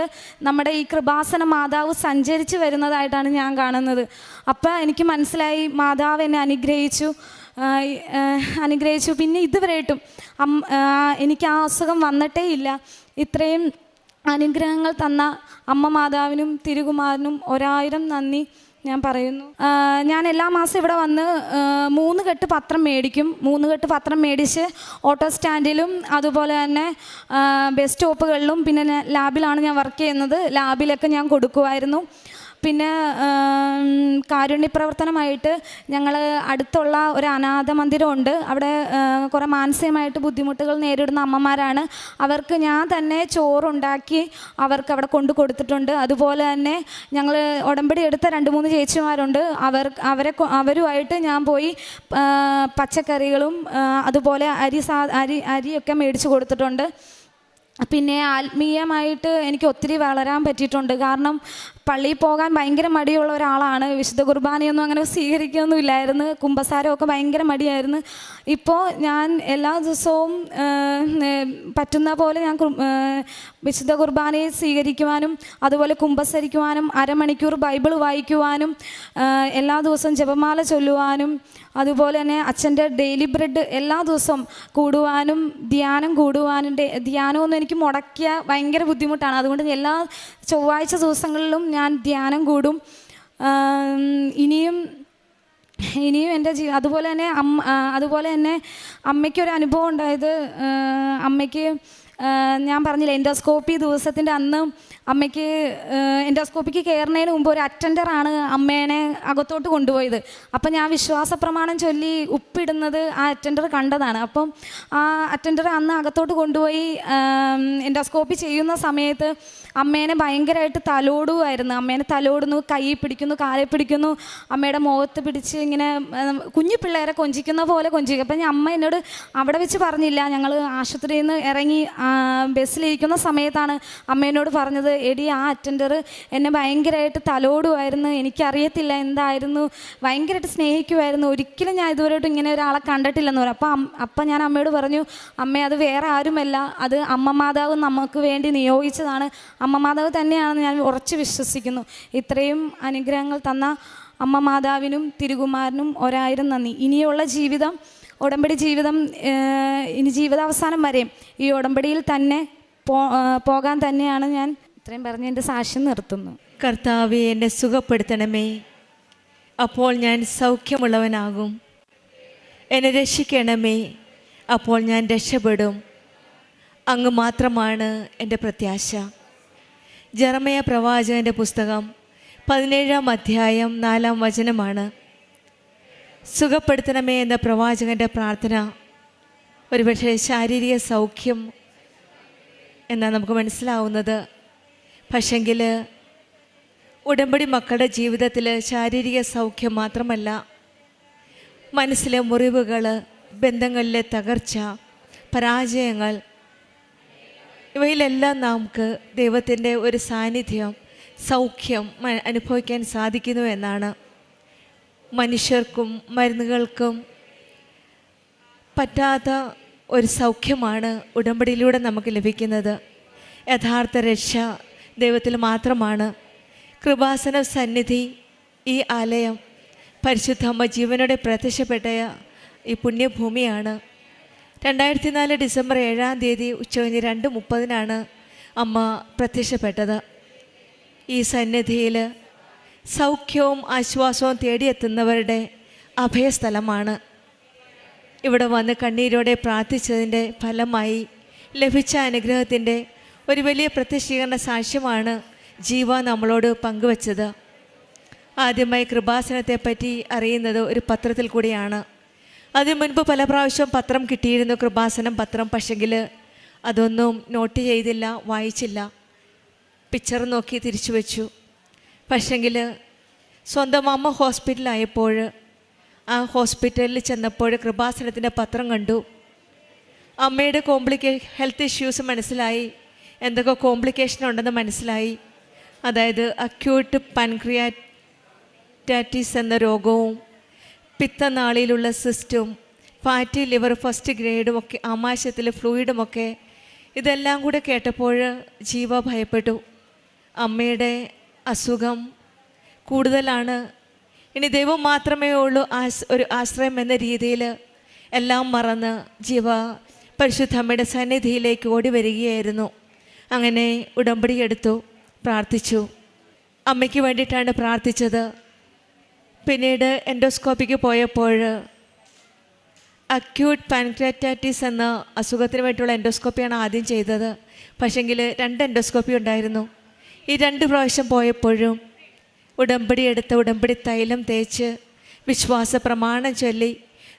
നമ്മുടെ ഈ കൃപാസന മാതാവ് സഞ്ചരിച്ച് വരുന്നതായിട്ടാണ് ഞാൻ കാണുന്നത്. അപ്പോൾ എനിക്ക് മനസ്സിലായി മാതാവ് എന്നെ അനുഗ്രഹിച്ചു. പിന്നെ ഇതുവരെയായിട്ടും എനിക്ക് ആ അസുഖം വന്നിട്ടേ ഇല്ല. ഇത്രയും അനുഗ്രഹങ്ങൾ തന്ന അമ്മ മാതാവിനും തിരുകുമാരനും 1000 നന്ദി ഞാൻ പറയുന്നു. ഞാൻ എല്ലാ മാസം ഇവിടെ വന്ന് 3 കെട്ട് പത്രം മേടിക്കും. 3 കെട്ട് പത്രം മേടിച്ച് ഓട്ടോ സ്റ്റാൻഡിലും അതുപോലെ തന്നെ ബസ് സ്റ്റോപ്പുകളിലും പിന്നെ ലാബിലാണ് ഞാൻ വർക്ക് ചെയ്യുന്നത്. ലാബിലൊക്കെ ഞാൻ കൊടുക്കുമായിരുന്നു. പിന്നെ കാരുണ്യപ്രവർത്തനമായിട്ട് ഞങ്ങൾ അടുത്തുള്ള ഒരു അനാഥ മന്ദിരമുണ്ട്. അവിടെ കുറേ മാനസികമായിട്ട് ബുദ്ധിമുട്ടുകൾ നേരിടുന്ന അമ്മമാരാണ്. അവർക്ക് ഞാൻ തന്നെ ചോറുണ്ടാക്കി അവർക്ക് അവിടെ കൊണ്ടു കൊടുത്തിട്ടുണ്ട്. അതുപോലെ തന്നെ ഞങ്ങൾ ഉടമ്പടി എടുത്ത 2-3 ചേച്ചിമാരുണ്ട്. അവരുമായിട്ട് ഞാൻ പോയി പച്ചക്കറികളും അതുപോലെ അരിയൊക്കെ മേടിച്ച് കൊടുത്തിട്ടുണ്ട്. പിന്നെ ആത്മീയമായിട്ട് എനിക്ക് ഒത്തിരി വളരാൻ പറ്റിയിട്ടുണ്ട്. കാരണം പള്ളിയിൽ പോകാൻ ഭയങ്കര മടിയുള്ള ഒരാളാണ്. വിശുദ്ധ കുർബാനയൊന്നും അങ്ങനെ സ്വീകരിക്കുകയൊന്നുമില്ലായിരുന്നു. കുമ്പസാരമൊക്കെ ഭയങ്കര മടിയായിരുന്നു. ഇപ്പോൾ ഞാൻ എല്ലാ ദിവസവും പറ്റുന്ന പോലെ ഞാൻ വിശുദ്ധ കുർബാനയെ സ്വീകരിക്കുവാനും അതുപോലെ കുമ്പസരിക്കുവാനും അരമണിക്കൂർ ബൈബിൾ വായിക്കുവാനും എല്ലാ ദിവസവും ജപമാല ചൊല്ലുവാനും അതുപോലെ തന്നെ അച്ഛൻ്റെ ഡെയിലി ബ്രെഡ് എല്ലാ ദിവസവും കൂടുവാനും ധ്യാനം കൂടുവാനും ധ്യാനമൊന്നും എനിക്ക് മുടക്കിയ ഭയങ്കര ബുദ്ധിമുട്ടാണ്. അതുകൊണ്ട് എല്ലാ ചൊവ്വാഴ്ച ദിവസങ്ങളിലും ഞാൻ ധ്യാനം കൂടും. ഇനിയും എൻ്റെ അതുപോലെ തന്നെ അമ്മയ്ക്കൊരു അനുഭവം ഉണ്ടായത്, അമ്മയ്ക്ക് ഞാൻ പറഞ്ഞില്ല എൻഡോസ്കോപ്പി ദിവസത്തിൻ്റെ അന്ന് അമ്മയ്ക്ക് എൻഡോസ്കോപ്പിക്ക് കയറുന്നതിന് മുമ്പ് ഒരു അറ്റൻഡറാണ് അമ്മേനെ അകത്തോട്ട് കൊണ്ടുപോയത്. അപ്പം ഞാൻ വിശ്വാസ പ്രമാണം ചൊല്ലി ഉപ്പിടുന്നത് ആ അറ്റൻഡർ കണ്ടതാണ്. അപ്പം ആ അറ്റൻഡർ അന്ന് അകത്തോട്ട് കൊണ്ടുപോയി എൻഡോസ്കോപ്പി ചെയ്യുന്ന സമയത്ത് അമ്മേനെ ഭയങ്കരമായിട്ട് തലോടുമായിരുന്നു. അമ്മേനെ തലോടുന്നു, കൈ പിടിക്കുന്നു, കാലെ പിടിക്കുന്നു, അമ്മയുടെ മുഖത്ത് പിടിച്ച് ഇങ്ങനെ കുഞ്ഞു പിള്ളേരെ കൊഞ്ചിക്കുന്ന പോലെ കൊഞ്ചിക്കും. അപ്പം അമ്മ എന്നോട് അവിടെ വെച്ച് പറഞ്ഞില്ല, ഞങ്ങൾ ആശുപത്രിയിൽ നിന്ന് ഇറങ്ങി ബസ്സിലിരിക്കുന്ന സമയത്താണ് അമ്മേനോട് പറഞ്ഞത്, എടി ആ അറ്റൻഡർ എന്നെ ഭയങ്കരമായിട്ട് തലോടുമായിരുന്നു, എനിക്കറിയത്തില്ല എന്തായിരുന്നു, ഭയങ്കരമായിട്ട് സ്നേഹിക്കുമായിരുന്നു, ഒരിക്കലും ഞാൻ ഇതുവരെയായിട്ടും ഇങ്ങനെ ഒരാളെ കണ്ടിട്ടില്ലെന്ന് പറയും. അപ്പം ഞാൻ അമ്മയോട് പറഞ്ഞു, അമ്മ അത് വേറെ ആരുമല്ല, അത് അമ്മ മാതാവ് നമുക്ക് വേണ്ടി നിയോഗിച്ചതാണ്, അമ്മ മാതാവ് തന്നെയാണെന്ന് ഞാൻ ഉറച്ചു വിശ്വസിക്കുന്നു. ഇത്രയും അനുഗ്രഹങ്ങൾ തന്ന അമ്മ മാതാവിനും തിരുകുമാരനും 1000 നന്ദി. ഇനിയുള്ള ജീവിതം, ഉടമ്പടി ജീവിതം, ഇനി ജീവിതാവസാനം വരെയും ഈ ഉടമ്പടിയിൽ തന്നെ പോകാൻ തന്നെയാണ് ഞാൻ ഇത്രയും പറഞ്ഞ് എൻ്റെ സാക്ഷ്യം നിർത്തുന്നു. കർത്താവെ, എന്നെ സുഖപ്പെടുത്തണമേ, അപ്പോൾ ഞാൻ സൗഖ്യമുള്ളവനാകും. എന്നെ രക്ഷിക്കണമേ, അപ്പോൾ ഞാൻ രക്ഷപ്പെടും. അങ്ങ് മാത്രമാണ് എൻ്റെ പ്രത്യാശ. ജെറമ്യ പ്രവാചകൻ്റെ പുസ്തകം 17-ാം അധ്യായം 4-ാം വചനമാണ്. സുഖപ്പെടുത്തണമേ എന്ന പ്രവാചകൻ്റെ പ്രാർത്ഥന ഒരുപക്ഷെ ശാരീരിക സൗഖ്യം എന്നാണ് നമുക്ക് മനസ്സിലാവുന്നത്. പക്ഷെങ്കിൽ ഉടമ്പടി മക്കളുടെ ജീവിതത്തിൽ ശാരീരിക സൗഖ്യം മാത്രമല്ല, മനസ്സിലെ മുറിവുകൾ, ബന്ധങ്ങളിലെ തകർച്ച, പരാജയങ്ങൾ, ഇവയിലെല്ലാം നമുക്ക് ദൈവത്തിൻ്റെ ഒരു സാന്നിധ്യം, സൗഖ്യം അനുഭവിക്കാൻ സാധിക്കുന്നു എന്നാണ്. മനുഷ്യർക്കും മരുന്നുകൾക്കും പറ്റാത്ത ഒരു സൗഖ്യമാണ് ഉടമ്പടിയിലൂടെ നമുക്ക് ലഭിക്കുന്നത്. യഥാർത്ഥ രക്ഷ ദൈവത്തിൽ മാത്രമാണ്. കൃപാസന സന്നിധി, ഈ ആലയം, പരിശുദ്ധ അമ്മ ജീവനോടെ പ്രത്യക്ഷപ്പെട്ട ഈ പുണ്യഭൂമിയാണ്. 2004 ഡിസംബർ 7-ാം തീയതി ഉച്ചകഴിഞ്ഞ് 2:30 അമ്മ പ്രത്യക്ഷപ്പെട്ടത്. ഈ സന്നിധിയിൽ സൗഖ്യവും ആശ്വാസവും തേടിയെത്തുന്നവരുടെ അഭയസ്ഥലമാണ്. ഇവിടെ വന്ന് കണ്ണീരോടെ പ്രാർത്ഥിച്ചതിൻ്റെ ഫലമായി ലഭിച്ച അനുഗ്രഹത്തിൻ്റെ ഒരു വലിയ പ്രത്യക്ഷീകരണ സാക്ഷ്യമാണ് ജീവ നമ്മളോട് പങ്കുവച്ചത്. ആദ്യമായി കൃപാസനത്തെപ്പറ്റി അറിയുന്നത് ഒരു പത്രത്തിൽ കൂടിയാണ്. അതിനു മുൻപ് പല പ്രാവശ്യം പത്രം കിട്ടിയിരുന്നു, കൃപാസനം പത്രം. പക്ഷെങ്കിൽ അതൊന്നും നോട്ട് ചെയ്തില്ല, വായിച്ചില്ല, പിക്ചർ നോക്കി തിരിച്ചു വെച്ചു. പക്ഷെങ്കിൽ സ്വന്തം അമ്മ ഹോസ്പിറ്റലായപ്പോൾ ആ ഹോസ്പിറ്റലിൽ ചെന്നപ്പോൾ കൃപാസനത്തിൻ്റെ പത്രം കണ്ടു. അമ്മയുടെ ഹെൽത്ത് ഇഷ്യൂസ് മനസ്സിലായി, എന്തൊക്കെ കോംപ്ലിക്കേഷൻ ഉണ്ടെന്ന് മനസ്സിലായി. അതായത് അക്യൂട്ട് പാൻക്രിയാറ്റൈറ്റിസ് എന്ന രോഗവും പിത്തനാളിയിലുള്ള സിസ്റ്റും ഫാറ്റി ലിവർ ഫസ്റ്റ് ഗ്രേഡും ഒക്കെ, ആമാശയത്തിൽ ഫ്ലൂയിഡുമൊക്കെ, ഇതെല്ലാം കൂടെ കേട്ടപ്പോൾ ജീവ ഭയപ്പെട്ടു. അമ്മയുടെ അസുഖം കൂടുതലാണ്, ഇനി ദൈവം മാത്രമേ ഉള്ളൂ ഒരു ആശ്രയം എന്ന രീതിയിൽ എല്ലാം മറന്ന് ജീവ പരിശുദ്ധ അമ്മയുടെ സന്നിധിയിലേക്ക് ഓടി വരികയായിരുന്നു. അങ്ങനെ ഉടമ്പടി എടുത്തു, പ്രാർത്ഥിച്ചു. അമ്മയ്ക്ക് വേണ്ടിയിട്ടാണ് പ്രാർത്ഥിച്ചത്. പിന്നീട് എൻഡോസ്കോപ്പിക്ക് പോയപ്പോൾ അക്യൂട്ട് പാൻക്രിയാറ്റൈറ്റിസ് എന്ന അസുഖത്തിന് വേണ്ടിയുള്ള എൻഡോസ്കോപ്പിയാണ് ആദ്യം ചെയ്തത്. പക്ഷെങ്കിൽ 2 എൻഡോസ്കോപ്പി ഉണ്ടായിരുന്നു. ഈ 2 പ്രാവശ്യം പോയപ്പോഴും ഉടമ്പടി എടുത്ത് ഉടമ്പടി തൈലം തേച്ച് വിശ്വാസ പ്രമാണം ചൊല്ലി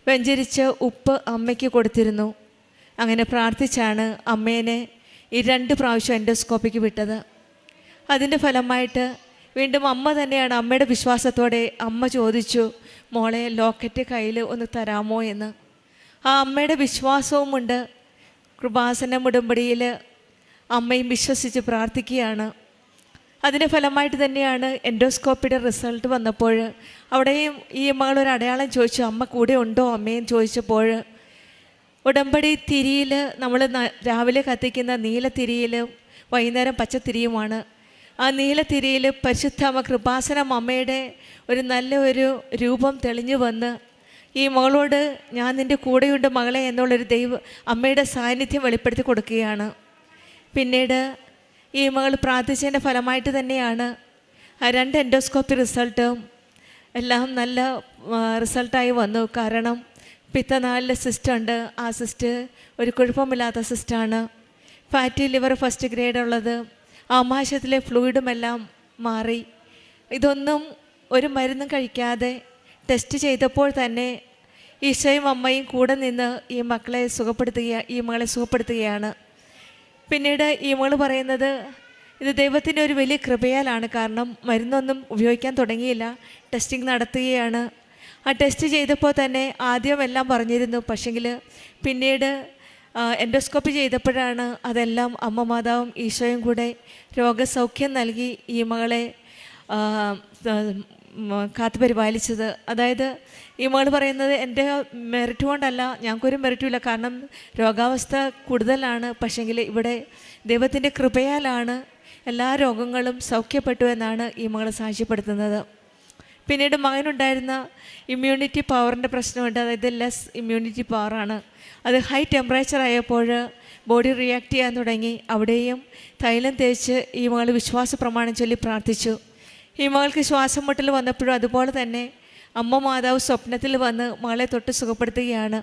വെഞ്ചരിച്ച ഉപ്പ് അമ്മയ്ക്ക് കൊടുത്തിരുന്നു. അങ്ങനെ പ്രാർത്ഥിച്ചാണ് അമ്മേനെ ഈ 2 പ്രാവശ്യം എൻഡോസ്കോപ്പിക്ക് വിട്ടത്. അതിൻ്റെ ഫലമായിട്ട് വീണ്ടും അമ്മ തന്നെയാണ്, അമ്മയുടെ വിശ്വാസത്തോടെ അമ്മ ചോദിച്ചു, മോളെ ലോക്കറ്റ് കയ്യിൽ ഒന്ന് തരാമോ എന്ന്. ആ അമ്മയുടെ വിശ്വാസവുമുണ്ട്. കൃപാസനം ഉടമ്പടിയിൽ അമ്മയും വിശ്വസിച്ച് പ്രാർത്ഥിക്കുകയാണ്. അതിൻ്റെ ഫലമായിട്ട് തന്നെയാണ് എൻഡോസ്കോപ്പിയുടെ റിസൾട്ട് വന്നപ്പോൾ അവിടെയും ഈ മകളൊരു അടയാളം ചോദിച്ചു, അമ്മ കൂടെ ഉണ്ടോ അമ്മയും ചോദിച്ചപ്പോൾ ഉടമ്പടി തിരിയിൽ നമ്മൾ രാവിലെ കത്തിക്കുന്ന നീലത്തിരിയിൽ വൈകുന്നേരം പച്ചത്തിരിയുമാണ്. ആ നീലത്തിരിയിൽ പരിശുദ്ധ കൃപാസനം അമ്മയുടെ ഒരു രൂപം തെളിഞ്ഞു വന്ന് ഈ മകളോട് ഞാൻ നിൻ്റെ കൂടെയുണ്ട് മകളെ എന്നുള്ളൊരു അമ്മയുടെ സാന്നിധ്യം വെളിപ്പെടുത്തി കൊടുക്കുകയാണ്. പിന്നീട് ഈ മകൾ പ്രാർത്ഥിച്ചതിൻ്റെ ഫലമായിട്ട് തന്നെയാണ് ആ 2 എൻഡോസ്കോപ്പി റിസൾട്ടും എല്ലാം നല്ല റിസൾട്ടായി വന്നു. കാരണം പിത്തനാളിലെ സിസ്റ്റുണ്ട്, ആ സിസ്റ്റ് ഒരു കുഴപ്പമില്ലാത്ത സിസ്റ്റാണ്. ഫാറ്റി ലിവർ ഫസ്റ്റ് ഗ്രേഡ് ഉള്ളത്, ആമാശയത്തിലെ ഫ്ലൂയിഡുമെല്ലാം മാറി. ഇതൊന്നും ഒരു മരുന്നും കഴിക്കാതെ ടെസ്റ്റ് ചെയ്തപ്പോൾ തന്നെ ഈശോയും അമ്മയും കൂടെ നിന്ന് ഈ മകളെ സുഖപ്പെടുത്തുകയാണ്. പിന്നീട് ഈ മകൾ പറയുന്നത് ഇത് ദൈവത്തിൻ്റെ ഒരു വലിയ കൃപയാലാണ്. കാരണം മരുന്നൊന്നും ഉപയോഗിക്കാൻ തുടങ്ങിയില്ല, ടെസ്റ്റിംഗ് നടത്തുകയാണ്. ആ ടെസ്റ്റ് ചെയ്തപ്പോൾ തന്നെ ആദ്യം എല്ലാം പറഞ്ഞിരുന്നു, പക്ഷെങ്കിൽ പിന്നീട് എൻഡോസ്കോപ്പി ചെയ്തപ്പോഴാണ് അതെല്ലാം അമ്മ മാതാവും ഈശോയും കൂടെ രോഗസൗഖ്യം നൽകി ഈ മകളെ കാത്തുപരിപാലിച്ചത്. അതായത് ഈ മകൾ പറയുന്നത് എൻ്റെ മെറിറ്റ് കൊണ്ടല്ല, ഞങ്ങൾക്കൊരു മെറിറ്റുമില്ല, കാരണം രോഗാവസ്ഥ കൂടുതലാണ്, പക്ഷെങ്കിൽ ഇവിടെ ദൈവത്തിൻ്റെ കൃപയാലാണ് എല്ലാ രോഗങ്ങളും സൗഖ്യപ്പെട്ടു എന്നാണ് ഈ മകൾ സാക്ഷ്യപ്പെടുത്തുന്നത്. പിന്നീട് മകനുണ്ടായിരുന്ന ഇമ്മ്യൂണിറ്റി പവറിൻ്റെ പ്രശ്നമുണ്ട്, അതായത് ലെസ് ഇമ്മ്യൂണിറ്റി പവറാണ്. അത് ഹൈ ടെമ്പറേച്ചർ ആയപ്പോൾ ബോഡി റിയാക്ട് ചെയ്യാൻ തുടങ്ങി. അവിടെയും തൈലം തേച്ച് ഈ മകൾ വിശ്വാസ പ്രമാണം ചൊല്ലി പ്രാർത്ഥിച്ചു. ഈ മകൾക്ക് ശ്വാസം മുട്ടൽ വന്നപ്പോഴും അതുപോലെ തന്നെ അമ്മ മാതാവ് സ്വപ്നത്തിൽ വന്ന് മകളെ തൊട്ട് സുഖപ്പെടുത്തുകയാണ്.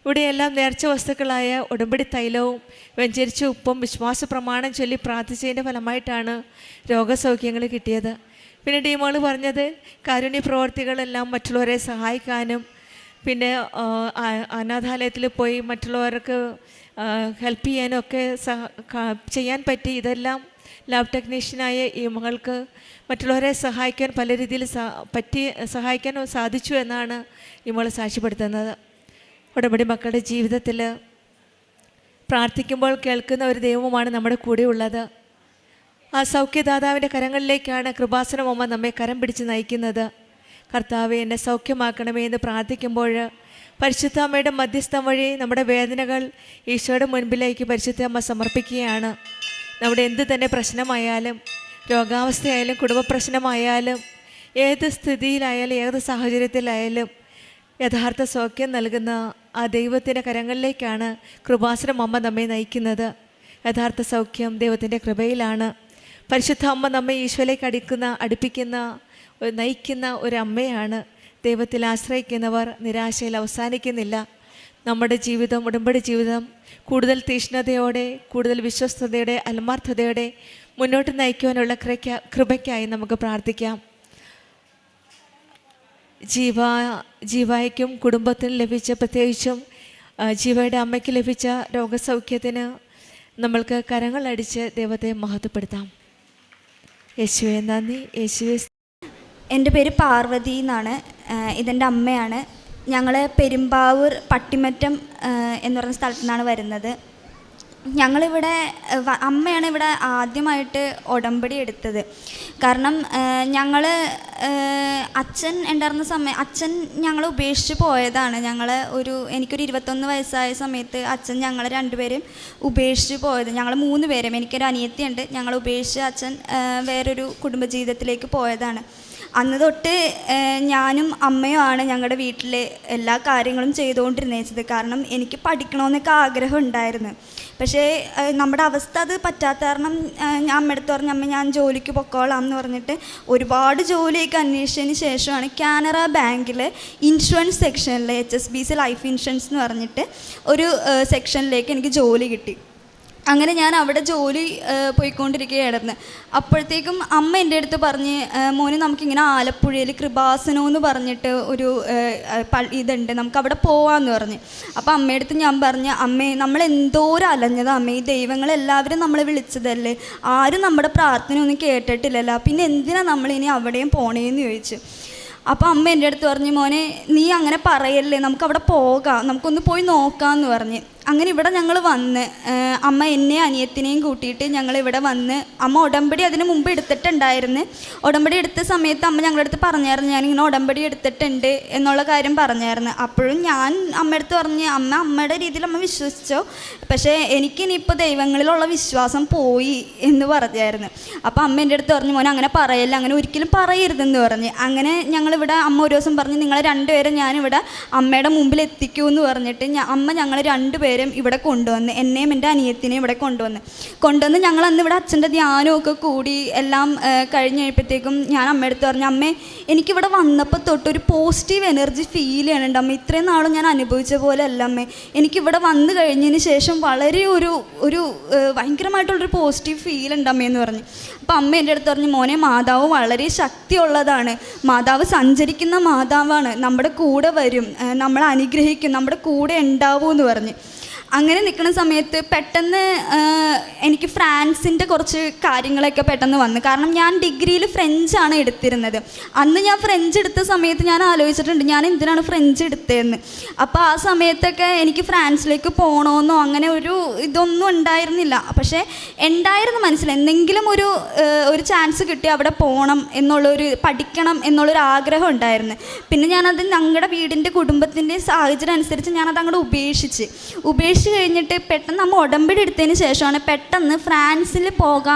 ഇവിടെയെല്ലാം നേർച്ച വസ്തുക്കളായ ഉടമ്പടി തൈലവും വെഞ്ചരിച്ച ഉപ്പും വിശ്വാസ പ്രമാണം ചൊല്ലി പ്രാർത്ഥിച്ചതിൻ്റെ ഫലമായിട്ടാണ് രോഗസൗഖ്യങ്ങൾ കിട്ടിയത്. പിന്നീട് ഈ മകൾ പറഞ്ഞത് കാരുണ്യ പ്രവർത്തികളെല്ലാം മറ്റുള്ളവരെ സഹായിക്കാനും പിന്നെ അനാഥാലയത്തിൽ പോയി മറ്റുള്ളവർക്ക് ഹെൽപ്പ് ചെയ്യാനും ഒക്കെ ചെയ്യാൻ പറ്റി. ഇതെല്ലാം ലാബ് ടെക്നീഷ്യനായ ഈ മകൾക്ക് മറ്റുള്ളവരെ സഹായിക്കാൻ പല രീതിയിൽ സഹായിക്കാൻ സാധിച്ചു എന്നാണ് ഈ മകൾ സാക്ഷ്യപ്പെടുത്തുന്നത്. ഉടമ്പടി മക്കളുടെ ജീവിതത്തിൽ പ്രാർത്ഥിക്കുമ്പോൾ കേൾക്കുന്ന ഒരു ദൈവമാണ് നമ്മുടെ കൂടെ ഉള്ളത്. ആ സൗഖ്യദാതാവിൻ്റെ കരങ്ങളിലേക്കാണ് കൃപാസനം അമ്മ നമ്മെ കരം പിടിച്ച് നയിക്കുന്നത്. കർത്താവെ എന്നെ സൗഖ്യമാക്കണമേ എന്ന് പ്രാർത്ഥിക്കുമ്പോൾ പരിശുദ്ധ അമ്മയുടെ മധ്യസ്ഥം വഴി നമ്മുടെ വേദനകൾ ഈശോയുടെ മുൻപിലേക്ക് പരിശുദ്ധ അമ്മ സമർപ്പിക്കുകയാണ്. നമ്മുടെ എന്ത് തന്നെ പ്രശ്നമായാലും, രോഗാവസ്ഥയായാലും, കുടുംബ പ്രശ്നമായാലും, ഏത് സ്ഥിതിയിലായാലും, ഏത് സാഹചര്യത്തിലായാലും യഥാർത്ഥ സൗഖ്യം നൽകുന്ന ആ ദൈവത്തിൻ്റെ കരങ്ങളിലേക്കാണ് കൃപാസനം അമ്മ നമ്മെ നയിക്കുന്നത്. യഥാർത്ഥ സൗഖ്യം ദൈവത്തിൻ്റെ കൃപയിലാണ്. പരിശുദ്ധ അമ്മ നമ്മെ ഈശോയിലേക്ക് നയിക്കുന്ന ഒരു അമ്മയാണ്. ദൈവത്തിൽ ആശ്രയിക്കുന്നവർ നിരാശയിൽ അവസാനിക്കുന്നില്ല. നമ്മുടെ ജീവിതം, ഉടമ്പടി ജീവിതം കൂടുതൽ തീഷ്ണതയോടെ, കൂടുതൽ വിശ്വസ്തയോടെ, ആത്മാർത്ഥതയോടെ മുന്നോട്ട് നയിക്കുവാനുള്ള കൃപയ്ക്കായി നമുക്ക് പ്രാർത്ഥിക്കാം. ജീവയ്ക്കും കുടുംബത്തിനും ലഭിച്ച, പ്രത്യേകിച്ചും ജീവയുടെ അമ്മയ്ക്ക് ലഭിച്ച രോഗസൗഖ്യത്തിന് നമ്മൾക്ക് കരങ്ങളടിച്ച് ദൈവത്തെ മഹത്വപ്പെടുത്താം. യേശുവേ നന്ദി, യേശുവേ. എൻ്റെ പേര് പാർവതി എന്നാണ്. ഇതെൻ്റെ അമ്മയാണ്. ഞങ്ങൾ പെരുമ്പാവൂർ പട്ടിമറ്റം എന്ന് പറയുന്ന സ്ഥലത്തു നിന്നാണ് വരുന്നത്. ഞങ്ങളിവിടെ അമ്മയാണ് ഇവിടെ ആദ്യമായിട്ട് ഉടമ്പടി എടുത്തത്. കാരണം അച്ഛൻ ഉണ്ടായിരുന്ന സമയം അച്ഛൻ ഞങ്ങളെ ഉപേക്ഷിച്ച് പോയതാണ്. എനിക്കൊരു 21 വയസ്സായ സമയത്ത് അച്ഛൻ ഞങ്ങളെ രണ്ടുപേരും ഉപേക്ഷിച്ച് പോയത്. ഞങ്ങൾ 3 പേരും, എനിക്കൊരു അനിയത്തിയുണ്ട്. ഞങ്ങളെ ഉപേക്ഷിച്ച് അച്ഛൻ വേറൊരു കുടുംബജീവിതത്തിലേക്ക് പോയതാണ്. അന്ന് തൊട്ട് ഞാനും അമ്മയുമാണ് ഞങ്ങളുടെ വീട്ടിലെ എല്ലാ കാര്യങ്ങളും ചെയ്തുകൊണ്ടിരുന്നത്. കാരണം എനിക്ക് പഠിക്കണമെന്നൊക്കെ ആഗ്രഹം ഉണ്ടായിരുന്നു. പക്ഷേ നമ്മുടെ അവസ്ഥ അത് പറ്റാത്ത കാരണം ഞാൻ അമ്മയടുത്ത് പറഞ്ഞു, അമ്മ ഞാൻ ജോലിക്ക് പൊക്കോളാം എന്ന് പറഞ്ഞിട്ട് ഒരുപാട് ജോലിയൊക്കെ അന്വേഷിച്ചതിന് ശേഷമാണ് കാനറ ബാങ്കിൽ ഇൻഷുറൻസ് സെക്ഷനിൽ HSBC ലൈഫ് ഇൻഷുറൻസ് എന്ന് പറഞ്ഞിട്ട് ഒരു സെക്ഷനിലേക്ക് എനിക്ക് ജോലി കിട്ടി. അങ്ങനെ ഞാൻ അവിടെ ജോലി പോയിക്കൊണ്ടിരിക്കുകയായിരുന്നു. അപ്പോഴത്തേക്കും അമ്മ എൻ്റെ അടുത്ത് പറഞ്ഞ്, മോനെ നമുക്കിങ്ങനെ ആലപ്പുഴയിൽ കൃപാസനം എന്ന് പറഞ്ഞിട്ട് ഒരു ഇതുണ്ട്, നമുക്ക് അവിടെ പോവാമെന്ന് പറഞ്ഞ്. അപ്പോൾ അമ്മയുടെ അടുത്ത് ഞാൻ പറഞ്ഞു, അമ്മേ നമ്മൾ എന്തോരം അലഞ്ഞതാണ് അമ്മേ, ഈ ദൈവങ്ങളെല്ലാവരും നമ്മളെ വിളിച്ചതല്ലേ, ആരും നമ്മുടെ പ്രാർത്ഥന ഒന്നും കേട്ടിട്ടില്ലല്ലോ, പിന്നെ എന്തിനാണ് നമ്മളിനി അവിടെയും പോണേന്ന് ചോദിച്ചു. അപ്പോൾ അമ്മ എൻ്റെ അടുത്ത് പറഞ്ഞു, മോനെ നീ അങ്ങനെ പറയല്ലേ, നമുക്കവിടെ പോകാം, നമുക്കൊന്ന് പോയി നോക്കാമെന്ന് പറഞ്ഞ്. അങ്ങനെ ഇവിടെ ഞങ്ങൾ വന്ന് അമ്മ എന്നെ അനിയത്തിനെയും കൂട്ടിയിട്ട് ഞങ്ങളിവിടെ വന്ന്, അമ്മ ഉടമ്പടി അതിന് മുമ്പ് എടുത്തിട്ടുണ്ടായിരുന്നു. ഉടമ്പടി എടുത്ത സമയത്ത് അമ്മ ഞങ്ങളുടെ അടുത്ത് പറഞ്ഞായിരുന്നു, ഞാനിങ്ങനെ ഉടമ്പടി എടുത്തിട്ടുണ്ട് എന്നുള്ള കാര്യം പറഞ്ഞായിരുന്നു. അപ്പോഴും ഞാൻ അമ്മയുടെ അടുത്ത് പറഞ്ഞ്, അമ്മയുടെ രീതിയിൽ അമ്മ വിശ്വസിച്ചോ, പക്ഷേ എനിക്കിനിയിപ്പോൾ ദൈവങ്ങളിലുള്ള വിശ്വാസം പോയി എന്ന് പറഞ്ഞായിരുന്നു. അപ്പോൾ അമ്മ എൻ്റെ അടുത്ത് പറഞ്ഞു, മോനെ അങ്ങനെ പറയല്ല, അങ്ങനെ ഒരിക്കലും പറയരുതെന്ന് പറഞ്ഞ്. അങ്ങനെ ഞങ്ങളിവിടെ അമ്മ ഒരു ദിവസം പറഞ്ഞ്, നിങ്ങളെ രണ്ടുപേരും ഞാനിവിടെ അമ്മയുടെ മുമ്പിൽ എത്തിക്കൂ എന്ന് പറഞ്ഞിട്ട് അമ്മ ഞങ്ങൾ രണ്ടുപേരും ഇവിടെ കൊണ്ടുവന്ന്, എന്നെയും എൻ്റെ അനിയത്തിനെയും ഇവിടെ കൊണ്ടുവന്ന് ഞങ്ങൾ അന്ന് ഇവിടെ അച്ഛൻ്റെ ധ്യാനമൊക്കെ കൂടി എല്ലാം കഴിഞ്ഞ് കഴിയുമ്പോഴത്തേക്കും ഞാൻ അമ്മയുടെ അടുത്ത് പറഞ്ഞു, അമ്മേ എനിക്കിവിടെ വന്നപ്പോൾ തൊട്ടൊരു പോസിറ്റീവ് എനർജി ഫീൽ ചെയ്യണുണ്ട് അമ്മ, ഇത്രയും നാളും ഞാൻ അനുഭവിച്ച പോലെ അല്ല അമ്മേ, എനിക്കിവിടെ വന്നു കഴിഞ്ഞതിന് ശേഷം വളരെ ഒരു ഭയങ്കരമായിട്ടുള്ളൊരു പോസിറ്റീവ് ഫീൽ ഉണ്ട് അമ്മയെന്ന് പറഞ്ഞു. അപ്പോൾ അമ്മ എൻ്റെ അടുത്ത് പറഞ്ഞു, മോനെ മാതാവ് വളരെ ശക്തിയുള്ളതാണ്, മാതാവ് സഞ്ചരിക്കുന്ന മാതാവാണ്, നമ്മുടെ കൂടെ വരും, നമ്മളെ അനുഗ്രഹിക്കും, നമ്മുടെ കൂടെ ഉണ്ടാവും എന്ന് പറഞ്ഞ്. അങ്ങനെ നിൽക്കുന്ന സമയത്ത് പെട്ടെന്ന് എനിക്ക് ഫ്രാൻസിൻ്റെ കുറച്ച് കാര്യങ്ങളൊക്കെ പെട്ടെന്ന് വന്നു. കാരണം ഞാൻ ഡിഗ്രിയിൽ ഫ്രഞ്ചാണ് എടുത്തിരുന്നത്. അന്ന് ഞാൻ ഫ്രഞ്ച് എടുത്ത സമയത്ത് ഞാൻ ആലോചിച്ചിട്ടുണ്ട്, ഞാൻ എന്തിനാണ് ഫ്രഞ്ച് എടുത്തതെന്ന്. അപ്പോൾ ആ സമയത്തൊക്കെ എനിക്ക് ഫ്രാൻസിലേക്ക് പോകണമെന്നോ അങ്ങനെ ഒരു ഇതൊന്നും ഉണ്ടായിരുന്നില്ല. പക്ഷേ ഉണ്ടായിരുന്നു മനസ്സിൽ എന്തെങ്കിലും ഒരു ചാൻസ് കിട്ടി അവിടെ പോകണം എന്നുള്ളൊരു, പഠിക്കണം എന്നുള്ളൊരു ആഗ്രഹം ഉണ്ടായിരുന്നു. പിന്നെ ഞാനത് ഞങ്ങളുടെ വീടിൻ്റെ കുടുംബത്തിൻ്റെ സാഹചര്യം അനുസരിച്ച് ഞാനത് അങ്ങോട്ട് ഉപേക്ഷിച്ച് കഴിഞ്ഞിട്ട് പെട്ടെന്ന് നമ്മൾ ഉടമ്പടി എടുത്തതിന് ശേഷമാണ് പെട്ടെന്ന് ഫ്രാൻസിൽ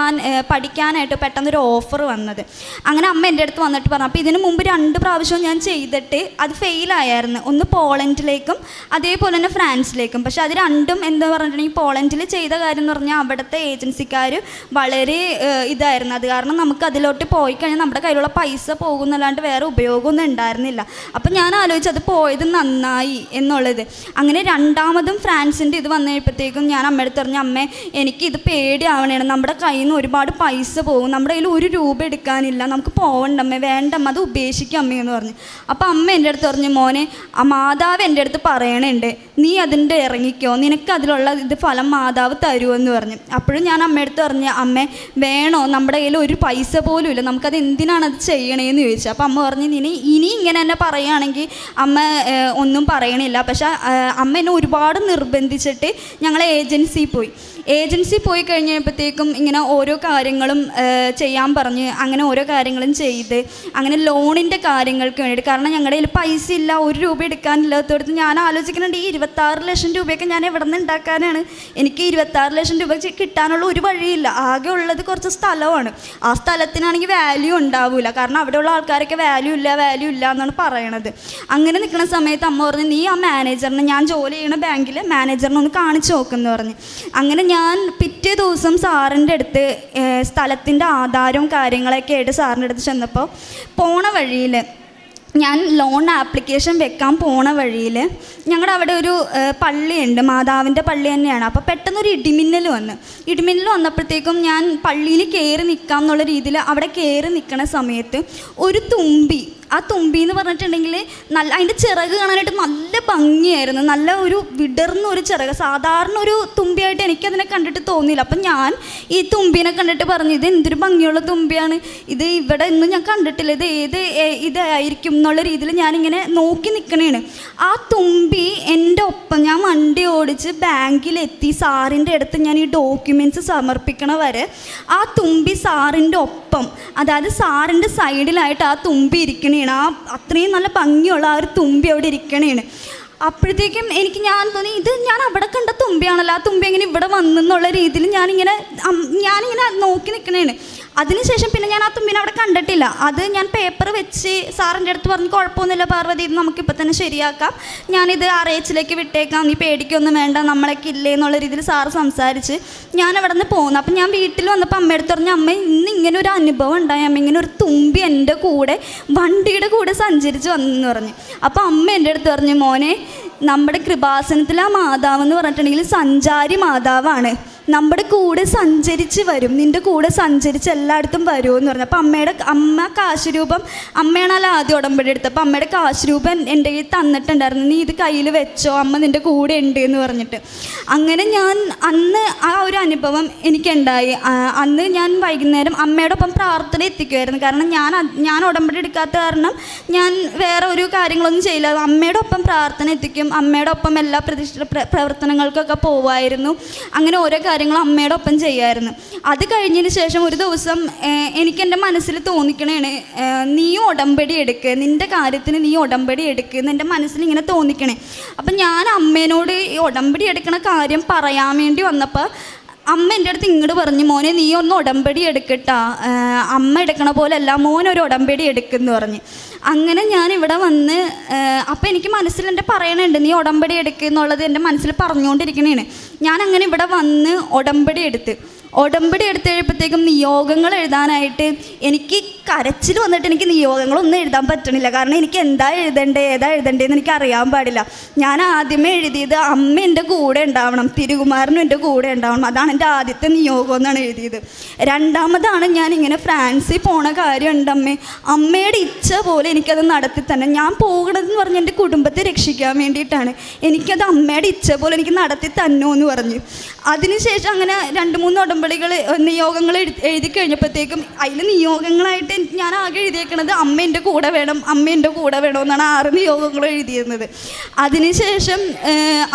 പഠിക്കാനായിട്ട് പെട്ടെന്നൊരു ഓഫർ വന്നത്. അങ്ങനെ അമ്മ എൻ്റെ അടുത്ത് വന്നിട്ട് പറഞ്ഞു. അപ്പോൾ ഇതിന് മുമ്പ് 2 പ്രാവശ്യവും ഞാൻ ചെയ്തിട്ട് അത് ഫെയിലായിരുന്നു. ഒന്ന് പോളണ്ടിലേക്കും അതേപോലെ തന്നെ ഫ്രാൻസിലേക്കും. പക്ഷെ അത് രണ്ടും എന്താ പറഞ്ഞിട്ടുണ്ടെങ്കിൽ പോളണ്ടിൽ ചെയ്ത കാര്യം എന്ന് പറഞ്ഞാൽ അവിടുത്തെ ഏജൻസിക്കാർ വളരെ ഇതായിരുന്നു. അത് കാരണം നമുക്ക് അതിലോട്ട് പോയി കഴിഞ്ഞാൽ നമ്മുടെ കയ്യിലുള്ള പൈസ പോകുന്നല്ലാണ്ട് വേറെ ഉപയോഗമൊന്നും ഉണ്ടായിരുന്നില്ല. അപ്പം ഞാൻ ആലോചിച്ചു അത് പോയത് നന്നായി എന്നുള്ളത്. അങ്ങനെ രണ്ടാമതും ഫ്രാൻസിൻ്റെ ഇത് വന്നു കഴിയുമ്പോഴത്തേക്കും ഞാൻ അമ്മയെടുത്ത് പറഞ്ഞു, അമ്മേ എനിക്കിത് പേടിയാവണേണ്, നമ്മുടെ കയ്യിൽ നിന്ന് ഒരുപാട് പൈസ പോകും, നമ്മുടെ കയ്യിൽ 1 രൂപ എടുക്കാനില്ല, നമുക്ക് പോവണ്ടമ്മേ, വേണ്ടമ്മ അത് ഉപേക്ഷിക്കും അമ്മയെന്ന് പറഞ്ഞു. അപ്പോൾ അമ്മ എൻ്റെ അടുത്ത് പറഞ്ഞു, മോനെ മാതാവ് എൻ്റെ അടുത്ത് പറയണുണ്ട്, നീ അതിൻ്റെ ഇറങ്ങിക്കോ, നിനക്ക് അതിലുള്ള ഇത് ഫലം മാതാവ് തരുമെന്ന് പറഞ്ഞു. അപ്പോഴും ഞാൻ അമ്മയെടുത്ത് പറഞ്ഞു, അമ്മേ വേണോ, നമ്മുടെ കയ്യിൽ 1 പൈസ പോലും ഇല്ല, നമുക്കത് എന്തിനാണ് അത് ചെയ്യണേന്ന് ചോദിച്ചു. അപ്പോൾ അമ്മ പറഞ്ഞു, ഇനി ഇങ്ങനെ തന്നെ പറയുകയാണെങ്കിൽ അമ്മ ഒന്നും പറയണില്ല. പക്ഷേ അമ്മ എന്നെ ഒരുപാട് നിർബന്ധിച്ചിട്ട് ഞങ്ങൾ ഏജൻസി പോയി കഴിഞ്ഞപ്പോഴത്തേക്കും ഇങ്ങനെ ഓരോ കാര്യങ്ങളും ചെയ്യാൻ പറഞ്ഞ് അങ്ങനെ ഓരോ കാര്യങ്ങളും ചെയ്ത് അങ്ങനെ ലോണിൻ്റെ കാര്യങ്ങൾക്ക് വേണ്ടിയിട്ട്, കാരണം ഞങ്ങളുടെ കയ്യിൽ പൈസ ഇല്ല, 1 രൂപ എടുക്കാനില്ലാത്തടത്ത് ഞാൻ ആലോചിക്കുന്നുണ്ട്, ഈ 26 ലക്ഷം രൂപയൊക്കെ ഞാൻ എവിടെ നിന്ന് ഉണ്ടാക്കാനാണ്, എനിക്ക് 26 ലക്ഷം രൂപ കിട്ടാനുള്ള ഒരു വഴിയില്ല, ആകെ ഉള്ളത് കുറച്ച് സ്ഥലമാണ്, ആ സ്ഥലത്തിനാണെങ്കിൽ വാല്യൂ ഉണ്ടാവില്ല, കാരണം അവിടെയുള്ള ആൾക്കാരൊക്കെ വാല്യൂ ഇല്ല എന്നാണ് പറയണത്. അങ്ങനെ നിൽക്കുന്ന സമയത്ത് അമ്മ പറഞ്ഞു, നീ ആ മാനേജറിനെ, ഞാൻ ജോലി ചെയ്യുന്ന ബാങ്കിൽ മാനേജറിനെ ഒന്ന് കാണിച്ചു നോക്കുമെന്ന് പറഞ്ഞ്. അങ്ങനെ ഞാൻ പിറ്റേ ദിവസം സാറിൻ്റെ അടുത്ത് സ്ഥലത്തിൻ്റെ ആധാരവും കാര്യങ്ങളൊക്കെ ആയിട്ട് സാറിൻ്റെ അടുത്ത് ചെന്നപ്പോൾ പോണ വഴിയിൽ ഞാൻ ലോൺ ആപ്ലിക്കേഷൻ വെക്കാൻ പോണ വഴിയിൽ ഞങ്ങളുടെ അവിടെ ഒരു പള്ളിയുണ്ട്, മാതാവിൻ്റെ പള്ളി തന്നെയാണ്. അപ്പോൾ പെട്ടെന്നൊരു ഇടിമിന്നൽ വന്നപ്പോഴത്തേക്കും ഞാൻ പള്ളിയിൽ കയറി നിൽക്കാം എന്നുള്ള രീതിയിൽ അവിടെ കയറി നിൽക്കുന്ന സമയത്ത് ഒരു തുമ്പി, ആ തുമ്പി എന്ന് പറഞ്ഞിട്ടുണ്ടെങ്കിൽ നല്ല അതിൻ്റെ ചിറക് കാണാനായിട്ട് നല്ല ഭംഗിയായിരുന്നു, നല്ല ഒരു വിടർന്ന ഒരു ചിറക്, സാധാരണ ഒരു തുമ്പിയായിട്ട് എനിക്കതിനെ കണ്ടിട്ട് തോന്നിയില്ല. അപ്പം ഞാൻ ഈ തുമ്പീനെ കണ്ടിട്ട് പറഞ്ഞു, ഇത് എന്തൊരു ഭംഗിയുള്ള തുമ്പിയാണ്, ഇത് ഇവിടെ ഒന്നും ഞാൻ കണ്ടിട്ടില്ല, ഇത് ഇതായിരിക്കും എന്നുള്ള രീതിയിൽ ഞാനിങ്ങനെ നോക്കി നിൽക്കണേണ്. ആ തുമ്പി എൻ്റെ ഒപ്പം, ഞാൻ വണ്ടി ഓടിച്ച് ബാങ്കിലെത്തി സാറിൻ്റെ അടുത്ത് ഞാൻ ഈ ഡോക്യുമെൻറ്റ്സ് സമർപ്പിക്കണ വരെ ആ തുമ്പി സാറിൻ്റെ ഒപ്പം, അതായത് സാറിൻ്റെ സൈഡിലായിട്ട് ആ തുമ്പി ഇരിക്കണേണ്. ആ അത്രയും നല്ല ഭംഗിയുള്ള ആ ഒരു തുമ്പി അവിടെ ഇരിക്കണേണ്. അപ്പോഴത്തേക്കും ഞാൻ തോന്നി, ഇത് ഞാൻ അവിടെ കണ്ട തുമ്പിയാണല്ലോ, ആ തുമ്പി എങ്ങനെ ഇവിടെ വന്നെന്നുള്ള രീതിയിൽ ഞാനിങ്ങനെ നോക്കി നിൽക്കണേണ്. അതിനുശേഷം പിന്നെ ഞാൻ ആ തുമ്പിനെ അവിടെ കണ്ടിട്ടില്ല. അത് ഞാൻ പേപ്പർ വെച്ച് സാറിൻ്റെ അടുത്ത് പറഞ്ഞു, കുഴപ്പമൊന്നുമില്ല പാർവതി, ഇത് നമുക്കിപ്പോൾ തന്നെ ശരിയാക്കാം, ഞാനിത് RH വിട്ടേക്കാം, നീ പേടിക്കൊന്നും വേണ്ട, നമ്മളൊക്കെ ഇല്ലേ എന്നുള്ള രീതിയിൽ സാറ് സംസാരിച്ച് ഞാൻ അവിടെ നിന്ന് പോകുന്നു. അപ്പം ഞാൻ വീട്ടിൽ വന്നപ്പോൾ അമ്മയെടുത്ത് പറഞ്ഞു, അമ്മ ഇന്ന് ഇങ്ങനെ ഒരു അനുഭവം ഉണ്ടായി, അമ്മ ഇങ്ങനെ ഒരു തുമ്പി എൻ്റെ കൂടെ വണ്ടിയുടെ കൂടെ സഞ്ചരിച്ച് വന്നെന്ന് പറഞ്ഞു. അപ്പോൾ അമ്മ എൻ്റെ അടുത്ത് പറഞ്ഞു, മോനെ നമ്മുടെ കൃപാസനത്തിലെ ആ മാതാവെന്ന് പറഞ്ഞിട്ടുണ്ടെങ്കിൽ സഞ്ചാരി മാതാവാണ്, നമ്മുടെ കൂടെ സഞ്ചരിച്ച് വരും, നിൻ്റെ കൂടെ സഞ്ചരിച്ച് എല്ലായിടത്തും വരുമെന്ന് പറഞ്ഞു. അപ്പോൾ അമ്മ കാശ് രൂപം, അമ്മയാണല്ലോ ആദ്യം ഉടമ്പടി എടുത്തത്. അപ്പോൾ അമ്മയുടെ കാശ് രൂപം എൻ്റെ കയ്യിൽ തന്നിട്ടുണ്ടായിരുന്നു. നീ ഇത് കയ്യിൽ വെച്ചോ, അമ്മ നിൻ്റെ കൂടെ ഉണ്ട് എന്ന് പറഞ്ഞിട്ട്. അങ്ങനെ ഞാൻ അന്ന് ആ ഒരു അനുഭവം എനിക്കുണ്ടായി. അന്ന് ഞാൻ വൈകുന്നേരം അമ്മയുടെ ഒപ്പം പ്രാർത്ഥന എത്തിക്കുമായിരുന്നു. കാരണം ഞാൻ ഉടമ്പടി എടുക്കാത്ത കാരണം ഞാൻ വേറെ ഒരു കാര്യങ്ങളൊന്നും ചെയ്യില്ല. അമ്മയുടെ ഒപ്പം പ്രാർത്ഥന എത്തിക്കും, അമ്മയുടെ ഒപ്പം എല്ലാ പ്രവർത്തനങ്ങൾക്കൊക്കെ പോവായിരുന്നു. അങ്ങനെ ഓരോ കാര്യങ്ങളും അമ്മയുടെ ഒപ്പം ചെയ്യുമായിരുന്നു. അത് കഴിഞ്ഞതിന് ശേഷം ഒരു ദിവസം എനിക്കെൻ്റെ മനസ്സിൽ തോന്നിക്കണേണ്, നീ ഉടമ്പടി എടുക്കുക, നിൻ്റെ കാര്യത്തിന് നീ ഉടമ്പടി എടുക്കുക എന്ന് എൻ്റെ മനസ്സിൽ ഇങ്ങനെ തോന്നിക്കണേ. അപ്പം ഞാൻ അമ്മേനോട് ഈ ഉടമ്പടി എടുക്കണ കാര്യം പറയാൻ വേണ്ടി വന്നപ്പോൾ അമ്മ എൻ്റെ അടുത്ത് ഇങ്ങോട്ട് പറഞ്ഞു, മോനെ നീ ഒന്ന് ഉടമ്പടി എടുക്കട്ടാ, അമ്മ എടുക്കണ പോലെയല്ല, മോനൊരു ഉടമ്പടി എടുക്കുമെന്ന് പറഞ്ഞ്. അങ്ങനെ ഞാൻ ഇവിടെ വന്ന് അപ്പം എനിക്ക് മനസ്സിൽ എൻ്റെ പറയണുണ്ട് നീ ഉടമ്പടി എടുക്കുക എന്നുള്ളത് എൻ്റെ മനസ്സിൽ പറഞ്ഞുകൊണ്ടിരിക്കണേണ്. ഞാൻ അങ്ങനെ ഇവിടെ വന്ന് ഉടമ്പടി എടുത്ത് കഴിയുമ്പോഴത്തേക്കും നിയോഗങ്ങൾ എഴുതാനായിട്ട് എനിക്ക് കരച്ചിൽ വന്നിട്ട് എനിക്ക് നിയോഗങ്ങളൊന്നും എഴുതാൻ പറ്റണില്ല. കാരണം എനിക്ക് ഏതാ എഴുതണ്ടേന്ന് എനിക്ക് അറിയാൻ പാടില്ല. ഞാൻ ആദ്യമേ എഴുതിയത് അമ്മ എൻ്റെ കൂടെ ഉണ്ടാവണം, തിരുകുമാരനും എൻ്റെ കൂടെ ഉണ്ടാവണം, അതാണ് എൻ്റെ ആദ്യത്തെ നിയോഗം എന്നാണ് എഴുതിയത്. രണ്ടാമതാണ് ഞാൻ ഇങ്ങനെ ഫ്രാൻസിൽ പോണ കാര്യമുണ്ട് അമ്മയുടെ ഇച്ഛ പോലെ എനിക്കത് നടത്തി തന്നെ. ഞാൻ പോകണമെന്ന് പറഞ്ഞ് എൻ്റെ കുടുംബത്തെ രക്ഷിക്കാൻ വേണ്ടിയിട്ടാണ്, എനിക്കത് അമ്മയുടെ ഇച്ഛ പോലെ എനിക്ക് നടത്തി തന്നോ എന്ന് പറഞ്ഞു. അതിനുശേഷം അങ്ങനെ 2-3 നിയോഗങ്ങൾ എഴുതി കഴിഞ്ഞപ്പോഴത്തേക്കും അതിൽ നിയോഗങ്ങളായിട്ട് ഞാൻ ആകെ എഴുതിയേക്കണത് അമ്മ എൻ്റെ കൂടെ വേണം എന്നാണ് 6 നിയോഗങ്ങൾ എഴുതിയിരുന്നത്. അതിനുശേഷം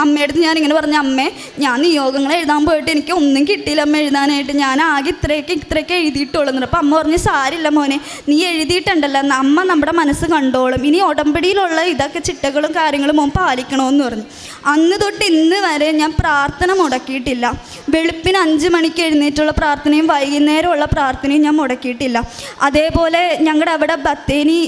അമ്മയുടെ അടുത്ത് ഞാനിങ്ങനെ പറഞ്ഞു, അമ്മേ ഞാൻ നിയോഗങ്ങൾ എഴുതാൻ പോയിട്ട് എനിക്ക് ഒന്നും കിട്ടിയില്ല അമ്മ എഴുതാനായിട്ട്, ഞാൻ ആകെ ഇത്രയൊക്കെ എഴുതിയിട്ടുള്ളൂ. അപ്പോൾ അമ്മ പറഞ്ഞു, സാരില്ല മോനെ, നീ എഴുതിയിട്ടുണ്ടല്ലോ, അമ്മ നമ്മുടെ മനസ്സ് കണ്ടോളും, ഇനി ഉടമ്പടിയിലുള്ള ഇതൊക്കെ ചിട്ടകളും കാര്യങ്ങളും മോൻ പാലിക്കണമെന്ന് പറഞ്ഞു. അന്ന് തൊട്ട് ഇന്ന് വരെ ഞാൻ പ്രാർത്ഥന മുടക്കിയിട്ടില്ല. വെളുപ്പിന് 5 മണിക്ക് എഴുന്നേറ്റുള്ള പ്രാർത്ഥനയും വൈകുന്നേരമുള്ള പ്രാർത്ഥനയും ഞാൻ മുടക്കിയിട്ടില്ല. അതേപോലെ ഞങ്ങളുടെ അവിടെ ബത്തേനി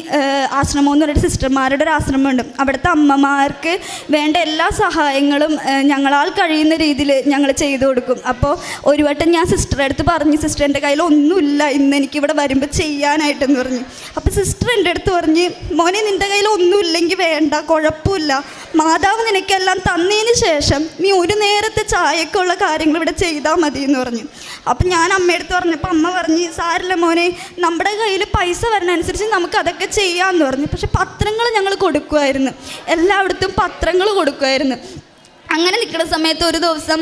ആശ്രമം എന്ന് പറഞ്ഞിട്ട് സിസ്റ്റർമാരുടെ ഒരു ആശ്രമമുണ്ട്. അവിടുത്തെ അമ്മമാർക്ക് വേണ്ട എല്ലാ സഹായങ്ങളും ഞങ്ങളാൽ കഴിയുന്ന രീതിയിൽ ഞങ്ങൾ ചെയ്തു കൊടുക്കും. അപ്പോൾ ഒരു വട്ടം ഞാൻ സിസ്റ്ററുടെ അടുത്ത് പറഞ്ഞു, സിസ്റ്റർ എൻ്റെ കയ്യിൽ ഒന്നുമില്ല ഇന്ന് എനിക്കിവിടെ വരുമ്പോൾ ചെയ്യാനായിട്ടെന്ന് പറഞ്ഞു. അപ്പോൾ സിസ്റ്റർ എൻ്റെ അടുത്ത് പറഞ്ഞ്, മോനെ നിൻ്റെ കയ്യിൽ ഒന്നുമില്ലെങ്കിൽ വേണ്ട, കുഴപ്പമില്ല, മാതാവ് നിനക്കെല്ലാം തന്നതിന് ശേഷം നീ ഒരു നേരത്തെ ചായക്കുള്ള കാര്യങ്ങൾ ഇവിടെ ചെയ്താൽ മതി എന്ന് പറഞ്ഞു. അപ്പം ഞാൻ അമ്മയെടുത്ത് പറഞ്ഞപ്പോൾ അമ്മ പറഞ്ഞ്, സാരില്ല മോനെ, നമ്മുടെ കയ്യിൽ പൈസ വരുന്നതനുസരിച്ച് നമുക്ക് അതൊക്കെ ചെയ്യാമെന്ന് പറഞ്ഞു. പക്ഷെ പത്രങ്ങൾ ഞങ്ങൾ കൊടുക്കുമായിരുന്നു, എല്ലായിടത്തും പത്രങ്ങൾ കൊടുക്കുമായിരുന്നു. അങ്ങനെ നിൽക്കുന്ന സമയത്ത് ഒരു ദിവസം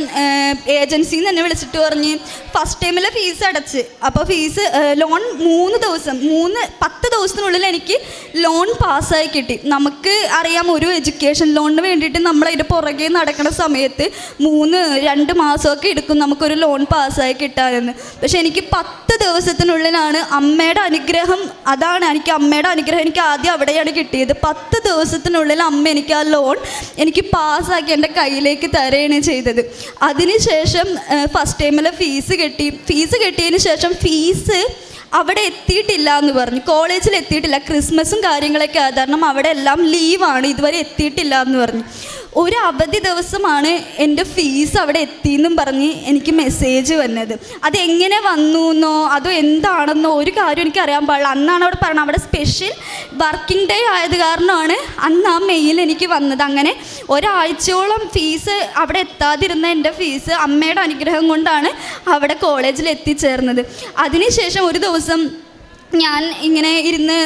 ഏജൻസിയിൽ നിന്ന് എന്നെ വിളിച്ചിട്ട് പറഞ്ഞ്, ഫസ്റ്റ് ടൈമിലെ ഫീസ് അടച്ച്, അപ്പോൾ ഫീസ് ലോൺ 10 ദിവസത്തിനുള്ളിൽ എനിക്ക് ലോൺ പാസ്സായി കിട്ടി. നമുക്ക് അറിയാം, ഒരു എഡ്യൂക്കേഷൻ ലോണിന് വേണ്ടിയിട്ട് നമ്മളതിൻ്റെ പുറകെ നടക്കുന്ന സമയത്ത് 2 മാസമൊക്കെ എടുക്കും നമുക്കൊരു ലോൺ പാസ്സായി കിട്ടാനെന്ന്. പക്ഷെ എനിക്ക് 10 ദിവസത്തിനുള്ളിലാണ് അമ്മയുടെ അനുഗ്രഹം, അമ്മയുടെ അനുഗ്രഹം എനിക്ക് ആദ്യം അവിടെയാണ് കിട്ടിയത്. 10 ദിവസത്തിനുള്ളിൽ അമ്മ എനിക്ക് ആ ലോൺ എനിക്ക് പാസ്സാക്കി എൻ്റെ കയ്യിലേക്ക് തരുകയാണ് ചെയ്തത്. അതിനുശേഷം ഫസ്റ്റ് ടൈമിലെ ഫീസ് കെട്ടിയതിന് ശേഷം ഫീസ് അവിടെ എത്തിയിട്ടില്ല എന്ന് പറഞ്ഞു, കോളേജിൽ എത്തിയിട്ടില്ല, ക്രിസ്മസും കാര്യങ്ങളൊക്കെ കാരണം അവിടെ എല്ലാം ലീവാണ്, ഇതുവരെ എത്തിയിട്ടില്ല എന്ന് പറഞ്ഞു. ഒരു അവധി ദിവസമാണ് എൻ്റെ ഫീസ് അവിടെ എത്തിയെന്നും പറഞ്ഞ് എനിക്ക് മെസ്സേജ് വന്നത്. അതെങ്ങനെ വന്നു എന്നോ അതോ എന്താണെന്നോ ഒരു കാര്യം എനിക്ക് അറിയാൻ പാടില്ല. അന്നാണ് അവിടെ പറഞ്ഞത്, അവിടെ സ്പെഷ്യൽ വർക്കിംഗ് ഡേ ആയത് കാരണമാണ് അന്ന് ആ മെയിൽ എനിക്ക് വന്നത്. അങ്ങനെ ഒരാഴ്ചയോളം ഫീസ് അവിടെ എത്താതിരുന്ന എൻ്റെ ഫീസ് അമ്മയുടെ അനുഗ്രഹം കൊണ്ടാണ് അവിടെ കോളേജിൽ എത്തിച്ചേർന്നത്. അതിനുശേഷം ഒരു ദിവസം ഞാൻ ഇങ്ങനെ ഇരുന്ന്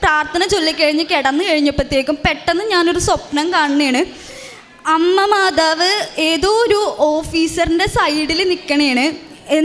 പ്രാർത്ഥന ചൊല്ലിക്കഴിഞ്ഞ് കിടന്നു കഴിഞ്ഞപ്പോഴത്തേക്കും പെട്ടെന്ന് ഞാനൊരു സ്വപ്നം കാണുകയാണ്. അമ്മ മാതാവ് ഏതോ ഒരു ഓഫീസറിൻ്റെ സൈഡിൽ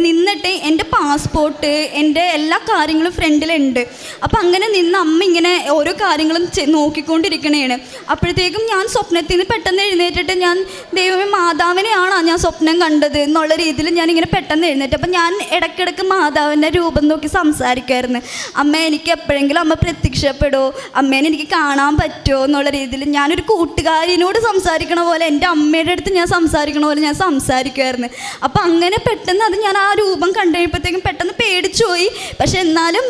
നിന്നിട്ട് എൻ്റെ പാസ്പോർട്ട് എൻ്റെ എല്ലാ കാര്യങ്ങളും ഫ്രണ്ടിലുണ്ട്. അപ്പം അങ്ങനെ നിന്ന് അമ്മ ഇങ്ങനെ ഓരോ കാര്യങ്ങളും നോക്കിക്കൊണ്ടിരിക്കണേണ്. അപ്പോഴത്തേക്കും ഞാൻ സ്വപ്നത്തിൽ നിന്ന് പെട്ടെന്ന് എഴുന്നേറ്റിട്ട് ഞാൻ ദൈവമേ മാതാവിനെയാണോ ഞാൻ സ്വപ്നം കണ്ടത് എന്നുള്ള രീതിയിൽ ഞാനിങ്ങനെ പെട്ടെന്ന് എഴുന്നേറ്റ്. അപ്പം ഞാൻ ഇടയ്ക്കിടയ്ക്ക് മാതാവിൻ്റെ രൂപം നോക്കി സംസാരിക്കുമായിരുന്നു. അമ്മ എനിക്ക് എപ്പോഴെങ്കിലും അമ്മ പ്രത്യക്ഷപ്പെടുമോ, അമ്മേനെ എനിക്ക് കാണാൻ പറ്റുമോ എന്നുള്ള രീതിയിൽ ഞാനൊരു കൂട്ടുകാരിനോട് സംസാരിക്കണ പോലെ എൻ്റെ അമ്മയുടെ അടുത്ത് ഞാൻ സംസാരിക്കണ പോലെ ഞാൻ സംസാരിക്കുമായിരുന്നു. അപ്പം അങ്ങനെ പെട്ടെന്ന് അത് ഞാൻ അങ്ങനെ ആ രൂപം കണ്ടു കഴിയുമ്പോഴത്തേക്കും പെട്ടെന്ന് പേടിച്ചു പോയി. പക്ഷെ എന്നാലും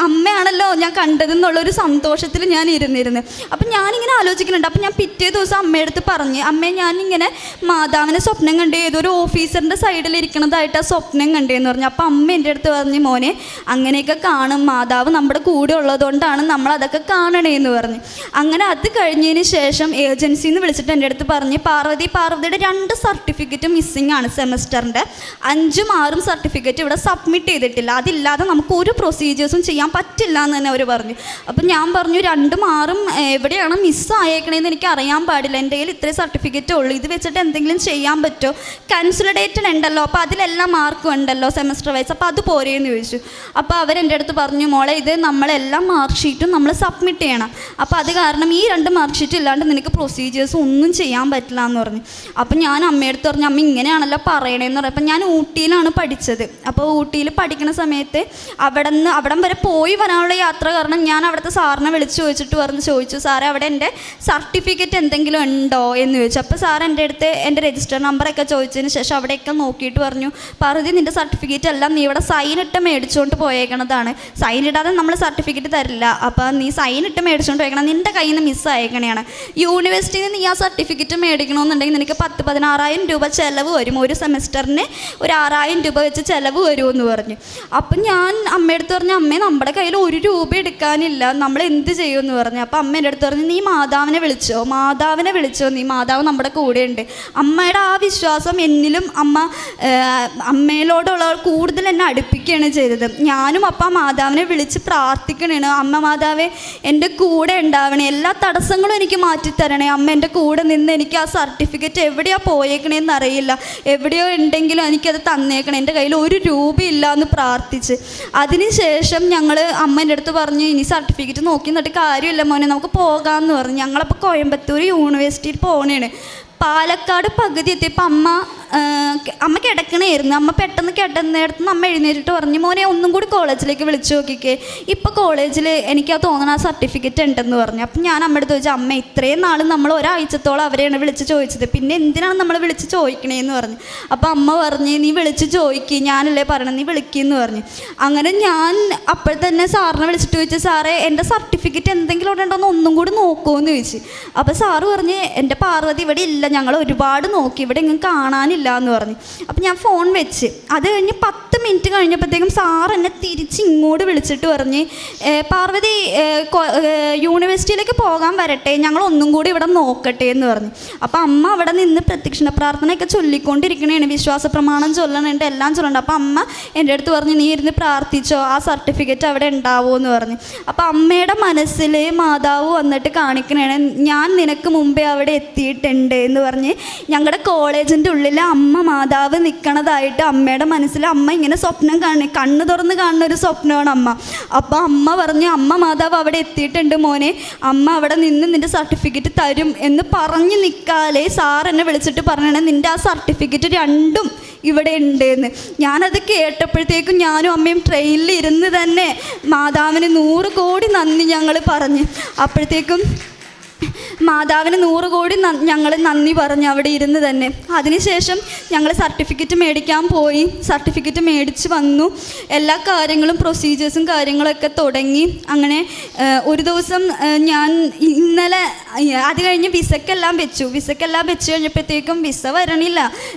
അമ്മയാണല്ലോ ഞാൻ കണ്ടതെന്നുള്ളൊരു സന്തോഷത്തിൽ ഞാൻ ഇരുന്നിരുന്നു. അപ്പം ഞാനിങ്ങനെ ആലോചിക്കുന്നുണ്ട്. അപ്പം ഞാൻ പിറ്റേ ദിവസം അമ്മയുടെ അടുത്ത് പറഞ്ഞ്, അമ്മേ ഞാനിങ്ങനെ മാതാവിനെ സ്വപ്നം കണ്ടേ, ഏതൊരു ഓഫീസറിൻ്റെ സൈഡിലിരിക്കണതായിട്ട് ആ സ്വപ്നം കണ്ടേന്ന് പറഞ്ഞു. അപ്പം അമ്മ എൻ്റെ അടുത്ത് പറഞ്ഞു, മോനെ അങ്ങനെയൊക്കെ കാണും, മാതാവ് നമ്മുടെ കൂടെ ഉള്ളതുകൊണ്ടാണ് നമ്മൾ അതൊക്കെ കാണണേന്ന് പറഞ്ഞു. അങ്ങനെ അത് കഴിഞ്ഞതിന് ശേഷം ഏജൻസിയിൽ നിന്ന് വിളിച്ചിട്ട് എൻ്റെ അടുത്ത് പറഞ്ഞ്, പാർവതിയുടെ 2 സർട്ടിഫിക്കറ്റ് മിസ്സിംഗ് ആണ് സെമസ്റ്ററിൻ്റെ. 5ഉം 6ഉം സർട്ടിഫിക്കറ്റ് ഇവിടെ സബ്മിറ്റ് ചെയ്തിട്ടില്ല, അതില്ലാതെ നമുക്ക് ഒരു പ്രൊസീജിയേഴ്സും ചെയ്യാൻ പറ്റില്ല എന്ന് തന്നെ അവർ പറഞ്ഞു. അപ്പം ഞാൻ പറഞ്ഞു 2ഉം 6ഉം എവിടെയാണ് മിസ്സായേക്കണേന്ന് എനിക്ക് അറിയാൻ പാടില്ല, എൻ്റെ കയ്യിൽ ഇത്രയും സർട്ടിഫിക്കറ്റേ ഉള്ളൂ, ഇത് വെച്ചിട്ട് എന്തെങ്കിലും ചെയ്യാൻ പറ്റുമോ? കൺസോളിഡേറ്റഡ് ഉണ്ടല്ലോ, അപ്പോൾ അതിലെല്ലാം മാർക്കും ഉണ്ടല്ലോ സെമസ്റ്റർ വൈസ്, അപ്പോൾ അത് പോരേന്ന് ചോദിച്ചു. അപ്പോൾ അവരെൻ്റെ അടുത്ത് പറഞ്ഞു, മോളെ ഇത് നമ്മളെല്ലാ മാർക്ക് ഷീറ്റും നമ്മൾ സബ്മിറ്റ് ചെയ്യണം, അപ്പോൾ അത് കാരണം ഈ 2 മാർക്ക് ഷീറ്റ് ഇല്ലാണ്ട് നിനക്ക് പ്രൊസീജിയേഴ്സ് ഒന്നും ചെയ്യാൻ പറ്റില്ല എന്ന് പറഞ്ഞു. അപ്പം ഞാൻ അമ്മയടുത്ത് പറഞ്ഞു, അമ്മ ഇങ്ങനെയാണല്ലോ പറയണേന്ന് പറഞ്ഞു. അപ്പം ഞാൻ ഊട്ടിയിലാണ് പഠിച്ചത്. അപ്പോൾ ഊട്ടിയിൽ പഠിക്കുന്ന സമയത്ത് അവിടം വരെ പോയി വരാനുള്ള യാത്ര കാരണം ഞാൻ അവിടുത്തെ സാറിനെ വിളിച്ച് ചോദിച്ചു, സാറേ അവിടെ എൻ്റെ സർട്ടിഫിക്കറ്റ് എന്തെങ്കിലും ഉണ്ടോ എന്ന് ചോദിച്ചു. അപ്പോൾ സാർ എൻ്റെ അടുത്ത് എൻ്റെ രജിസ്റ്റർ നമ്പറൊക്കെ ചോദിച്ചതിന് ശേഷം അവിടെയൊക്കെ നോക്കിയിട്ട് പറഞ്ഞു, പാർവതി നിൻ്റെ സർട്ടിഫിക്കറ്റ് എല്ലാം നീ ഇവിടെ സൈൻ ഇട്ട് മേടിച്ചുകൊണ്ട് പോയേക്കണതാണ്, സൈൻ ഇടാതെ നമ്മൾ സർട്ടിഫിക്കറ്റ് തരില്ല, അപ്പോൾ നീ സൈൻ ഇട്ട് മേടിച്ചുകൊണ്ട് പോയേക്കണം, നിൻ്റെ കയ്യിൽ നിന്ന് മിസ്സായേക്കണെയാണ്. യൂണിവേഴ്സിറ്റിയിൽ നിന്ന് നീ ആ സർട്ടിഫിക്കറ്റ് മേടിക്കണമെന്നുണ്ടെങ്കിൽ നിനക്ക് 10,000-16,000 രൂപ ചിലവ് വരും, ഒരു സെമസ്റ്ററിന് ഒരു 6,000 രൂപ വെച്ച് ചിലവ് വരുമെന്ന് പറഞ്ഞു. അപ്പം ഞാൻ അമ്മയടുത്ത് പറഞ്ഞു, അമ്മേ നമ്മുടെ കയ്യിൽ 1 രൂപ എടുക്കാനില്ല, നമ്മൾ എന്ത് ചെയ്യുമെന്ന് പറഞ്ഞു. അപ്പോൾ അമ്മ എൻ്റെ അടുത്ത് പറഞ്ഞു, നീ മാതാവിനെ വിളിച്ചോ, നീ മാതാവ് നമ്മുടെ കൂടെയുണ്ട്. അമ്മയുടെ ആ വിശ്വാസം എന്നിലും അമ്മയിലോടുള്ള കൂടുതൽ എന്നെ അടുപ്പിക്കുകയാണ് ചെയ്തത്. ഞാനും അപ്പം മാതാവിനെ വിളിച്ച് പ്രാർത്ഥിക്കണേണ്, അമ്മ മാതാവേ എൻ്റെ കൂടെ ഉണ്ടാവണേ, എല്ലാ തടസ്സങ്ങളും എനിക്ക് മാറ്റിത്തരണേ, അമ്മ എൻ്റെ കൂടെ നിന്ന് എനിക്ക് ആ സർട്ടിഫിക്കറ്റ് എവിടെയാണ് പോയേക്കണേന്ന് അറിയില്ല, എവിടെയോ ഉണ്ടെങ്കിലും എനിക്കത് തന്നേക്കണേ, എൻ്റെ കയ്യിൽ 1 രൂപയില്ല എന്ന് പ്രാർത്ഥിച്ച്. അതിനുശേഷം ഞങ്ങൾ അമ്മേൻ്റെ അടുത്ത് പറഞ്ഞു, ഇനി സർട്ടിഫിക്കറ്റ് നോക്കി നിന്നിട്ട് കാര്യമില്ല മോനെ, നമുക്ക് പോകാമെന്ന് പറഞ്ഞു. ഞങ്ങളപ്പോൾ കോയമ്പത്തൂർ യൂണിവേഴ്സിറ്റിയിൽ പോകണേണ്. പാലക്കാട് പകുതി എത്തിയപ്പോൾ അമ്മ കിടക്കണമായിരുന്നു. അമ്മ പെട്ടെന്ന് കിടന്നിടത്തുനിന്ന് അമ്മ എഴുന്നേറ്റിട്ട് പറഞ്ഞു, മോനെ ഒന്നും കൂടി കോളേജിലേക്ക് വിളിച്ചു നോക്കിക്കേ, ഇപ്പോൾ കോളേജിൽ എനിക്ക് തോന്നണ ആ സർട്ടിഫിക്കറ്റ് ഉണ്ടെന്ന് പറഞ്ഞു. അപ്പം ഞാൻ അമ്മയോട് ചോദിച്ചു, അമ്മ ഇത്രയും നാൾ നമ്മൾ ഒരാഴ്ചത്തോളം അവരെയാണ് വിളിച്ച് ചോദിച്ചത്, പിന്നെ എന്തിനാണ് നമ്മൾ വിളിച്ച് ചോദിക്കണേന്ന് പറഞ്ഞു. അപ്പോൾ അമ്മ പറഞ്ഞ്, നീ വിളിച്ച് ചോദിക്കുക, ഞാനല്ലേ പറയണം, നീ വിളിക്കുമെന്ന് പറഞ്ഞു. അങ്ങനെ ഞാൻ അപ്പോൾ തന്നെ സാറിനെ വിളിച്ചിട്ട് ചോദിച്ചു, സാറേ എൻ്റെ സർട്ടിഫിക്കറ്റ് എന്തെങ്കിലും ഇവിടെ ഉണ്ടോയെന്ന് ഒന്നും കൂടി നോക്കുമെന്ന് ചോദിച്ചു. അപ്പോൾ സാറ് പറഞ്ഞ്, എൻ്റെ പാർവതി ഇവിടെ ഇല്ല, ഞങ്ങൾ ഒരുപാട് നോക്കി, ഇവിടെ എങ്ങും കാണാനില്ല എന്ന് പറഞ്ഞു. അപ്പം ഞാൻ ഫോൺ വെച്ച് അത് കഴിഞ്ഞ് 10 മിനിറ്റ് കഴിഞ്ഞപ്പോഴത്തേക്കും സാർ എന്നെ തിരിച്ച് ഇങ്ങോട്ട് വിളിച്ചിട്ട് പറഞ്ഞ്, പാർവതി യൂണിവേഴ്സിറ്റിയിലേക്ക് പോകാൻ വരട്ടെ, ഞങ്ങൾ ഒന്നും കൂടി ഇവിടെ നോക്കട്ടെ എന്ന് പറഞ്ഞു. അപ്പം അമ്മ അവിടെ നിന്ന് പ്രത്യക്ഷണ പ്രാർത്ഥനയൊക്കെ ചൊല്ലിക്കൊണ്ടിരിക്കണേണ്, വിശ്വാസ പ്രമാണം ചൊല്ലണുണ്ട്, എല്ലാം ചൊല്ലണ്ട. അപ്പം അമ്മ എൻ്റെ അടുത്ത് പറഞ്ഞു, നീ ഇരുന്ന് പ്രാർത്ഥിച്ചോ, ആ സർട്ടിഫിക്കറ്റ് അവിടെ ഉണ്ടാവുമോ എന്ന് പറഞ്ഞു. അപ്പം അമ്മയുടെ മനസ്സിൽ മാതാവ് വന്നിട്ട് കാണിക്കണേണ്, ഞാൻ നിനക്ക് മുമ്പേ അവിടെ എത്തിയിട്ടുണ്ട് എന്ന് പറഞ്ഞ് ഞങ്ങളുടെ കോളേജിൻ്റെ ഉള്ളിൽ അമ്മ മാതാവ് നിൽക്കണതായിട്ട് അമ്മയുടെ മനസ്സിൽ അമ്മ ഇങ്ങനെ സ്വപ്നം കണ്ണ് തുറന്ന് കാണുന്ന ഒരു സ്വപ്നമാണ് അമ്മ. അപ്പോൾ അമ്മ പറഞ്ഞു, അമ്മ മാതാവ് അവിടെ എത്തിയിട്ടുണ്ട് മോനെ, അമ്മ അവിടെ നിന്ന് നിൻ്റെ സർട്ടിഫിക്കറ്റ് തരും എന്ന് പറഞ്ഞ് നിൽക്കാതെ സാർ എന്നെ വിളിച്ചിട്ട് പറയണേ, നിൻ്റെ ആ സർട്ടിഫിക്കറ്റ് 2ഉം ഇവിടെ ഉണ്ടെന്ന്. ഞാനത് കേട്ടപ്പോഴത്തേക്കും ഞാനും അമ്മയും ട്രെയിനിൽ ഇരുന്ന് തന്നെ മാതാവിന് 100 കോടി നന്ദി ഞങ്ങൾ പറഞ്ഞ്. അപ്പോഴത്തേക്കും മാതാവിന് 100 കോടി ഞങ്ങൾ നന്ദി പറഞ്ഞ് അവിടെ ഇരുന്ന് തന്നെ. അതിനുശേഷം ഞങ്ങൾ സർട്ടിഫിക്കറ്റ് മേടിക്കാൻ പോയി, സർട്ടിഫിക്കറ്റ് മേടിച്ച് വന്നു, എല്ലാ കാര്യങ്ങളും പ്രൊസീജിയേഴ്സും കാര്യങ്ങളൊക്കെ തുടങ്ങി. അങ്ങനെ ഒരു ദിവസം ഞാൻ ഇന്നലെ അത് കഴിഞ്ഞ് വിസക്കെല്ലാം വെച്ചു കഴിഞ്ഞപ്പോഴത്തേക്കും വിസ വരണില്ല,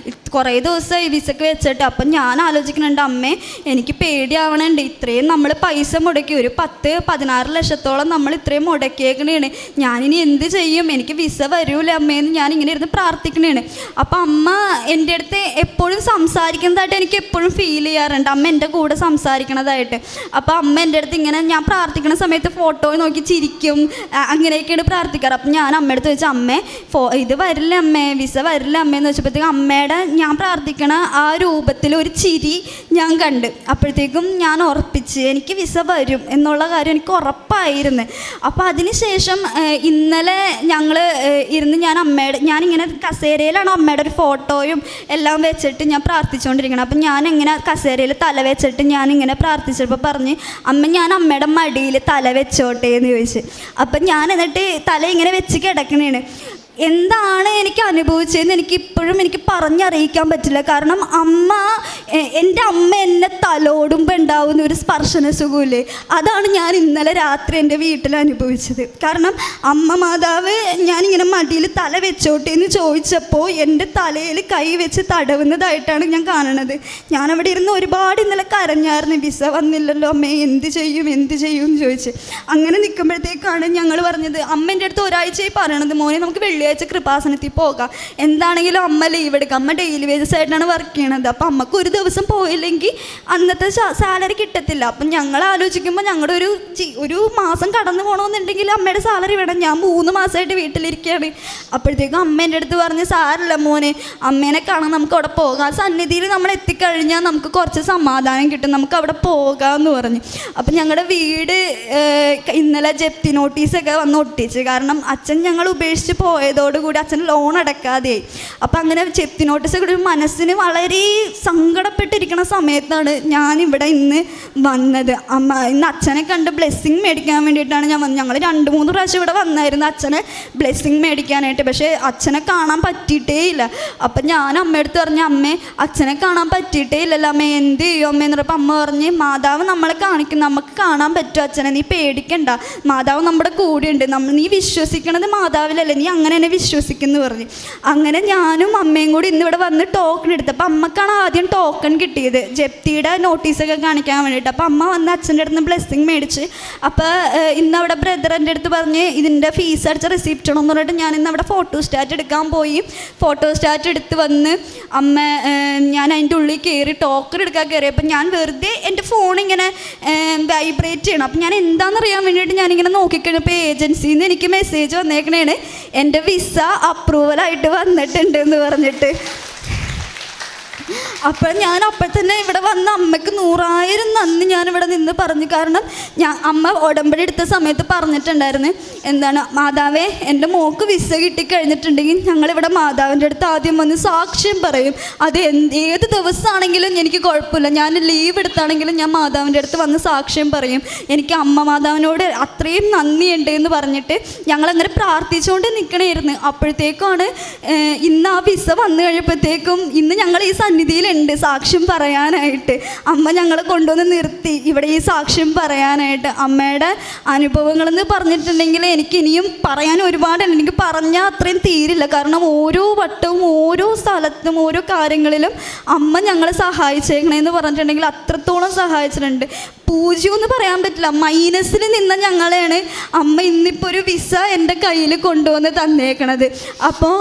കുറേ ദിവസമായി വിസക്ക് വെച്ചിട്ട്. അപ്പം ഞാൻ ആലോചിക്കുന്നുണ്ട്, അമ്മേ എനിക്ക് പേടിയാവണുണ്ട്, ഇത്രയും നമ്മൾ പൈസ മുടക്കി, ഒരു 10-16 ലക്ഷത്തോളം നമ്മൾ ഇത്രയും മുടക്കിയേക്കണേണ്, ഞാനിനി എന്ത് ചെയ്യും, എനിക്ക് വിസ വരൂല അമ്മേന്ന് ഞാൻ ഇങ്ങനെ ഇരുന്ന് പ്രാർത്ഥിക്കണേണ്. അപ്പം അമ്മ എൻ്റെ അടുത്ത് എപ്പോഴും സംസാരിക്കുന്നതായിട്ട് എനിക്ക് എപ്പോഴും ഫീൽ ചെയ്യാറുണ്ട്, അമ്മ എൻ്റെ കൂടെ സംസാരിക്കണതായിട്ട്. അപ്പം അമ്മ എൻ്റെ അടുത്ത് ഇങ്ങനെ ഞാൻ പ്രാർത്ഥിക്കുന്ന സമയത്ത് ഫോട്ടോ നോക്കി ചിരിക്കും, അങ്ങനെയൊക്കെയാണ് പ്രാർത്ഥിക്കാറ്. അപ്പം ഞാൻ അമ്മയുടെ അടുത്ത് ചോദിച്ചാൽ, അമ്മേ ഇത് വരില്ല അമ്മേ, വിസ വരില്ല അമ്മേന്ന് വെച്ചപ്പോഴത്തേക്കും അമ്മയുടെ ഞാൻ പ്രാർത്ഥിക്കണ ആ രൂപത്തിൽ ഒരു ചിരി ഞാൻ കണ്ട്. അപ്പോഴത്തേക്കും ഞാൻ ഉറപ്പിച്ച് എനിക്ക് വിസ വരും എന്നുള്ള കാര്യം എനിക്ക് ഉറപ്പായിരുന്നു. അപ്പോൾ അതിനുശേഷം ഇന്നലെ ഞങ്ങൾ ഇരുന്ന് ഞാനിങ്ങനെ കസേരയിലാണ് അമ്മയുടെ ഒരു ഫോട്ടോയും എല്ലാം വെച്ചിട്ട് ഞാൻ പ്രാർത്ഥിച്ചുകൊണ്ടിരിക്കണം. അപ്പം ഞാനിങ്ങനെ കസേരയിൽ തല വെച്ചിട്ട് ഞാനിങ്ങനെ പ്രാർത്ഥിച്ചപ്പോൾ പറഞ്ഞ്, അമ്മ ഞാൻ അമ്മയുടെ മടിയിൽ തല വെച്ചോട്ടെ എന്ന് ചോദിച്ചു. അപ്പം ഞാൻ എന്നിട്ട് തല ഇങ്ങനെ വെച്ച് കിടക്കണേണ്. എന്താണ് എനിക്ക് അനുഭവിച്ചതെന്ന് എനിക്ക് പറഞ്ഞറിയിക്കാൻ പറ്റില്ല. കാരണം എൻ്റെ അമ്മ എന്നെ തലോടുമ്പോൾ ഉണ്ടാവുന്ന ഒരു സ്പർശന സുഖമില്ലേ, അതാണ് ഞാൻ ഇന്നലെ രാത്രി എൻ്റെ വീട്ടിൽ അനുഭവിച്ചത്. കാരണം അമ്മ മാതാവ് ഞാനിങ്ങനെ മടിയിൽ തല വെച്ചോട്ടെ എന്ന് ചോദിച്ചപ്പോൾ എൻ്റെ തലയിൽ കൈ വെച്ച് തടവുന്നതായിട്ടാണ് ഞാൻ കാണുന്നത്. ഞാനവിടെ ഇരുന്ന് ഒരുപാട് ഇന്നലെ കരഞ്ഞായിരുന്നു, വിസ വന്നില്ലല്ലോ അമ്മേ, എന്ത് ചെയ്യും എന്ന് ചോദിച്ച്. അങ്ങനെ നിൽക്കുമ്പോഴത്തേക്കാണ് ഞങ്ങൾ പറഞ്ഞത്, അമ്മേൻ്റെ അടുത്ത് ഒരാഴ്ചയായി പറയണത്, മോനെ നമുക്ക് വെള്ളിയാഴ്ച കൃപാസനത്തിൽ പോകാം, എന്താണെങ്കിലും അമ്മ ലീവ് എടുക്കാം, അമ്മ ഡെയിലി വേജസ് ആയിട്ടാണ് വർക്ക് ചെയ്യണത്, അപ്പം അമ്മക്ക് ഒരു ദിവസം പോയില്ലെങ്കിൽ അന്നത്തെ സാലറി കിട്ടത്തില്ല. അപ്പം ഞങ്ങൾ ആലോചിക്കുമ്പോൾ ഞങ്ങളുടെ ഒരു മാസം കടന്നു പോകണമെന്നുണ്ടെങ്കിൽ അമ്മയുടെ സാലറി വേണം. ഞാൻ 3 മാസമായിട്ട് വീട്ടിലിരിക്കുകയാണ്. അപ്പോഴത്തേക്കും അമ്മ എൻ്റെ അടുത്ത് പറഞ്ഞ്, സാരല്ല മോനെ, അമ്മേനെ കാണാൻ നമുക്ക് അവിടെ പോകാം, സന്നിധിയിൽ നമ്മൾ എത്തിക്കഴിഞ്ഞാൽ നമുക്ക് കുറച്ച് സമാധാനം കിട്ടും, നമുക്ക് അവിടെ പോകാമെന്ന് പറഞ്ഞു. അപ്പം ഞങ്ങളുടെ വീട് ഇന്നലെ ജപ്തി നോട്ടീസൊക്കെ വന്ന് ഒട്ടിച്ച്. കാരണം അച്ഛൻ ഞങ്ങൾ ഉപേക്ഷിച്ച് പോയതോടുകൂടി അച്ഛൻ ലോൺ അടക്കാതെയായി. അപ്പം അങ്ങനെ ജപ്തി നോട്ടീസൊക്കെ ഒരു മനസ്സിന് വളരെ സങ്കടപ്പെട്ടിരിക്കുന്ന സമയത്താണ് ഞാനിവിടെ ഇന്ന് വന്നത്. ഇന്ന് അച്ഛനെ കണ്ട് ബ്ലെസ്സിങ് മേടിക്കാൻ വേണ്ടിയിട്ടാണ് ഞാൻ വന്നത്. ഞങ്ങൾ 2-3 പ്രാവശ്യം ഇവിടെ വന്നായിരുന്നു അച്ഛനെ ബ്ലെസ്സിങ് മേടിക്കാനായിട്ട്. പക്ഷേ അച്ഛനെ കാണാൻ പറ്റിയിട്ടേ ഇല്ല. അപ്പം ഞാൻ അമ്മയടുത്ത് പറഞ്ഞു, അമ്മേ അച്ഛനെ കാണാൻ പറ്റിയിട്ടേ ഇല്ലല്ലോ അമ്മേ, എന്ത് ചെയ്യും അമ്മയെന്ന് പറഞ്ഞപ്പോൾ അമ്മ പറഞ്ഞ്, മാതാവ് നമ്മളെ കാണിക്കും, നമുക്ക് കാണാൻ പറ്റും അച്ഛനെ, നീ പേടിക്കണ്ട, മാതാവ് നമ്മുടെ കൂടെയുണ്ട്, നീ വിശ്വസിക്കണത് മാതാവിലല്ലേ, നീ അങ്ങനെ തന്നെ വിശ്വസിക്കുന്നു പറഞ്ഞു. അങ്ങനെ ഞാനും അമ്മയും കൂടി ഇന്നിവിടെ വന്ന് ടോക്കൺ എടുത്തപ്പോൾ അമ്മക്കാണ് ആദ്യം ടോക്കൺ കിട്ടിയത്, ജപ്തിയുടെ നോട്ടീസൊക്കെ കാണിക്കാൻ വേണ്ടിയിട്ട്. അപ്പോൾ അമ്മ വന്ന് അച്ഛൻ്റെ അടുത്ത് ബ്ലെസ്സിങ് മേടിച്ച്. അപ്പോൾ ഇന്ന് അവിടെ ബ്രദർ എൻ്റെ അടുത്ത് പറഞ്ഞ് ഇതിൻ്റെ ഫീസ് അടിച്ച റെസിപ്റ്റ് ആണെന്ന് പറഞ്ഞിട്ട് ഞാൻ ഇന്ന് അവിടെ ഫോട്ടോസ്റ്റാറ്റ് എടുക്കാൻ പോയി. ഫോട്ടോസ്റ്റാറ്റ് എടുത്ത് വന്ന് ഞാൻ അതിൻ്റെ ഉള്ളിൽ കയറി ടോക്കൺ എടുക്കാൻ കയറിയപ്പോൾ ഞാൻ വെറുതെ എൻ്റെ ഫോണിങ്ങനെ വൈബ്രേറ്റ് ചെയ്യണം. അപ്പം ഞാൻ എന്താണെന്നറിയാൻ വേണ്ടിയിട്ട് ഞാനിങ്ങനെ നോക്കിക്കഴിഞ്ഞപ്പോൾ ഏജൻസിയിൽ നിന്ന് എനിക്ക് മെസ്സേജ് വന്നേക്കണേണ്, എൻ്റെ വിസ അപ്രൂവലായിട്ട് വന്നിട്ടുണ്ട് എന്ന് പറഞ്ഞിട്ട്. അപ്പോൾ ഞാൻ അപ്പോൾ തന്നെ ഇവിടെ വന്ന് അമ്മയ്ക്ക് 100,000 നന്ദി ഞാനിവിടെ നിന്ന് പറഞ്ഞു. കാരണം അമ്മ ഉടമ്പടി എടുത്ത സമയത്ത് പറഞ്ഞിട്ടുണ്ടായിരുന്നു, എന്താണ്, മാതാവേ എൻ്റെ മോക്ക് വിസ കിട്ടിക്കഴിഞ്ഞിട്ടുണ്ടെങ്കിൽ ഞങ്ങളിവിടെ മാതാവിൻ്റെ അടുത്ത് ആദ്യം വന്ന് സാക്ഷ്യം പറയും, അത് ഏത് ദിവസമാണെങ്കിലും എനിക്ക് കുഴപ്പമില്ല, ഞാൻ ലീവ് എടുത്താണെങ്കിലും ഞാൻ മാതാവിൻ്റെ അടുത്ത് വന്ന് സാക്ഷ്യം പറയും, എനിക്ക് അമ്മ മാതാവിനോട് അത്രയും നന്ദിയുണ്ട് എന്ന് പറഞ്ഞിട്ട് ഞങ്ങളങ്ങനെ പ്രാർത്ഥിച്ചുകൊണ്ട് നിൽക്കണമായിരുന്നു. അപ്പോഴത്തേക്കാണ് ഇന്ന് ആ വിസ വന്നു കഴിയുമ്പോഴത്തേക്കും ഇന്ന് ഞങ്ങൾ ഈ സന്നിധിയിലുണ്ട് സാക്ഷ്യം പറയാനായിട്ട്. അമ്മ ഞങ്ങളെ കൊണ്ടുവന്ന് നിർത്തി ഇവിടെ ഈ സാക്ഷ്യം പറയാനായിട്ട്. അമ്മയുടെ അനുഭവങ്ങളെന്ന് പറഞ്ഞിട്ടുണ്ടെങ്കിൽ എനിക്ക് ഇനിയും പറയാൻ ഒരുപാടുണ്ട്, എനിക്ക് പറഞ്ഞാൽ അത്രയും തീരില്ല. കാരണം ഓരോ വട്ടവും ഓരോ സ്ഥലത്തും ഓരോ കാര്യങ്ങളിലും അമ്മ ഞങ്ങളെ സഹായിച്ചേക്കണേന്ന് പറഞ്ഞിട്ടുണ്ടെങ്കിൽ അത്രത്തോളം സഹായിച്ചിട്ടുണ്ട്. പൂജ്യമെന്ന് പറയാൻ പറ്റില്ല, മൈനസിൽ നിന്ന ഞങ്ങളെയാണ് അമ്മ ഇന്നിപ്പോൾ ഒരു വിസ എൻ്റെ കയ്യിൽ കൊണ്ടുവന്ന് തന്നേക്കണത്. അപ്പോൾ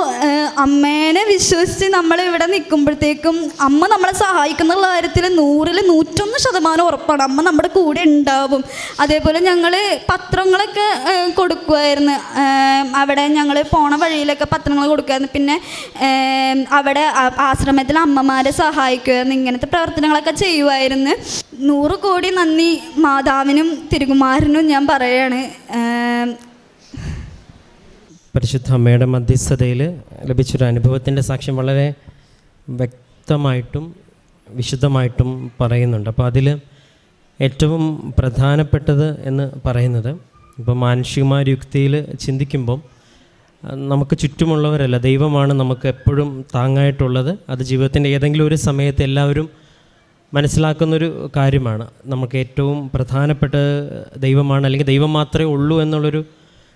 അമ്മേനെ വിശ്വസിച്ച് നമ്മൾ ഇവിടെ നിൽക്കുമ്പോഴത്തേക്കും അമ്മ നമ്മളെ സഹായിക്കുന്ന കാര്യത്തിൽ 100-101% ഉറപ്പാണ്, അമ്മ നമ്മുടെ കൂടെ ഉണ്ടാവും. അതേപോലെ ഞങ്ങൾ പത്രങ്ങളൊക്കെ കൊടുക്കുമായിരുന്നു, അവിടെ ഞങ്ങൾ പോണ വഴിയിലൊക്കെ പത്രങ്ങൾ കൊടുക്കുമായിരുന്നു. പിന്നെ അവിടെ ആശ്രമത്തിൽ അമ്മമാരെ സഹായിക്കുമായിരുന്നു, ഇങ്ങനത്തെ പ്രവർത്തനങ്ങളൊക്കെ ചെയ്യുമായിരുന്നു. 100 കോടി നന്ദി മാതാവിനും തിരുകുമാരനും ഞാൻ പറയാണ്. പരിശുദ്ധ അമ്മയുടെ മധ്യസ്ഥതയിൽ ലഭിച്ചൊരു അനുഭവത്തിൻ്റെ സാക്ഷ്യം വളരെ വ്യക്തമായിട്ടും വിശുദ്ധമായിട്ടും പറയുന്നുണ്ട്. അപ്പോൾ അതിൽ ഏറ്റവും പ്രധാനപ്പെട്ടത് എന്ന് പറയുന്നത്, ഇപ്പോൾ മാനുഷികമായ യുക്തിയിൽ ചിന്തിക്കുമ്പം നമുക്ക് ചുറ്റുമുള്ളവരല്ല, ദൈവമാണ് നമുക്ക് എപ്പോഴും താങ്ങായിട്ടുള്ളത്. അത് ജീവിതത്തിൻ്റെ ഏതെങ്കിലും ഒരു സമയത്ത് എല്ലാവരും മനസ്സിലാക്കുന്നൊരു കാര്യമാണ്. നമുക്ക് ഏറ്റവും പ്രധാനപ്പെട്ട ദൈവമാണ്, അല്ലെങ്കിൽ ദൈവം മാത്രമേ ഉള്ളൂ എന്നുള്ളൊരു,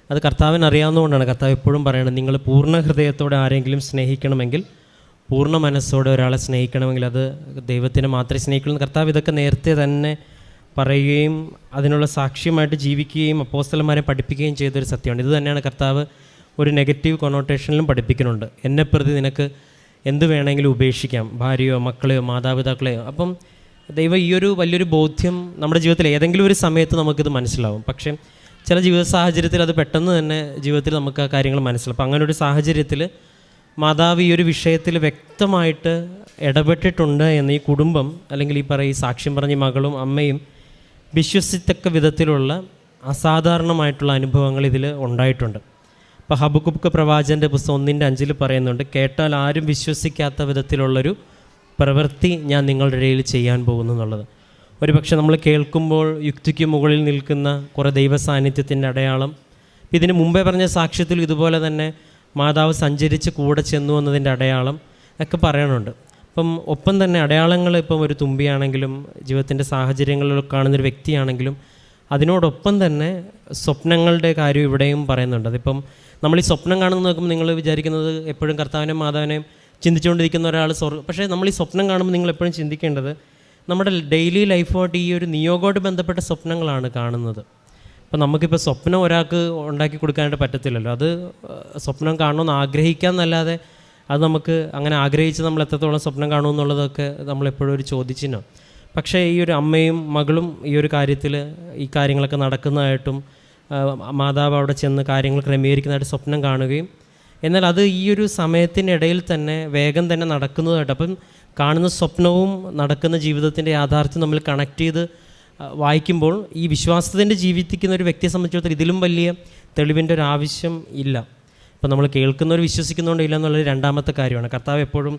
അത് കർത്താവിന് അറിയാവുന്നതുകൊണ്ടാണ് കർത്താവ് എപ്പോഴും പറയുന്നത്, നിങ്ങൾ പൂർണ്ണ ഹൃദയത്തോടെ ആരെങ്കിലും സ്നേഹിക്കണമെങ്കിൽ, പൂർണ്ണ മനസ്സോടെ ഒരാളെ സ്നേഹിക്കണമെങ്കിൽ അത് ദൈവത്തിനെ മാത്രമേ സ്നേഹിക്കുള്ളൂ. കർത്താവ് ഇതൊക്കെ നേരത്തെ തന്നെ പറയുകയും അതിനുള്ള സാക്ഷ്യമായിട്ട് ജീവിക്കുകയും അപ്പോസ്തലന്മാരെ പഠിപ്പിക്കുകയും ചെയ്തൊരു സത്യമാണ്. ഇത് തന്നെയാണ് കർത്താവ് ഒരു നെഗറ്റീവ് കൊണോട്ടേഷനിലും പഠിപ്പിക്കുന്നുണ്ട്. എന്നെ പ്രതി നിനക്ക് എന്ത് വേണമെങ്കിലും ഉപേക്ഷിക്കാം, ഭാര്യയോ മക്കളെയോ മാതാപിതാക്കളെയോ. അപ്പം ദൈവം ഈ ഒരു വലിയൊരു ബോധ്യം നമ്മുടെ ജീവിതത്തിൽ ഏതെങ്കിലും ഒരു സമയത്ത് നമുക്കിത് മനസ്സിലാവും. പക്ഷേ ചില ജീവിത സാഹചര്യത്തിൽ അത് പെട്ടെന്ന് തന്നെ ജീവിതത്തിൽ നമുക്ക് ആ കാര്യങ്ങൾ മനസ്സിലാവും. അപ്പം അങ്ങനെ ഒരു സാഹചര്യത്തിൽ മാതാവ് ഈ ഒരു വിഷയത്തിൽ വ്യക്തമായിട്ട് ഇടപെട്ടിട്ടുണ്ട് എന്ന് ഈ കുടുംബം, അല്ലെങ്കിൽ ഈ സാക്ഷ്യം പറഞ്ഞ മകളും അമ്മയും വിശ്വസിത്തക്ക വിധത്തിലുള്ള അസാധാരണമായിട്ടുള്ള അനുഭവങ്ങൾ ഇതിൽ ഉണ്ടായിട്ടുണ്ട്. ഇപ്പോൾ ഹബക്കുക്ക് പ്രവാചകൻ്റെ പുസ്തകം 1:5 പറയുന്നുണ്ട്, കേട്ടാൽ ആരും വിശ്വസിക്കാത്ത വിധത്തിലുള്ളൊരു പ്രവൃത്തി ഞാൻ നിങ്ങളുടെ ഇടയിൽ ചെയ്യാൻ പോകുന്നു എന്നുള്ളത്. ഒരു പക്ഷേ നമ്മൾ കേൾക്കുമ്പോൾ യുക്തിക്ക് മുകളിൽ നിൽക്കുന്ന കുറേ ദൈവ സാന്നിധ്യത്തിൻ്റെ അടയാളം. ഇതിന് മുമ്പേ പറഞ്ഞ സാക്ഷ്യത്തിൽ ഇതുപോലെ തന്നെ മാതാവ് സഞ്ചരിച്ച് കൂടെ ചെന്നു എന്നതിൻ്റെ അടയാളം ഒക്കെ പറയണുണ്ട്. അപ്പം ഒപ്പം തന്നെ അടയാളങ്ങൾ ഇപ്പം ഒരു തുമ്പിയാണെങ്കിലും ജീവിതത്തിൻ്റെ സാഹചര്യങ്ങളിൽ കാണുന്നൊരു വ്യക്തിയാണെങ്കിലും അതിനോടൊപ്പം തന്നെ സ്വപ്നങ്ങളുടെ കാര്യം ഇവിടെയും പറയുന്നുണ്ട്. അതിപ്പം നമ്മൾ ഈ സ്വപ്നം കാണുന്നത് നോക്കുമ്പോൾ നിങ്ങൾ വിചാരിക്കുന്നത് എപ്പോഴും കർത്താവിനെയും മാതാവിനെയും ചിന്തിച്ചുകൊണ്ടിരിക്കുന്ന ഒരാൾ പക്ഷേ നമ്മൾ ഈ സ്വപ്നം കാണുമ്പോൾ നിങ്ങൾ എപ്പോഴും ചിന്തിക്കേണ്ടത് നമ്മുടെ ഡെയിലി ലൈഫുമായിട്ട് ഈ ഒരു നിയോഗമായിട്ട് ബന്ധപ്പെട്ട സ്വപ്നങ്ങളാണ് കാണുന്നത്. അപ്പോൾ നമുക്കിപ്പോൾ സ്വപ്നം ഒരാൾക്ക് ഉണ്ടാക്കി കൊടുക്കാനായിട്ട് പറ്റത്തില്ലല്ലോ. അത് സ്വപ്നം കാണണമെന്ന് ആഗ്രഹിക്കാമെന്നല്ലാതെ അത് നമുക്ക് അങ്ങനെ ആഗ്രഹിച്ച് നമ്മൾ എത്രത്തോളം സ്വപ്നം കാണുമെന്നുള്ളതൊക്കെ നമ്മളെപ്പോഴും ഒരു ചോദിച്ചിനോ. പക്ഷേ ഈ ഒരു അമ്മയും മകളും ഈ ഒരു കാര്യത്തിൽ ഈ കാര്യങ്ങളൊക്കെ നടക്കുന്നതായിട്ടും മാതാവ് അവിടെ ചെന്ന് കാര്യങ്ങൾ ക്രമീകരിക്കുന്നതായിട്ട് സ്വപ്നം കാണുകയും എന്നാൽ അത് ഈ ഒരു സമയത്തിനിടയിൽ തന്നെ വേഗം തന്നെ നടക്കുന്നതായിട്ട്, അപ്പം കാണുന്ന സ്വപ്നവും നടക്കുന്ന ജീവിതത്തിൻ്റെ യാഥാർത്ഥ്യം നമ്മൾ കണക്ട് ചെയ്ത് വായിക്കുമ്പോൾ ഈ വിശ്വാസത്തിൻ്റെ ജീവിക്കുന്ന ഒരു വ്യക്തിയെ സംബന്ധിച്ചിടത്തോളം ഇതിലും വലിയ തെളിവിൻ്റെ ഒരു ആവശ്യം ഇല്ല. ഇപ്പം നമ്മൾ കേൾക്കുന്നവർ വിശ്വസിക്കുന്നുണ്ടോ ഇല്ല എന്നുള്ളത് രണ്ടാമത്തെ കാര്യമാണ്. കർത്താവ് എപ്പോഴും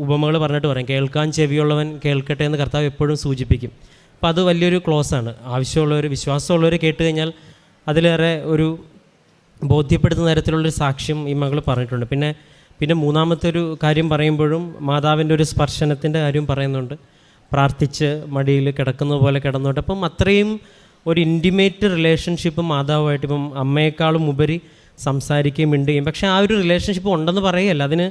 ഉപമകൾ പറഞ്ഞിട്ട് പറയും, കേൾക്കാൻ ചെവിയുള്ളവൻ കേൾക്കട്ടെ എന്ന് കർത്താവ് എപ്പോഴും സൂചിപ്പിക്കും. അപ്പോൾ അത് വലിയൊരു ക്ലോസാണ്. ആവശ്യമുള്ളവർ വിശ്വാസമുള്ളവർ കേട്ട് കഴിഞ്ഞാൽ അതിലേറെ ഒരു ബോധ്യപ്പെടുത്തുന്ന തരത്തിലുള്ളൊരു സാക്ഷ്യം ഈ മകൾ പറഞ്ഞിട്ടുണ്ട്. പിന്നെ മൂന്നാമത്തെ ഒരു കാര്യം പറയുമ്പോഴും മാതാവിൻ്റെ ഒരു സ്പർശനത്തിൻ്റെ കാര്യം പറയുന്നുണ്ട്. പ്രാർത്ഥിച്ച് മടിയിൽ കിടക്കുന്ന പോലെ കിടന്നോട്ടെ. അപ്പം അത്രയും ഒരു ഇൻറ്റിമേറ്റ് റിലേഷൻഷിപ്പ് മാതാവുമായിട്ട് ഇപ്പം അമ്മയെക്കാളും ഉപരി സംസാരിക്കുകയും മിണ്ടുകയും, പക്ഷേ ആ ഒരു റിലേഷൻഷിപ്പ് ഉണ്ടെന്ന് പറയുകയല്ല, അതിന്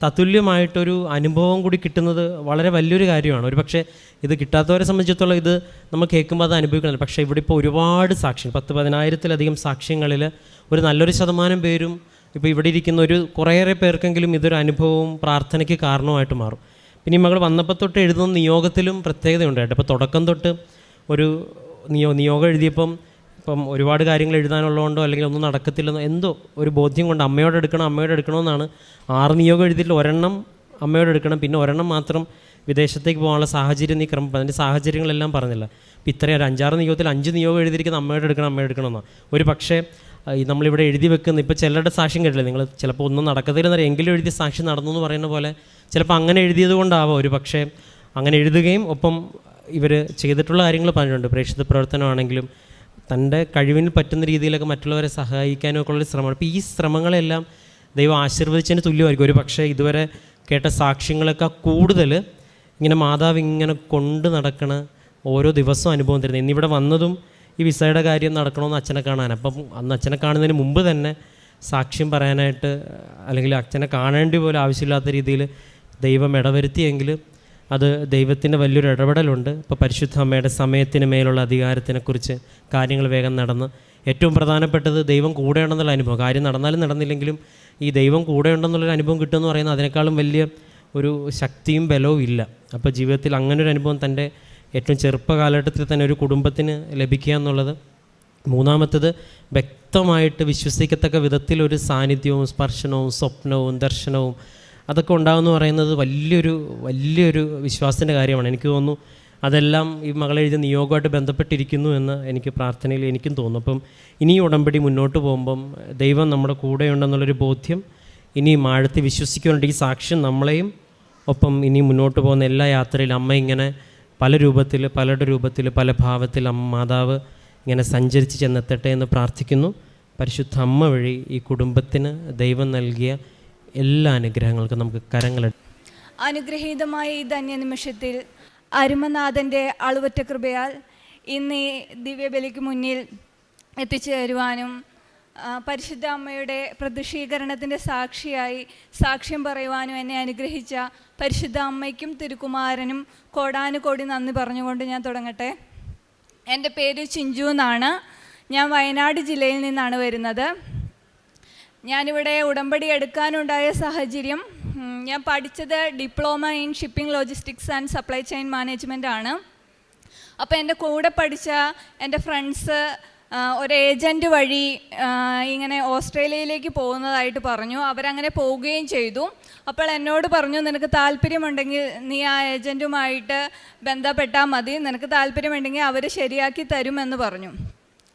തത്തുല്യമായിട്ടൊരു അനുഭവം കൂടി കിട്ടുന്നത് വളരെ വലിയൊരു കാര്യമാണ്. ഒരു പക്ഷേ ഇത് കിട്ടാത്തവരെ സംബന്ധിച്ചിടത്തോളം ഇത് നമ്മൾ കേൾക്കുമ്പോൾ അത് അനുഭവിക്കുന്നില്ല. പക്ഷേ ഇവിടെ ഇപ്പോൾ ഒരുപാട് സാക്ഷ്യം 10,000-ത്തിലധികം സാക്ഷ്യങ്ങളിൽ ഒരു നല്ലൊരു ശതമാനം പേരും ഇപ്പോൾ ഇവിടെ ഇരിക്കുന്ന ഒരു കുറേയേറെ പേർക്കെങ്കിലും ഇതൊരു അനുഭവവും പ്രാർത്ഥനയ്ക്ക് കാരണമായിട്ട് മാറും. പിന്നെ ഈ മകൾ വന്നപ്പോൾ തൊട്ട് എഴുതുന്ന നിയോഗത്തിലും പ്രത്യേകതയുണ്ട് കേട്ടോ. ഇപ്പോൾ തുടക്കം തൊട്ട് ഒരു നിയോഗം എഴുതിയപ്പം ഒരുപാട് കാര്യങ്ങൾ എഴുതാനുള്ളതുകൊണ്ടോ അല്ലെങ്കിൽ ഒന്നും നടക്കത്തില്ലെന്നോ എന്തോ ഒരു ബോധ്യം കൊണ്ട് അമ്മയോട് എടുക്കണമെന്നാണ് 6 നിയോഗം എഴുതിയിട്ട് ഒരെണ്ണം അമ്മയോട് എടുക്കണം, പിന്നെ ഒരെണ്ണം മാത്രം വിദേശത്തേക്ക് പോകാനുള്ള സാഹചര്യം നീ ക്രമം അതിൻ്റെ സാഹചര്യങ്ങളെല്ലാം പറഞ്ഞില്ല. ഇപ്പോൾ ഇത്രയും 5-6 നിയോഗത്തിൽ 5 നിയോഗം എഴുതിയിരിക്കുന്ന അമ്മയോട് എടുക്കണമെന്നാണ്. ഒരു പക്ഷേ നമ്മളിവിടെ എഴുതി വെക്കുന്ന ഇപ്പോൾ ചിലരുടെ സാക്ഷ്യം കേട്ടില്ലേ നിങ്ങൾ, ചിലപ്പോൾ ഒന്നും നടക്കത്തില്ലെന്നറിയാം എങ്കിലും എഴുതിയ സാക്ഷി നടന്നു എന്ന് പറയുന്ന പോലെ ചിലപ്പോൾ അങ്ങനെ എഴുതിയത് കൊണ്ടാവാം ഒരു പക്ഷേ അങ്ങനെ എഴുതുകയും ഒപ്പം ഇവർ ചെയ്തിട്ടുള്ള കാര്യങ്ങൾ പറഞ്ഞിട്ടുണ്ട്. പ്രേക്ഷിത പ്രവർത്തനമാണെങ്കിലും തൻ്റെ കഴിവിന് പറ്റുന്ന രീതിയിലൊക്കെ മറ്റുള്ളവരെ സഹായിക്കാനും ഒക്കെ ഉള്ളൊരു ശ്രമമാണ്. അപ്പോൾ ഈ ശ്രമങ്ങളെല്ലാം ദൈവം ആശീർവദിച്ചതിന് തുല്യമായിരിക്കും. ഒരു പക്ഷേ ഇതുവരെ കേട്ട സാക്ഷ്യങ്ങളൊക്കെ കൂടുതൽ ഇങ്ങനെ മാതാവ് ഇങ്ങനെ കൊണ്ട് നടക്കണ ഓരോ ദിവസവും അനുഭവം തരുന്നത്. ഇന്നിവിടെ വന്നതും ഈ വിസയുടെ കാര്യം നടക്കണമെന്ന് അച്ഛനെ കാണാൻ, അപ്പം അന്ന് അച്ഛനെ കാണുന്നതിന് മുമ്പ് തന്നെ സാക്ഷ്യം പറയാനായിട്ട് അല്ലെങ്കിൽ അച്ഛനെ കാണേണ്ടി പോലും ആവശ്യമില്ലാത്ത രീതിയിൽ ദൈവം ഇടവരുത്തിയെങ്കിൽ അത് ദൈവത്തിൻ്റെ വലിയൊരു ഇടപെടലുണ്ട്. ഇപ്പോൾ പരിശുദ്ധ അമ്മയുടെ സമയത്തിന് മേലുള്ള അധികാരത്തിനെക്കുറിച്ച് കാര്യങ്ങൾ വേഗം നടന്ന് ഏറ്റവും പ്രധാനപ്പെട്ടത് ദൈവം കൂടെയുണ്ടെന്നുള്ള അനുഭവം. കാര്യം നടന്നാലും നടന്നില്ലെങ്കിലും ഈ ദൈവം കൂടെയുണ്ടെന്നുള്ളൊരു അനുഭവം കിട്ടുമെന്ന് പറയുന്നത് അതിനേക്കാളും വലിയ ഒരു ശക്തിയും ബലവും ഇല്ല. അപ്പോൾ ജീവിതത്തിൽ അങ്ങനൊരു അനുഭവം തൻ്റെ ഏറ്റവും ചെറുപ്പകാലഘട്ടത്തിൽ തന്നെ ഒരു കുടുംബത്തിന് ലഭിക്കുക എന്നുള്ളത്. മൂന്നാമത്തേത് വ്യക്തമായിട്ട് വിശ്വസിക്കത്തക്ക വിധത്തിലൊരു സാന്നിധ്യവും സ്പർശനവും സ്വപ്നവും ദർശനവും അതൊക്കെ ഉണ്ടാകുമെന്ന് പറയുന്നത് വലിയൊരു വിശ്വാസത്തിൻ്റെ കാര്യമാണ്. എനിക്ക് തോന്നുന്നു അതെല്ലാം ഈ മകളെഴുതിയ നിയോഗമായിട്ട് ബന്ധപ്പെട്ടിരിക്കുന്നു എന്ന് എനിക്ക് പ്രാർത്ഥനയിൽ എനിക്കും തോന്നുന്നു. അപ്പം ഇനി ഉടമ്പടി മുന്നോട്ട് പോകുമ്പം ദൈവം നമ്മുടെ കൂടെയുണ്ടെന്നുള്ളൊരു ബോധ്യം ഇനിയും ആഴത്തി വിശ്വസിക്കുന്നുണ്ട്. ഈ സാക്ഷ്യം നമ്മളെയും ഒപ്പം ഇനി മുന്നോട്ട് പോകുന്ന എല്ലാ യാത്രയിലും അമ്മ ഇങ്ങനെ പലരുടെ രൂപത്തിൽ പല ഭാവത്തിൽ മാതാവ് ഇങ്ങനെ സഞ്ചരിച്ച് ചെന്നെത്തട്ടെ എന്ന് പ്രാർത്ഥിക്കുന്നു. പരിശുദ്ധ അമ്മ വഴി ഈ കുടുംബത്തിന് ദൈവം നൽകിയ എല്ലാ അനുഗ്രഹങ്ങൾക്കും നമുക്ക് കരങ്ങളെടുക്കാം. അനുഗ്രഹീതമായ ഈ ധന്യനിമിഷത്തിൽ അരുമനാഥൻ്റെ അളവറ്റ കൃപയാൽ ഇന്ന് ഈ ദിവ്യബലിക്ക് മുന്നിൽ എത്തിച്ചേരുവാനും പരിശുദ്ധ അമ്മയുടെ പ്രതിഷ്ഠീകരണത്തിൻ്റെ സാക്ഷിയായി സാക്ഷ്യം പറയുവാനും എന്നെ അനുഗ്രഹിച്ച പരിശുദ്ധ അമ്മയ്ക്കും തിരുക്കുമാരനും കോടാനുകോടി നന്ദി പറഞ്ഞുകൊണ്ട് ഞാൻ തുടങ്ങട്ടെ. എൻ്റെ പേര് ചിഞ്ചു എന്നാണ്. ഞാൻ വയനാട് ജില്ലയിൽ നിന്നാണ് വരുന്നത്. ഞാനിവിടെ ഉടമ്പടി എടുക്കാനുണ്ടായ സാഹചര്യം, ഞാൻ പഠിച്ചത് diploma in shipping logistics and supply chain management ആണ്. അപ്പോൾ എൻ്റെ കൂടെ പഠിച്ച എൻ്റെ ഫ്രണ്ട്സ് ഒരു ഏജൻറ്റ് വഴി ഇങ്ങനെ ഓസ്ട്രേലിയയിലേക്ക് പോകുന്നതായിട്ട് പറഞ്ഞു. അവരങ്ങനെ പോവുകയും ചെയ്തു. അപ്പോൾ എന്നോട് പറഞ്ഞു, നിനക്ക് താല്പര്യമുണ്ടെങ്കിൽ നീ ആ ഏജൻറ്റുമായിട്ട് ബന്ധപ്പെട്ടാൽ മതി, നിനക്ക് താല്പര്യമുണ്ടെങ്കിൽ അവർ ശരിയാക്കി തരുമെന്ന് പറഞ്ഞു.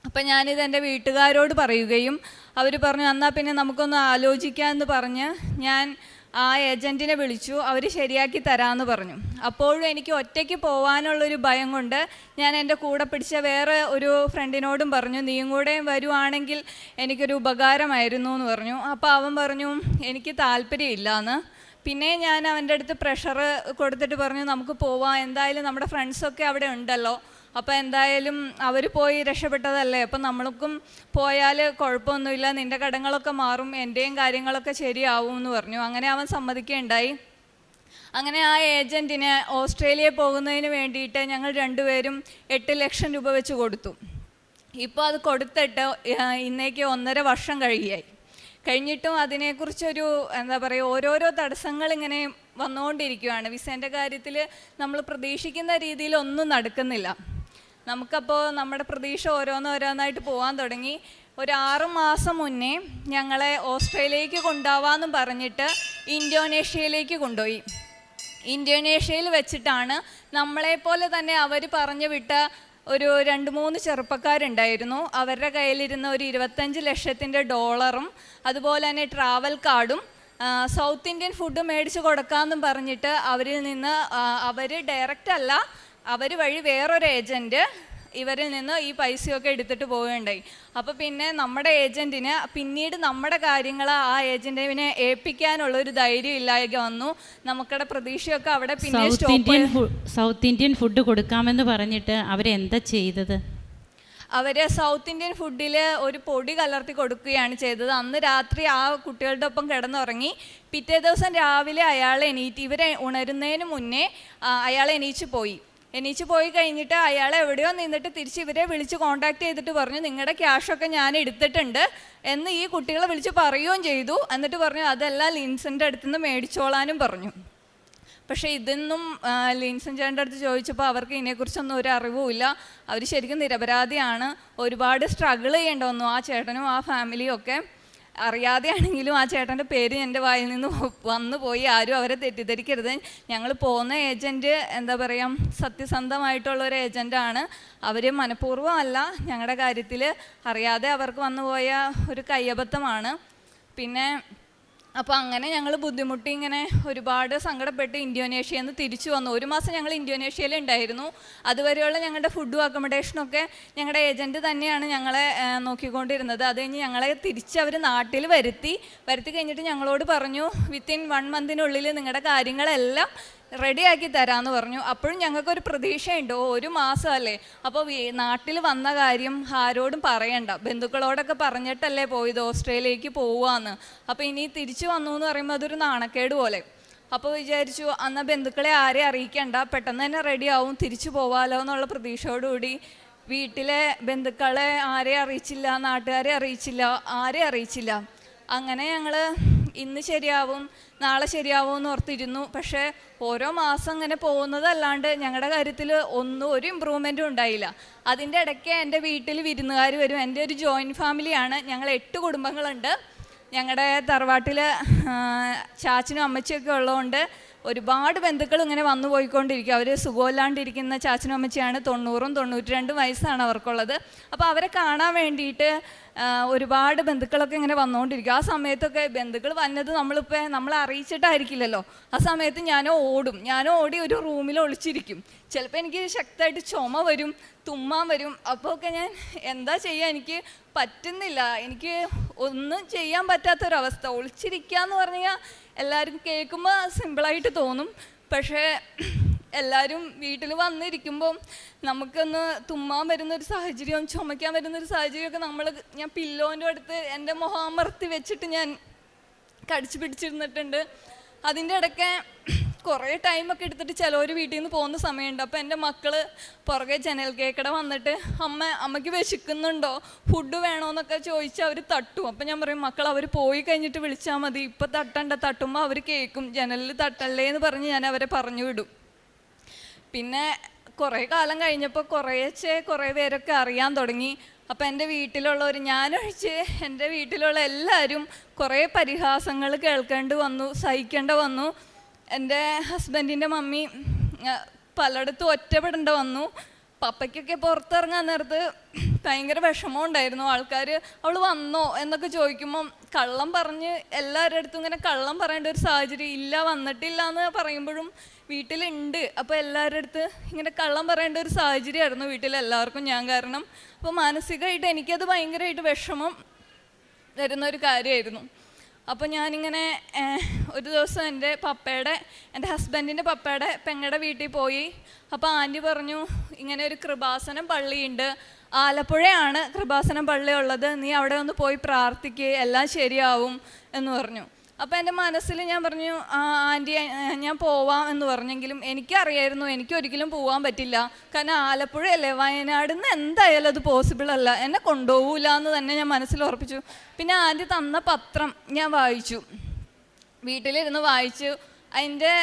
അപ്പം ഞാനിത് എൻ്റെ വീട്ടുകാരോട് പറയുകയും അവർ പറഞ്ഞു എന്നാൽ പിന്നെ നമുക്കൊന്ന് ആലോചിക്കാമെന്ന് പറഞ്ഞ് ഞാൻ ആ ഏജൻറ്റിനെ വിളിച്ചു. അവർ ശരിയാക്കി തരാമെന്ന് പറഞ്ഞു. അപ്പോഴും എനിക്ക് ഒറ്റയ്ക്ക് പോകാനുള്ളൊരു ഭയം കൊണ്ട് ഞാൻ എൻ്റെ കൂടെ പിടിച്ച വേറെ ഒരു ഫ്രണ്ടിനോടും പറഞ്ഞു നീയും കൂടെ വരുവാണെങ്കിൽ എനിക്കൊരു ഉപകാരമായിരുന്നു എന്ന് പറഞ്ഞു. അപ്പോൾ അവൻ പറഞ്ഞു എനിക്ക് താല്പര്യമില്ലയെന്ന്. പിന്നെ ഞാൻ അവൻ്റെ അടുത്ത് പ്രഷർ കൊടുത്തിട്ട് പറഞ്ഞു നമുക്ക് പോവാം, എന്തായാലും നമ്മുടെ ഫ്രണ്ട്സൊക്കെ അവിടെ ഉണ്ടല്ലോ, അപ്പോൾ എന്തായാലും അവർ പോയി രക്ഷപ്പെട്ടതല്ലേ, അപ്പം നമ്മൾക്കും പോയാൽ കുഴപ്പമൊന്നുമില്ല, നിൻ്റെ കടങ്ങളൊക്കെ മാറും, എൻ്റെയും കാര്യങ്ങളൊക്കെ ശരിയാവും എന്ന് പറഞ്ഞു. അങ്ങനെ അവൻ സമ്മതിക്കുകയുണ്ടായി. അങ്ങനെ ആ ഏജൻറ്റിന് ഓസ്ട്രേലിയയിൽ പോകുന്നതിന് വേണ്ടിയിട്ട് ഞങ്ങൾ രണ്ടുപേരും 8 ലക്ഷം രൂപ വെച്ച് കൊടുത്തു. ഇപ്പോൾ അത് കൊടുത്തിട്ട് ഇന്നേക്ക് 1.5 വർഷം കഴിഞ്ഞിട്ടും അതിനെക്കുറിച്ചൊരു എന്താ പറയുക ഓരോരോ തടസ്സങ്ങളിങ്ങനെ വന്നുകൊണ്ടിരിക്കുകയാണ്. വിസേൻ്റെ കാര്യത്തിൽ നമ്മൾ പ്രതീക്ഷിക്കുന്ന രീതിയിൽ ഒന്നും നടക്കുന്നില്ല. നമുക്കപ്പോൾ നമ്മുടെ പ്രതീക്ഷ ഓരോന്നോരോന്നായിട്ട് പോകാൻ തുടങ്ങി. ഒരു 6 മാസം മുന്നേ ഞങ്ങളെ ഓസ്ട്രേലിയയിലേക്ക് കൊണ്ടുപോകാമെന്നും പറഞ്ഞിട്ട് ഇന്തോനേഷ്യയിലേക്ക് കൊണ്ടുപോയി. ഇന്തോനേഷ്യയിൽ വെച്ചിട്ടാണ് നമ്മളെപ്പോലെ തന്നെ അവർ പറഞ്ഞു വിട്ട ഒരു 2-3 ചെറുപ്പക്കാരുണ്ടായിരുന്നു. അവരുടെ കയ്യിലിരുന്ന ഒരു 25 ലക്ഷത്തിൻ്റെ ഡോളറും അതുപോലെ തന്നെ ട്രാവൽ കാർഡും സൗത്ത് ഇന്ത്യൻ ഫുഡ് മേടിച്ച് കൊടുക്കാമെന്നും പറഞ്ഞിട്ട് അവരിൽ നിന്ന് അവർ ഡയറക്റ്റ് അല്ല, അവർ വഴി വേറൊരു ഏജൻറ്റ് ഇവരിൽ നിന്ന് ഈ പൈസയൊക്കെ എടുത്തിട്ട് പോവുകയുണ്ടായി. അപ്പോൾ പിന്നെ നമ്മുടെ ഏജൻറ്റിന് പിന്നീട് നമ്മുടെ കാര്യങ്ങൾ ആ ഏജൻറ്റിനെ ഏൽപ്പിക്കാനുള്ളൊരു ധൈര്യം ഇല്ലായ്മ വന്നു. നമുക്കുടെ പ്രതീക്ഷയൊക്കെ അവിടെ പിന്നെ സൗത്ത് ഇന്ത്യൻ ഫുഡ് കൊടുക്കാമെന്ന് പറഞ്ഞിട്ട് അവരെന്താ ചെയ്തത്? അവർ സൗത്ത് ഇന്ത്യൻ ഫുഡിൽ ഒരു പൊടി കലർത്തി കൊടുക്കുകയാണ് ചെയ്തത്. അന്ന് രാത്രി ആ കുട്ടികളുടെ ഒപ്പം കിടന്നുറങ്ങി. പിറ്റേ ദിവസം രാവിലെ അയാൾ ഇവരെ ഉണരുന്നതിന് മുന്നേ അയാൾ എണീച്ച് പോയി കഴിഞ്ഞിട്ട് അയാൾ എവിടെയോ നിന്നിട്ട് തിരിച്ച് ഇവരെ വിളിച്ച് കോൺടാക്ട് ചെയ്തിട്ട് പറഞ്ഞു നിങ്ങളുടെ ക്യാഷൊക്കെ ഞാൻ എടുത്തിട്ടുണ്ട് എന്ന് ഈ കുട്ടികളെ വിളിച്ച് പറയുകയും ചെയ്തു. എന്നിട്ട് പറഞ്ഞു അതെല്ലാം ലിൻസിൻ്റെ അടുത്ത് നിന്ന് മേടിച്ചോളാനും പറഞ്ഞു. പക്ഷേ ഇതൊന്നും ലിൻസൻ ചേട്ടൻ്റെ അടുത്ത് ചോദിച്ചപ്പോൾ അവർക്ക് ഇതിനെക്കുറിച്ചൊന്നും ഒരു അറിവുമില്ല. അവർ ശരിക്കും നിരപരാധിയാണ്. ഒരുപാട് സ്ട്രഗിൾ ചെയ്യേണ്ടി വന്നു ആ ചേട്ടനും ആ ഫാമിലിയും ഒക്കെ. അറിയാതെയാണെങ്കിലും ആ ചേട്ടൻ്റെ പേര് എൻ്റെ വായിൽ നിന്ന് വന്നു പോയി. ആരും അവരെ തെറ്റിദ്ധരിക്കരുത്. ഞങ്ങൾ പോകുന്ന ഏജൻറ്റ് എന്താ പറയുക സത്യസന്ധമായിട്ടുള്ളൊരു ഏജൻറ്റാണ്. അവർ മനഃപൂർവ്വമല്ല, ഞങ്ങളുടെ കാര്യത്തിൽ അറിയാതെ അവർക്ക് വന്നുപോയ ഒരു കയ്യബദ്ധമാണ്. പിന്നെ അപ്പോൾ അങ്ങനെ ഞങ്ങൾ ബുദ്ധിമുട്ടി ഇങ്ങനെ ഒരുപാട് സങ്കടപ്പെട്ട് ഇന്തോനേഷ്യയിൽ നിന്ന് തിരിച്ചു വന്നു. 1 മാസം ഞങ്ങൾ ഇന്തോനേഷ്യയിൽ ഉണ്ടായിരുന്നു. അതുവരെയുള്ള ഞങ്ങളുടെ ഫുഡും അക്കോമഡേഷനൊക്കെ ഞങ്ങളുടെ ഏജൻറ്റ് തന്നെയാണ് ഞങ്ങളെ നോക്കിക്കൊണ്ടിരുന്നത്. അത് കഴിഞ്ഞ് ഞങ്ങളെ തിരിച്ച് അവർ നാട്ടിൽ വരുത്തി കഴിഞ്ഞിട്ട് ഞങ്ങളോട് പറഞ്ഞു വിത്തിൻ 1 മന്തിനുള്ളിൽ നിങ്ങളുടെ കാര്യങ്ങളെല്ലാം റെഡിയാക്കി തരാമെന്ന് പറഞ്ഞു. അപ്പോഴും ഞങ്ങൾക്കൊരു പ്രതീക്ഷയുണ്ട് 1 മാസമല്ലേ, അപ്പോൾ നാട്ടിൽ വന്ന കാര്യം ആരോടും പറയണ്ട, ബന്ധുക്കളോടൊക്കെ പറഞ്ഞിട്ടല്ലേ പോയത് ഓസ്ട്രേലിയയിലേക്ക് പോവാന്ന്. അപ്പോൾ ഇനി തിരിച്ചു വന്നു എന്ന് പറയുമ്പോൾ അതൊരു നാണക്കേട് പോലെ. അപ്പോൾ വിചാരിച്ചു എന്നാൽ ബന്ധുക്കളെ ആരെയും അറിയിക്കണ്ട, പെട്ടെന്ന് തന്നെ റെഡിയാവും, തിരിച്ചു പോവാലോ എന്നുള്ള പ്രതീക്ഷയോടുകൂടി വീട്ടിലെ ബന്ധുക്കളെ ആരെയും അറിയിച്ചില്ല, നാട്ടുകാരെ അറിയിച്ചില്ല, ആരെയും അറിയിച്ചില്ല. അങ്ങനെ ഞങ്ങൾ ഇന്ന് ശരിയാവും നാളെ ശരിയാവും എന്ന് ഓർത്തിരുന്നു. പക്ഷേ ഓരോ മാസം ഇങ്ങനെ പോകുന്നതല്ലാണ്ട് ഞങ്ങളുടെ കാര്യത്തിൽ ഒരു ഇമ്പ്രൂവ്മെൻറ്റും ഉണ്ടായില്ല. അതിൻ്റെ ഇടയ്ക്ക് എൻ്റെ വീട്ടിൽ വിരുന്നുകാർ വരും. എൻ്റെ ഒരു ജോയിൻറ്റ് ഫാമിലിയാണ്. ഞങ്ങൾ 8 കുടുംബങ്ങളുണ്ട്. ഞങ്ങളുടെ തറവാട്ടിൽ ചാച്ചനും അമ്മച്ചിയൊക്കെ ഉള്ളതുകൊണ്ട് ഒരുപാട് ബന്ധുക്കൾ ഇങ്ങനെ വന്നു പോയിക്കൊണ്ടിരിക്കും. അവർ സുഖമില്ലാണ്ടിരിക്കുന്ന ചാച്ചനും അമ്മച്ചിയാണ്. 90-92 വയസ്സാണ് അവർക്കുള്ളത്. അപ്പോൾ അവരെ കാണാൻ വേണ്ടിയിട്ട് ഒരുപാട് ബന്ധുക്കളൊക്കെ ഇങ്ങനെ വന്നുകൊണ്ടിരിക്കും. ആ സമയത്തൊക്കെ ബന്ധുക്കൾ വന്നത് നമ്മളെ അറിയിച്ചിട്ടായിരിക്കില്ലല്ലോ. ആ സമയത്ത് ഞാനോ ഓടി ഒരു റൂമിൽ ഒളിച്ചിരിക്കും. ചിലപ്പോൾ എനിക്ക് ശക്തമായിട്ട് ചുമ വരും, തുമ്മാൻ വരും. അപ്പോൾ ഒക്കെ ഞാൻ എന്താ ചെയ്യുക, എനിക്ക് പറ്റുന്നില്ല, എനിക്ക് ഒന്നും ചെയ്യാൻ പറ്റാത്തൊരവസ്ഥ. ഒളിച്ചിരിക്കുക എന്ന് പറഞ്ഞാൽ എല്ലാവരും കേൾക്കുമ്പോൾ സിമ്പിളായിട്ട് തോന്നും. പക്ഷേ എല്ലാവരും വീട്ടിൽ വന്നിരിക്കുമ്പോൾ നമുക്കൊന്ന് തുമ്മാൻ വരുന്നൊരു സാഹചര്യം, ചുമയ്ക്കാൻ വരുന്നൊരു സാഹചര്യമൊക്കെ ഞാൻ പില്ലോൻ്റെ അടുത്ത് എൻ്റെ മുഖം അമർത്തി വെച്ചിട്ട് ഞാൻ കടിച്ചു പിടിച്ചിരുന്നിട്ടുണ്ട്. അതിൻ്റെ ഇടയ്ക്ക് കുറേ ടൈമൊക്കെ എടുത്തിട്ട് ചിലവർ വീട്ടിൽ നിന്ന് പോകുന്ന സമയമുണ്ട്. അപ്പോൾ എൻ്റെ മക്കൾ പുറകെ ജനൽ കേക്കടെ വന്നിട്ട് അമ്മയ്ക്ക് വിശക്കുന്നുണ്ടോ, ഫുഡ് വേണോന്നൊക്കെ ചോദിച്ച് അവർ തട്ടും. അപ്പോൾ ഞാൻ പറയും മക്കൾ അവർ പോയി കഴിഞ്ഞിട്ട് വിളിച്ചാൽ മതി, ഇപ്പം തട്ടണ്ട, തട്ടുമ്പോൾ അവർ കേൾക്കും, ജനലിൽ തട്ടല്ലേ എന്ന് പറഞ്ഞ് ഞാൻ അവരെ പറഞ്ഞു വിടും. പിന്നെ കുറേ കാലം കഴിഞ്ഞപ്പോൾ കുറേ പേരൊക്കെ അറിയാൻ തുടങ്ങി. അപ്പോൾ എൻ്റെ വീട്ടിലുള്ളവർ, ഞാനൊഴിച്ച് എൻ്റെ വീട്ടിലുള്ള എല്ലാവരും കുറേ പരിഹാസങ്ങൾ കേൾക്കേണ്ടി വന്നു, സഹിക്കേണ്ടി വന്നു. എൻ്റെ ഹസ്ബൻഡിൻ്റെ മമ്മി പലയിടത്തും ഒറ്റപ്പെടേണ്ടി വന്നു. പപ്പയ്ക്കൊക്കെ പുറത്തിറങ്ങാൻ നേരത്ത് ഭയങ്കര വിഷമം ഉണ്ടായിരുന്നു. ആൾക്കാർ അവൾ വന്നോ എന്നൊക്കെ ചോദിക്കുമ്പം കള്ളം പറഞ്ഞ് എല്ലാവരുടെ അടുത്തും ഇങ്ങനെ കള്ളം പറയേണ്ട ഒരു സാഹചര്യം ഇല്ല, വന്നിട്ടില്ല എന്ന് പറയുമ്പോഴും വീട്ടിലുണ്ട്. അപ്പോൾ എല്ലാവരുടെ അടുത്ത് ഇങ്ങനെ കള്ളം പറയേണ്ട ഒരു സാഹചര്യമായിരുന്നു വീട്ടിലെല്ലാവർക്കും ഞാൻ കാരണം. അപ്പോൾ മാനസികമായിട്ട് എനിക്കത് ഭയങ്കരമായിട്ട് വിഷമം വരുന്നൊരു കാര്യമായിരുന്നു. അപ്പോൾ ഞാനിങ്ങനെ ഒരു ദിവസം എൻ്റെ ഹസ്ബൻഡിൻ്റെ പപ്പയുടെ പെങ്ങളുടെ വീട്ടിൽ പോയി. അപ്പോൾ ആൻറ്റി പറഞ്ഞു, ഇങ്ങനെ ഒരു കൃപാസനം പള്ളിയുണ്ട്, ആലപ്പുഴയാണ് കൃപാസനം പള്ളി ഉള്ളത്, നീ അവിടെ ഒന്ന് പോയി പ്രാർത്ഥിക്കുക, എല്ലാം ശരിയാവും എന്ന് പറഞ്ഞു. അപ്പോൾ എൻ്റെ മനസ്സിൽ ഞാൻ പറഞ്ഞു, ആൻറ്റി ഞാൻ പോവാം എന്ന് പറഞ്ഞെങ്കിലും എനിക്കറിയായിരുന്നു എനിക്കൊരിക്കലും പോകാൻ പറ്റില്ല. കാരണം ആലപ്പുഴയല്ലേ, വയനാട് നിന്ന് എന്തായാലും അത് പോസിബിൾ അല്ല, എന്നെ കൊണ്ടുപോകില്ല എന്ന് തന്നെ ഞാൻ മനസ്സിൽ ഉറപ്പിച്ചു. പിന്നെ ആൻറ്റി തന്ന പത്രം ഞാൻ വായിച്ചു, വീട്ടിലിരുന്ന് വായിച്ചു. അതിൻ്റെ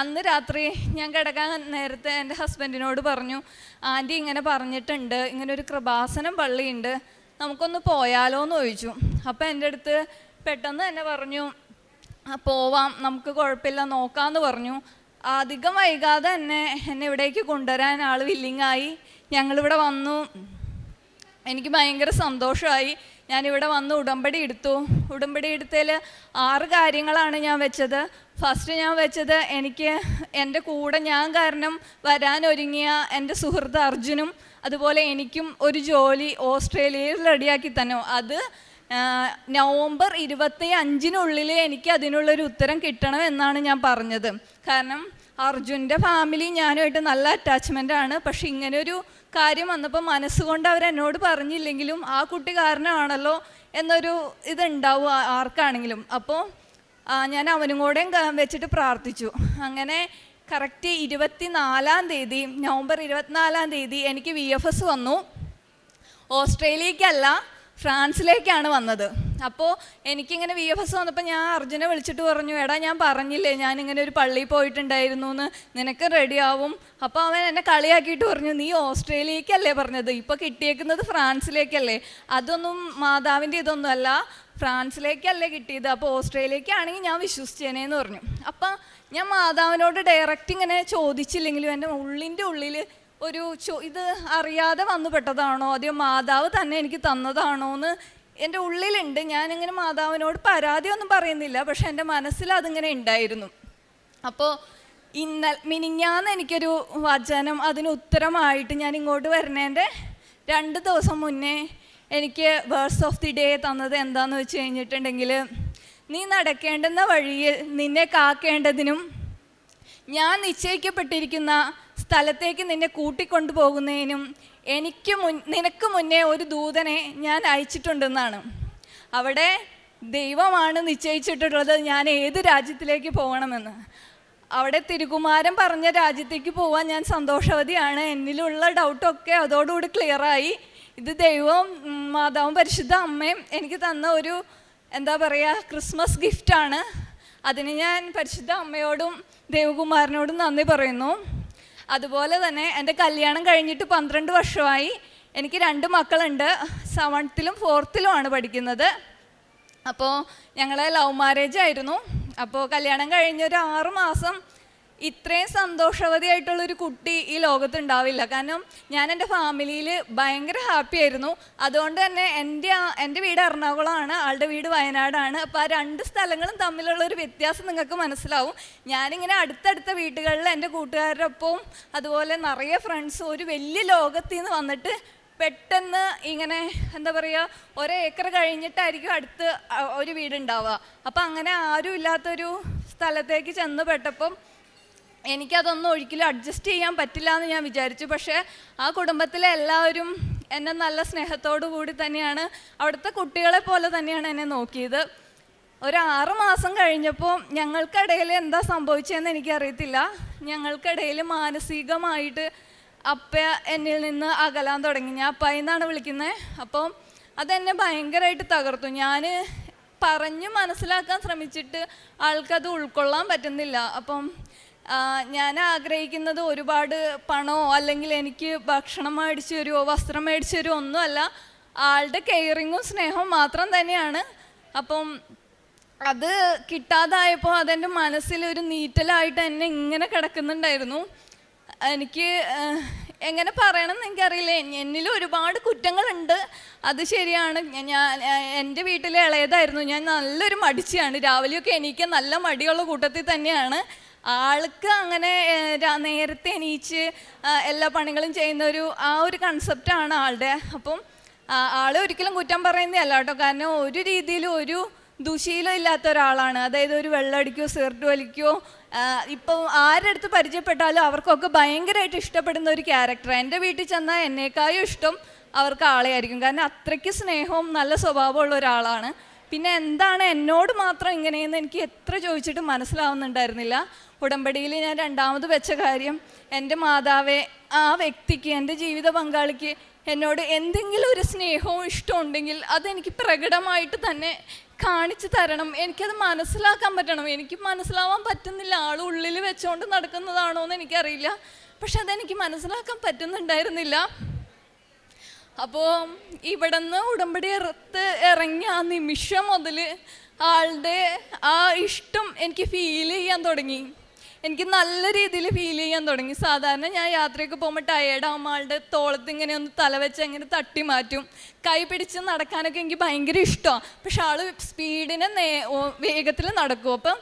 അന്ന് രാത്രി ഞാൻ കിടക്കാൻ നേരത്തെ എൻ്റെ ഹസ്ബൻഡിനോട് പറഞ്ഞു, ആൻറ്റി ഇങ്ങനെ പറഞ്ഞിട്ടുണ്ട്, ഇങ്ങനെ ഒരു കൃപാസനം പള്ളിയുണ്ട്, നമുക്കൊന്ന് പോയാലോ എന്ന് ചോദിച്ചു. അപ്പോൾ എൻ്റെ അടുത്ത് പെട്ടെന്ന് തന്നെ പറഞ്ഞു, പോവാം, നമുക്ക് കുഴപ്പമില്ല, നോക്കാമെന്ന് പറഞ്ഞു. അധികം വൈകാതെ തന്നെ എന്നെ ഇവിടേക്ക് കൊണ്ടുവരാൻ ആൾ വില്ലിങ്ങായി. ഞങ്ങളിവിടെ വന്നു, എനിക്ക് ഭയങ്കര സന്തോഷമായി. ഞാനിവിടെ വന്ന് ഉടമ്പടി എടുത്തു. ഉടമ്പടി എടുത്തതിൽ 6 കാര്യങ്ങളാണ് ഞാൻ വെച്ചത്. ഫസ്റ്റ് ഞാൻ വെച്ചത്, എനിക്ക് എൻ്റെ കൂടെ ഞാൻ കാരണം വരാനൊരുങ്ങിയ എൻ്റെ സുഹൃത്ത് അർജുനും അതുപോലെ എനിക്കും ഒരു ജോലി ഓസ്ട്രേലിയയിൽ റെഡിയാക്കി തന്നു. അത് നവംബർ 25-നുള്ളിൽ എനിക്ക് അതിനുള്ളൊരു ഉത്തരം കിട്ടണം എന്നാണ് ഞാൻ പറഞ്ഞത്. കാരണം അർജുൻ്റെ ഫാമിലി ഞാനുമായിട്ട് നല്ല അറ്റാച്ച്മെൻ്റാണ്. പക്ഷെ ഇങ്ങനൊരു കാര്യം വന്നപ്പോൾ മനസ്സുകൊണ്ട് അവരെന്നോട് പറഞ്ഞില്ലെങ്കിലും ആ കുട്ടി കാരണമാണല്ലോ എന്നൊരു ഇതുണ്ടാവും ആർക്കാണെങ്കിലും. അപ്പോൾ ഞാൻ അവനും കൂടെയും വെച്ചിട്ട് പ്രാർത്ഥിച്ചു. അങ്ങനെ കറക്റ്റ് 24-ാം തീയതി, നവംബർ 24-ാം തീയതി എനിക്ക് VFS വന്നു. ഓസ്ട്രേലിയക്കല്ല, ഫ്രാൻസിലേക്കാണ് വന്നത്. അപ്പോൾ എനിക്കിങ്ങനെ VFS വന്നപ്പോൾ ഞാൻ അർജുനെ വിളിച്ചിട്ട് പറഞ്ഞു, എടാ ഞാൻ പറഞ്ഞില്ലേ ഞാനിങ്ങനെ ഒരു പള്ളിയിൽ പോയിട്ടുണ്ടായിരുന്നു എന്ന്, നിനക്ക് റെഡിയാവും. അപ്പോൾ അവൻ എന്നെ കളിയാക്കിയിട്ട് പറഞ്ഞു, നീ ഓസ്ട്രേലിയക്കല്ലേ പറഞ്ഞത്, ഇപ്പോൾ കിട്ടിയേക്കുന്നത് ഫ്രാൻസിലേക്കല്ലേ, അതൊന്നും മാതാവിൻ്റെ ഇതൊന്നും അല്ല, ഫ്രാൻസിലേക്കല്ലേ കിട്ടിയത്, അപ്പോൾ ഓസ്ട്രേലിയക്കാണെങ്കിൽ ഞാൻ വിശ്വസിച്ചേനേന്ന് പറഞ്ഞു. അപ്പം ഞാൻ മാതാവിനോട് ഡയറക്റ്റ് ഇങ്ങനെ ചോദിച്ചില്ലെങ്കിലും എൻ്റെ ഉള്ളിൻ്റെ ഉള്ളിൽ ഒരു ഇത് അറിയാതെ വന്നു പെട്ടതാണോ അതോ മാതാവ് തന്നെ എനിക്ക് തന്നതാണോ എന്ന് എൻ്റെ ഉള്ളിലുണ്ട്. ഞാനിങ്ങനെ മാതാവിനോട് പരാതിയൊന്നും പറയുന്നില്ല, പക്ഷെ എൻ്റെ മനസ്സിൽ അതിങ്ങനെ ഉണ്ടായിരുന്നു. അപ്പോൾ മിനിഞ്ഞാന്ന് എനിക്കൊരു വചനം അതിന് ഉത്തരമായിട്ട് ഞാൻ ഇങ്ങോട്ട് വരുന്നതിൻ്റെ 2 ദിവസം മുന്നേ എനിക്ക് വേഴ്സ് ഓഫ് ദി ഡേ തന്നത് എന്താണെന്ന് വെച്ച് കഴിഞ്ഞിട്ടുണ്ടെങ്കിൽ, നീ നടക്കേണ്ടുന്ന വഴിയിൽ നിന്നെ കാക്കേണ്ടതിനും ഞാൻ നിശ്ചയിക്കപ്പെട്ടിരിക്കുന്ന സ്ഥലത്തേക്ക് നിന്നെ കൂട്ടിക്കൊണ്ടു പോകുന്നതിനും നിനക്ക് മുന്നേ ഒരു ദൂതനെ ഞാൻ അയച്ചിട്ടുണ്ടെന്നാണ്. അവിടെ ദൈവമാണ് നിശ്ചയിച്ചിട്ടുള്ളത് ഞാൻ ഏത് രാജ്യത്തിലേക്ക് പോകണമെന്ന്. അവിടെ തിരുകുമാരൻ പറഞ്ഞ രാജ്യത്തേക്ക് പോകാൻ ഞാൻ സന്തോഷവതിയാണ്. എന്നിലുള്ള ഡൗട്ടൊക്കെ അതോടുകൂടി ക്ലിയറായി. ഇത് ദൈവവും മാതാവും പരിശുദ്ധ അമ്മയും എനിക്ക് തന്ന ഒരു എന്താ പറയുക ക്രിസ്മസ് ഗിഫ്റ്റാണ്. അതിന് ഞാൻ പരിശുദ്ധ അമ്മയോടും ദേവകുമാരനോടും നന്ദി പറയുന്നു. അതുപോലെ തന്നെ എൻ്റെ കല്യാണം കഴിഞ്ഞിട്ട് 12 വർഷമായി. എനിക്ക് 2 മക്കളുണ്ട്. 7th-ലും 4th-ലുമാണ് പഠിക്കുന്നത്. അപ്പോൾ ഞങ്ങൾ ലവ് മാരേജ് ആയിരുന്നു. അപ്പോൾ കല്യാണം കഴിഞ്ഞൊരു 6 മാസം ഇത്രയും സന്തോഷവതിയായിട്ടുള്ളൊരു കുട്ടി ഈ ലോകത്തുണ്ടാവില്ല. കാരണം ഞാൻ എൻ്റെ ഫാമിലിയിൽ ഭയങ്കര ഹാപ്പി ആയിരുന്നു. അതുകൊണ്ട് തന്നെ എൻ്റെ വീട് എറണാകുളമാണ്, ആളുടെ വീട് വയനാടാണ്. അപ്പോൾ ആ 2 സ്ഥലങ്ങളും തമ്മിലുള്ളൊരു വ്യത്യാസം നിങ്ങൾക്ക് മനസ്സിലാവും. ഞാനിങ്ങനെ അടുത്തടുത്ത വീട്ടുകളിൽ എൻ്റെ കൂട്ടുകാരുടെ ഒപ്പവും അതുപോലെ നിറയെ ഫ്രണ്ട്സും ഒരു വലിയ ലോകത്തിൽ നിന്ന് വന്നിട്ട് പെട്ടെന്ന് ഇങ്ങനെ എന്താ പറയുക 1 ഏക്കർ കഴിഞ്ഞിട്ടായിരിക്കും അടുത്ത് ഒരു വീടുണ്ടാവുക. അപ്പം അങ്ങനെ ആരും ഇല്ലാത്തൊരു സ്ഥലത്തേക്ക് ചെന്ന് പെട്ടപ്പം എനിക്കതൊന്നും ഒരിക്കലും അഡ്ജസ്റ്റ് ചെയ്യാൻ പറ്റില്ല എന്ന് ഞാൻ വിചാരിച്ചു. പക്ഷേ ആ കുടുംബത്തിലെ എല്ലാവരും എന്നെ നല്ല സ്നേഹത്തോടു കൂടി തന്നെയാണ്, അവിടുത്തെ കുട്ടികളെ പോലെ തന്നെയാണ് എന്നെ നോക്കിയത്. ഒരു 6 മാസം കഴിഞ്ഞപ്പോൾ ഞങ്ങൾക്കിടയിൽ എന്താ സംഭവിച്ചതെന്ന് എനിക്കറിയത്തില്ല. ഞങ്ങൾക്കിടയിൽ മാനസികമായിട്ട് അപ്പ എന്നിൽ നിന്ന് അകലാൻ തുടങ്ങി. ഞാൻ അപ്പായി എന്നാണ് വിളിക്കുന്നത്. അപ്പം അതെന്നെ ഭയങ്കരമായിട്ട് തകർത്തു. ഞാൻ പറഞ്ഞു മനസ്സിലാക്കാൻ ശ്രമിച്ചിട്ട് ആൾക്കത് ഉൾക്കൊള്ളാൻ പറ്റുന്നില്ല. അപ്പം ഞാൻ ആഗ്രഹിക്കുന്നത് ഒരുപാട് പണമോ അല്ലെങ്കിൽ എനിക്ക് ഭക്ഷണം മേടിച്ചു തരുമോ വസ്ത്രം മേടിച്ചു തരുമോ ഒന്നുമല്ല, ആളുടെ കെയറിങ്ങും സ്നേഹവും മാത്രം തന്നെയാണ്. അപ്പം അത് കിട്ടാതായപ്പോൾ അതെൻ്റെ മനസ്സിലൊരു നീറ്റലായിട്ട് എന്നെ ഇങ്ങനെ കിടക്കുന്നുണ്ടായിരുന്നു. എനിക്ക് എങ്ങനെ പറയണമെന്ന് എനിക്കറിയില്ല. എന്നിൽ ഒരുപാട് കുറ്റങ്ങളുണ്ട്, അത് ശരിയാണ്. ഞാൻ എൻ്റെ വീട്ടിലെ ഇളയതായിരുന്നു. ഞാൻ നല്ലൊരു മടിച്ചിയാണ്. രാവിലെയൊക്കെ എണീക്കാൻ നല്ല മടിയുള്ള കൂട്ടത്തിൽ തന്നെയാണ്. ആൾക്ക് അങ്ങനെ നേരത്തെ എണീച്ച് എല്ലാ പണികളും ചെയ്യുന്ന ആ ഒരു കൺസെപ്റ്റാണ് ആളുടെ. അപ്പം ആളെ ഒരിക്കലും കുറ്റം പറയുന്നതല്ല കേട്ടോ. കാരണം ഒരു രീതിയിലും ഒരു ദുശീലം ഇല്ലാത്ത ഒരാളാണ്. അതായത് ഒരു വെള്ളമടിക്കോ സിഗരറ്റ് വലിക്കോ ഇപ്പോൾ ആരുടെ അടുത്ത് പരിചയപ്പെട്ടാലും അവർക്കൊക്കെ ഭയങ്കരമായിട്ട് ഇഷ്ടപ്പെടുന്ന ഒരു ക്യാരക്ടർ. എൻ്റെ വീട്ടിൽ ചെന്നാൽ എന്നേക്കാളും ഇഷ്ടം അവർക്ക് ആളെ ആയിരിക്കും. കാരണം അത്രയ്ക്ക് സ്നേഹവും നല്ല സ്വഭാവമുള്ള ഒരാളാണ്. പിന്നെ എന്താണ് എന്നോട് മാത്രം ഇങ്ങനെയെന്ന് എനിക്ക് എത്ര ചോദിച്ചിട്ട് മനസ്സിലാവുന്നുണ്ടായിരുന്നില്ല. ഉടമ്പടിയിൽ ഞാൻ രണ്ടാമത് വെച്ച കാര്യം, എൻ്റെ മാതാവേ, ആ വ്യക്തിക്ക്, എൻ്റെ ജീവിത പങ്കാളിക്ക് എന്നോട് എന്തെങ്കിലും ഒരു സ്നേഹവും ഇഷ്ടമുണ്ടെങ്കിൽ അതെനിക്ക് പ്രകടമായിട്ട് തന്നെ കാണിച്ചു തരണം. എനിക്കത് മനസ്സിലാക്കാൻ പറ്റണം. എനിക്ക് മനസ്സിലാവാൻ പറ്റുന്നില്ല. ആൾ ഉള്ളിൽ വെച്ചുകൊണ്ട് നടക്കുന്നതാണോ എന്ന് എനിക്കറിയില്ല. പക്ഷെ അതെനിക്ക് മനസ്സിലാക്കാൻ പറ്റുന്നുണ്ടായിരുന്നില്ല. അപ്പോൾ ഇവിടെ നിന്ന് ഉടമ്പടി ഇറങ്ങിയ ആ നിമിഷം മുതൽ ആളുടെ ആ ഇഷ്ടം എനിക്ക് ഫീൽ ചെയ്യാൻ തുടങ്ങി. എനിക്ക് നല്ല രീതിയിൽ ഫീൽ ചെയ്യാൻ തുടങ്ങി. സാധാരണ ഞാൻ യാത്രയൊക്കെ പോകുമ്പോൾ ടയേർഡാകുമ്പോൾ ആളുടെ തോളത്ത് ഇങ്ങനെ ഒന്ന് തലവെച്ച് അങ്ങനെ തട്ടി മാറ്റും. കൈ പിടിച്ച് നടക്കാനൊക്കെ എനിക്ക് ഭയങ്കര ഇഷ്ടമാണ്. പക്ഷെ ആൾ സ്പീഡിന് വേഗത്തിൽ നടക്കും. അപ്പം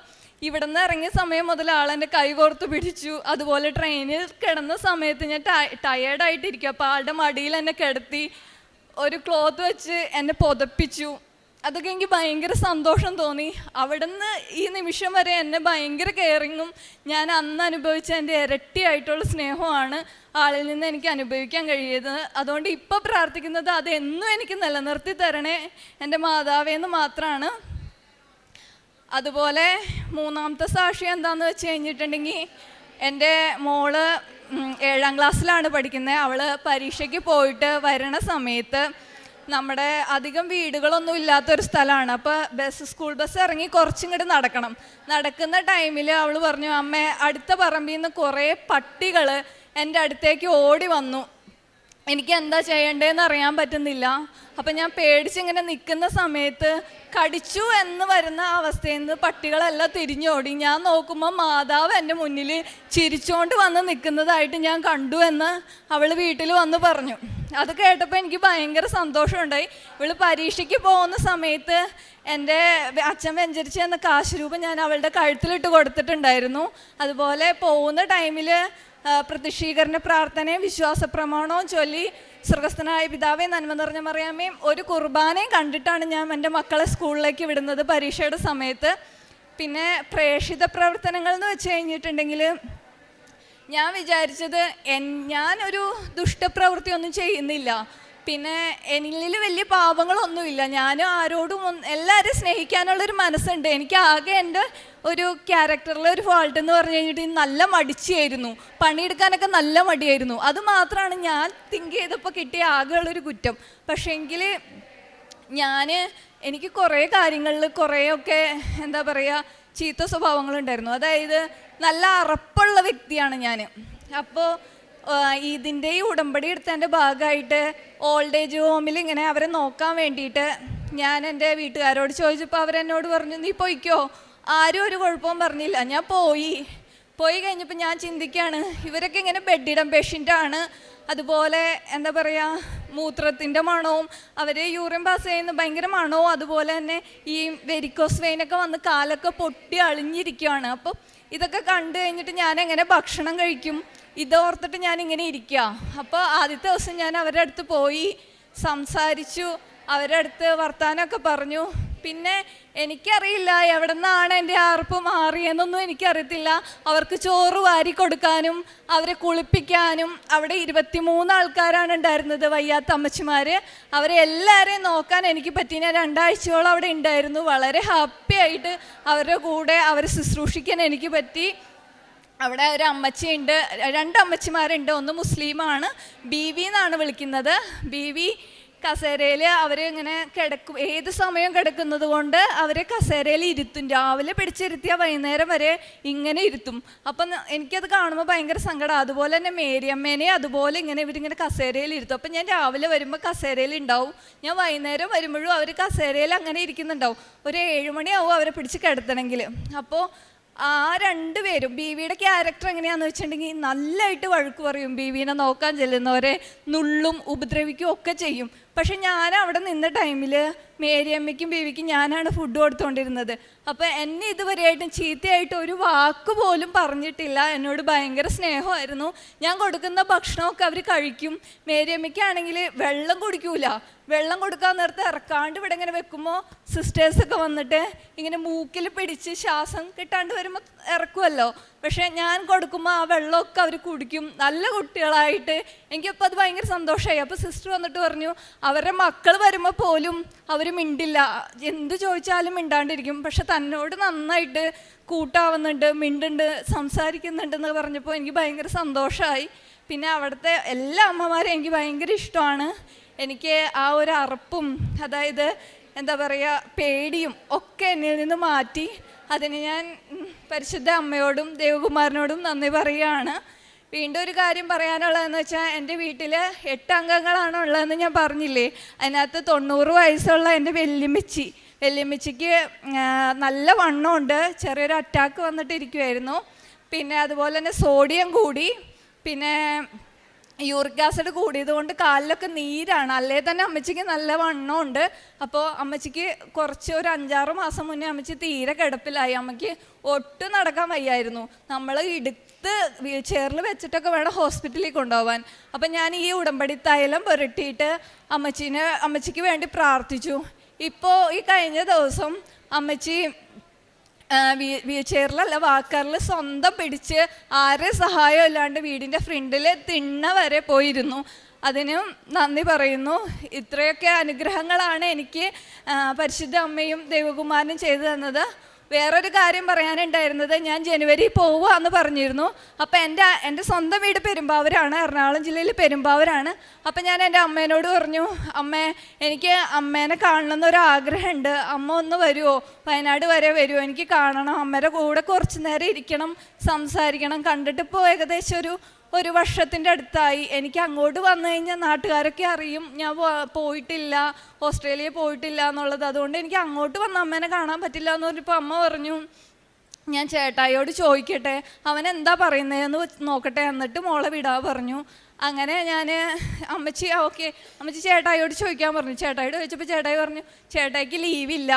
ഇവിടെ നിന്ന് ഇറങ്ങിയ സമയം മുതൽ ആളെൻ്റെ കൈ കോർത്ത് പിടിച്ചു. അതുപോലെ ട്രെയിനിൽ കിടന്ന സമയത്ത് ഞാൻ ടയേർഡായിട്ടിരിക്കും. അപ്പോൾ ആളുടെ മടിയിൽ എന്നെ കിടത്തി ഒരു ക്ലോത്ത് വെച്ച് എന്നെ പുതപ്പിച്ചു. അതൊക്കെ എനിക്ക് ഭയങ്കര സന്തോഷം തോന്നി. അവിടെ നിന്ന് ഈ നിമിഷം വരെ എന്നെ ഭയങ്കര കെയറിങ്ങും ഞാൻ അന്ന് അനുഭവിച്ച എൻ്റെ ഇരട്ടിയായിട്ടുള്ള സ്നേഹമാണ് ആളിൽ നിന്ന് എനിക്ക് അനുഭവിക്കാൻ കഴിയുന്നത്. അതുകൊണ്ട് ഇപ്പോൾ പ്രാർത്ഥിക്കുന്നത് അതെന്നും എനിക്ക് നിലനിർത്തി തരണേ എൻ്റെ മാതാവേന്ന് മാത്രമാണ്. അതുപോലെ മൂന്നാമത്തെ സാക്ഷ്യം എന്താണെന്ന് വെച്ച് കഴിഞ്ഞിട്ടുണ്ടെങ്കിൽ, എൻ്റെ മോള് 7ാം ക്ലാസ്സിലാണ് പഠിക്കുന്നത്. അവൾ പരീക്ഷയ്ക്ക് പോയിട്ട് വരണ സമയത്ത് നമ്മുടെ അധികം വീടുകളൊന്നും ഇല്ലാത്തൊരു സ്ഥലമാണ്. അപ്പോൾ സ്കൂൾ ബസ് ഇറങ്ങി കുറച്ചിങ്ങോട്ട് നടക്കണം. നടക്കുന്ന ടൈമിൽ അവൾ പറഞ്ഞു, അമ്മേ, അടുത്ത പറമ്പിൽ നിന്ന് കുറേ പട്ടികൾ എൻ്റെ അടുത്തേക്ക് ഓടി വന്നു. എനിക്ക് എന്താ ചെയ്യേണ്ടതെന്ന് അറിയാൻ പറ്റുന്നില്ല. അപ്പം ഞാൻ പേടിച്ചിങ്ങനെ നിൽക്കുന്ന സമയത്ത് കടിച്ചു എന്ന് വരുന്ന അവസ്ഥയിൽ നിന്ന് പട്ടികളെല്ലാം തിരിഞ്ഞോടി. ഞാൻ നോക്കുമ്പോൾ മാതാവ് എൻ്റെ മുന്നിൽ ചിരിച്ചുകൊണ്ട് വന്ന് നിൽക്കുന്നതായിട്ട് ഞാൻ കണ്ടു എന്ന് അവൾ വീട്ടിൽ വന്ന് പറഞ്ഞു. അത് കേട്ടപ്പോൾ എനിക്ക് ഭയങ്കര സന്തോഷമുണ്ടായി. ഇവൾ പരീക്ഷയ്ക്ക് പോകുന്ന സമയത്ത് എൻ്റെ അച്ഛൻ വെഞ്ചരിച്ച് എന്ന കാശ് രൂപ ഞാൻ അവളുടെ കഴുത്തിലിട്ട് കൊടുത്തിട്ടുണ്ടായിരുന്നു. അതുപോലെ പോകുന്ന ടൈമിൽ പ്രതിഷ്ഠീകരണ പ്രാർത്ഥനയും വിശ്വാസ പ്രമാണവും ചൊല്ലി സ്വർഗസ്ഥനായ പിതാവേ, നന്മ നിറഞ്ഞ മറിയാമേയും ഒരു കുർബാനയും കണ്ടിട്ടാണ് ഞാൻ എൻ്റെ മക്കളെ സ്കൂളിലേക്ക് വിടുന്നത് പരീക്ഷയുടെ സമയത്ത്. പിന്നെ പ്രേക്ഷിത പ്രവർത്തനങ്ങൾ എന്ന് വെച്ച് കഴിഞ്ഞിട്ടുണ്ടെങ്കിൽ, ഞാൻ വിചാരിച്ചത് ഞാനൊരു ദുഷ്ടപ്രവൃത്തിയൊന്നും ചെയ്യുന്നില്ല, പിന്നെ എന്നിൽ വലിയ പാപങ്ങളൊന്നുമില്ല, ഞാനും ആരോടും എല്ലാവരും സ്നേഹിക്കാനുള്ളൊരു മനസ്സുണ്ട്. എനിക്ക് ആകെ എൻ്റെ ഒരു ക്യാരക്ടറിലെ ഒരു ഫോൾട്ട് എന്ന് പറഞ്ഞു കഴിഞ്ഞിട്ട് നല്ല മടിച്ചായിരുന്നു, പണിയെടുക്കാനൊക്കെ നല്ല മടിയായിരുന്നു. അത് മാത്രമാണ് ഞാൻ തിങ്ക് ചെയ്തപ്പോൾ കിട്ടിയ ആകെയുള്ളൊരു കുറ്റം. പക്ഷേങ്കിൽ എനിക്ക് കുറേ കാര്യങ്ങളിൽ കുറേയൊക്കെ എന്താ പറയുക ചീത്ത സ്വഭാവങ്ങളുണ്ടായിരുന്നു. അതായത് നല്ല അറപ്പുള്ള വ്യക്തിയാണ് ഞാൻ. അപ്പോൾ ഇതിൻ്റെ ഈ ഉടമ്പടി എടുത്തതിൻ്റെ ഭാഗമായിട്ട് ഓൾഡ് ഏജ് ഹോമിൽ ഇങ്ങനെ അവരെ നോക്കാൻ വേണ്ടിയിട്ട് ഞാൻ എൻ്റെ വീട്ടുകാരോട് ചോദിച്ചപ്പോൾ അവരെന്നോട് പറഞ്ഞു, നീ പോയിക്കോ. ആരും ഒരു കുഴപ്പവും പറഞ്ഞില്ല. ഞാൻ പോയി കഴിഞ്ഞപ്പോൾ ഞാൻ ചിന്തിക്കുകയാണ്, ഇവരൊക്കെ ഇങ്ങനെ ബെഡിടം പേഷ്യൻ്റാണ്, അതുപോലെ എന്താ പറയുക മൂത്രത്തിൻ്റെ മണവും അവർ യൂറിൻ പാസ് ചെയ്യുന്ന ഭയങ്കര മണവും, അതുപോലെ തന്നെ ഈ വെരിക്കോസ് വെയിനൊക്കെ വന്ന് കാലൊക്കെ പൊട്ടി അളിഞ്ഞിരിക്കുകയാണ്. അപ്പോൾ ഇതൊക്കെ കണ്ടു കഴിഞ്ഞിട്ട് ഞാൻ എങ്ങനെ ഭക്ഷണം കഴിക്കും, ഇതോർത്തിട്ട് ഞാനിങ്ങനെ ഇരിക്കുക. അപ്പോൾ ആദ്യത്തെ ദിവസം ഞാൻ അവരുടെ അടുത്ത് പോയി സംസാരിച്ചു, അവരുടെ അടുത്ത് വർത്താനമൊക്കെ പറഞ്ഞു. പിന്നെ എനിക്കറിയില്ല എവിടെ നിന്നാണ് എൻ്റെ ആർപ്പ് മാറിയെന്നൊന്നും എനിക്കറിയത്തില്ല. അവർക്ക് ചോറ് വാരി കൊടുക്കാനും അവരെ കുളിപ്പിക്കാനും, അവിടെ 23 ആൾക്കാരാണ് ഉണ്ടായിരുന്നത്, വയ്യാത്ത അമ്മച്ചിമാർ. അവരെ എല്ലാവരെയും നോക്കാൻ എനിക്ക് പറ്റി. ഞാൻ 2 ആഴ്ചയോളം അവിടെ ഉണ്ടായിരുന്നു. വളരെ ഹാപ്പി ആയിട്ട് അവരുടെ കൂടെ അവരെ ശുശ്രൂഷിക്കാൻ എനിക്ക് പറ്റി. അവിടെ ഒരു അമ്മച്ചിയുണ്ട്, 2 അമ്മച്ചിമാരുണ്ട്. ഒന്ന് മുസ്ലിമാണ്, ബീവി എന്നാണ് വിളിക്കുന്നത്. ബീവി കസേരയിൽ അവർ ഇങ്ങനെ കിടക്കും, ഏത് സമയം കിടക്കുന്നത് കൊണ്ട് അവരെ കസേരയിൽ ഇരുത്തും. രാവിലെ പിടിച്ചിരുത്തിയാൽ വൈകുന്നേരം വരെ ഇങ്ങനെ ഇരുത്തും. അപ്പം എനിക്കത് കാണുമ്പോൾ ഭയങ്കര സങ്കടം. അതുപോലെ തന്നെ മേരിയമ്മേനെ അതുപോലെ ഇവരിങ്ങനെ കസേരയിൽ ഇരുത്തും. അപ്പം ഞാൻ രാവിലെ വരുമ്പോൾ കസേരയിൽ ഉണ്ടാവും, ഞാൻ വൈകുന്നേരം വരുമ്പോഴും അവർ കസേരയിൽ അങ്ങനെ ഇരിക്കുന്നുണ്ടാവും. ഒരു 7 മണിയാവും അവരെ പിടിച്ച് കിടത്തണമെങ്കിൽ. അപ്പോൾ ആ രണ്ടുപേരും ബീവിയുടെ ക്യാരക്ടർ എങ്ങനെയാണെന്ന് വെച്ചിട്ടുണ്ടെങ്കിൽ നല്ലതായിട്ട് വഴക്ക് പറയും, ബീവിനെ നോക്കാൻ ചെല്ലുന്നവരെ നുള്ളും ഉപദ്രവിക്കും ഒക്കെ ചെയ്യും. പക്ഷെ ഞാൻ അവിടെ നിന്ന ടൈമിൽ മേരിയമ്മയ്ക്കും ബീവിക്കും ഞാനാണ് ഫുഡ് കൊടുത്തുകൊണ്ടിരുന്നത്. അപ്പോൾ എന്നെ ഇതുവരെയായിട്ടും ചീത്തയായിട്ട് ഒരു വാക്ക് പോലും പറഞ്ഞിട്ടില്ല. എന്നോട് ഭയങ്കര സ്നേഹമായിരുന്നു. ഞാൻ കൊടുക്കുന്ന ഭക്ഷണമൊക്കെ അവർ കഴിക്കും. മേരിയമ്മയ്ക്കാണെങ്കിൽ വെള്ളം കുടിക്കൂല. വെള്ളം കൊടുക്കാൻ നേരത്തെ ഇറക്കാണ്ട് ഇവിടെ ഇങ്ങനെ വെക്കുമ്പോൾ സിസ്റ്റേഴ്സൊക്കെ വന്നിട്ട് ഇങ്ങനെ മൂക്കിൽ പിടിച്ച് ശ്വാസം കിട്ടാണ്ട് വരുമ്പോൾ ഇറക്കുമല്ലോ. പക്ഷേ ഞാൻ കൊടുക്കുമ്പോൾ ആ വെള്ളമൊക്കെ അവർ കുടിക്കും, നല്ല കുട്ടികളായിട്ട്. എനിക്കപ്പോൾ അത് ഭയങ്കര സന്തോഷമായി. അപ്പോൾ സിസ്റ്റർ വന്നിട്ട് പറഞ്ഞു, അവരുടെ മക്കൾ വരുമ്പോൾ പോലും അവർ മിണ്ടില്ല, എന്ത് ചോദിച്ചാലും മിണ്ടാണ്ടിരിക്കും. പക്ഷെ തന്നോട് നന്നായിട്ട് കൂട്ടാവുന്നുണ്ട്, മിണ്ടുണ്ട്, സംസാരിക്കുന്നുണ്ടെന്ന് പറഞ്ഞപ്പോൾ എനിക്ക് ഭയങ്കര സന്തോഷമായി. പിന്നെ അവിടുത്തെ എല്ലാ അമ്മമാരെയും എനിക്ക് ഭയങ്കര ഇഷ്ടമാണ്. എനിക്ക് ആ ഒരു അറപ്പും അതായത് എന്താ പറയുക പേടിയും ഒക്കെ എന്നിൽ നിന്ന് മാറ്റി. അതിന് ഞാൻ പരിശുദ്ധ അമ്മയോടും ദേവകുമാരനോടും നന്ദി പറയുകയാണ്. വീണ്ടും ഒരു കാര്യം പറയാനുള്ളതെന്ന് വെച്ചാൽ എൻ്റെ വീട്ടിൽ 8 അംഗങ്ങളാണ് ഉള്ളതെന്ന് ഞാൻ പറഞ്ഞില്ലേ. അതിനകത്ത് 90 വയസ്സുള്ള എൻ്റെ വല്യമ്മച്ചിക്ക് നല്ല വണ്ണമുണ്ട്, ചെറിയൊരു അറ്റാക്ക് വന്നിട്ടിരിക്കുമായിരുന്നു. പിന്നെ അതുപോലെ തന്നെ സോഡിയം കൂടി, പിന്നെ യൂറിക് ആസിഡ് കൂടിയത് കൊണ്ട് കാലിലൊക്കെ നീരാണ്. അല്ലേ തന്നെ അമ്മച്ചിക്ക് നല്ല വണ്ണമുണ്ട്. അപ്പോൾ അമ്മച്ചിക്ക് ഒരു 5-6 മാസം മുന്നേ അമ്മച്ചി തീരെ കിടപ്പിലായി. അമ്മയ്ക്ക് ഒട്ടും നടക്കാൻ വയ്യായിരുന്നു. നമ്മൾ എടുത്ത് വീൽ ചെയറിൽ വെച്ചിട്ടൊക്കെ വേണം ഹോസ്പിറ്റലിൽ കൊണ്ടുപോകാൻ. അപ്പം ഞാൻ ഈ ഉടമ്പടി തൈലം പുരട്ടിയിട്ട് അമ്മച്ചിക്ക് വേണ്ടി പ്രാർത്ഥിച്ചു. ഇപ്പോൾ ഈ കഴിഞ്ഞ ദിവസം അമ്മച്ചി വീൽ ചെയറിലല്ല വാക്കറിൽ സ്വന്തം പിടിച്ച് ആരെ സഹായം ഇല്ലാണ്ട് വീടിൻ്റെ ഫ്രണ്ടിൽ തിണ്ണ വരെ പോയിരുന്നു. അതിനും നന്ദി പറയുന്നു. ഇത്രയൊക്കെ അനുഗ്രഹങ്ങളാണ് എനിക്ക് പരിശുദ്ധ അമ്മയും ദേവകുമാരനും ചെയ്തു തന്നത്. വേറൊരു കാര്യം പറയാനുണ്ടായിരുന്നത്, ഞാൻ ജനുവരി പോവുകയെന്ന് പറഞ്ഞിരുന്നു. അപ്പം എൻ്റെ സ്വന്തം വീട് പെരുമ്പാവൂരാണ്, എറണാകുളം ജില്ലയിൽ പെരുമ്പാവൂരാണ്. അപ്പം ഞാൻ എൻ്റെ അമ്മേനോട് പറഞ്ഞു, അമ്മേ എനിക്ക് അമ്മേനെ കാണണമെന്നൊരാഗ്രഹമുണ്ട്, അമ്മ ഒന്ന് വരുമോ, വയനാട് വരെ വരുമോ, എനിക്ക് കാണണം, അമ്മയുടെ കൂടെ കുറച്ച് നേരം ഇരിക്കണം, സംസാരിക്കണം. കണ്ടിട്ടിപ്പോൾ ഏകദേശം ഒരു വർഷത്തിൻ്റെ അടുത്തായി. എനിക്ക് അങ്ങോട്ട് വന്നു കഴിഞ്ഞാൽ നാട്ടുകാരൊക്കെ അറിയും ഞാൻ പോയിട്ടില്ല, ഓസ്ട്രേലിയ പോയിട്ടില്ല എന്നുള്ളത്. അതുകൊണ്ട് എനിക്ക് അങ്ങോട്ട് വന്ന് അമ്മേനെ കാണാൻ പറ്റില്ല എന്ന് പറഞ്ഞപ്പോൾ അമ്മ പറഞ്ഞു, ഞാൻ ചേട്ടായിയോട് ചോദിക്കട്ടെ, അവൻ എന്താ പറയുന്നതെന്ന് നോക്കട്ടെ, എന്നിട്ട് മോളെ വിടാൻ പറഞ്ഞു. അങ്ങനെ ഞാൻ അമ്മച്ചി ചേട്ടായിയോട് ചോദിക്കാൻ പറഞ്ഞു. ചേട്ടായിയോട് ചോദിച്ചപ്പോൾ ചേട്ടായി പറഞ്ഞു, ചേട്ടായിക്ക് ലീവില്ല,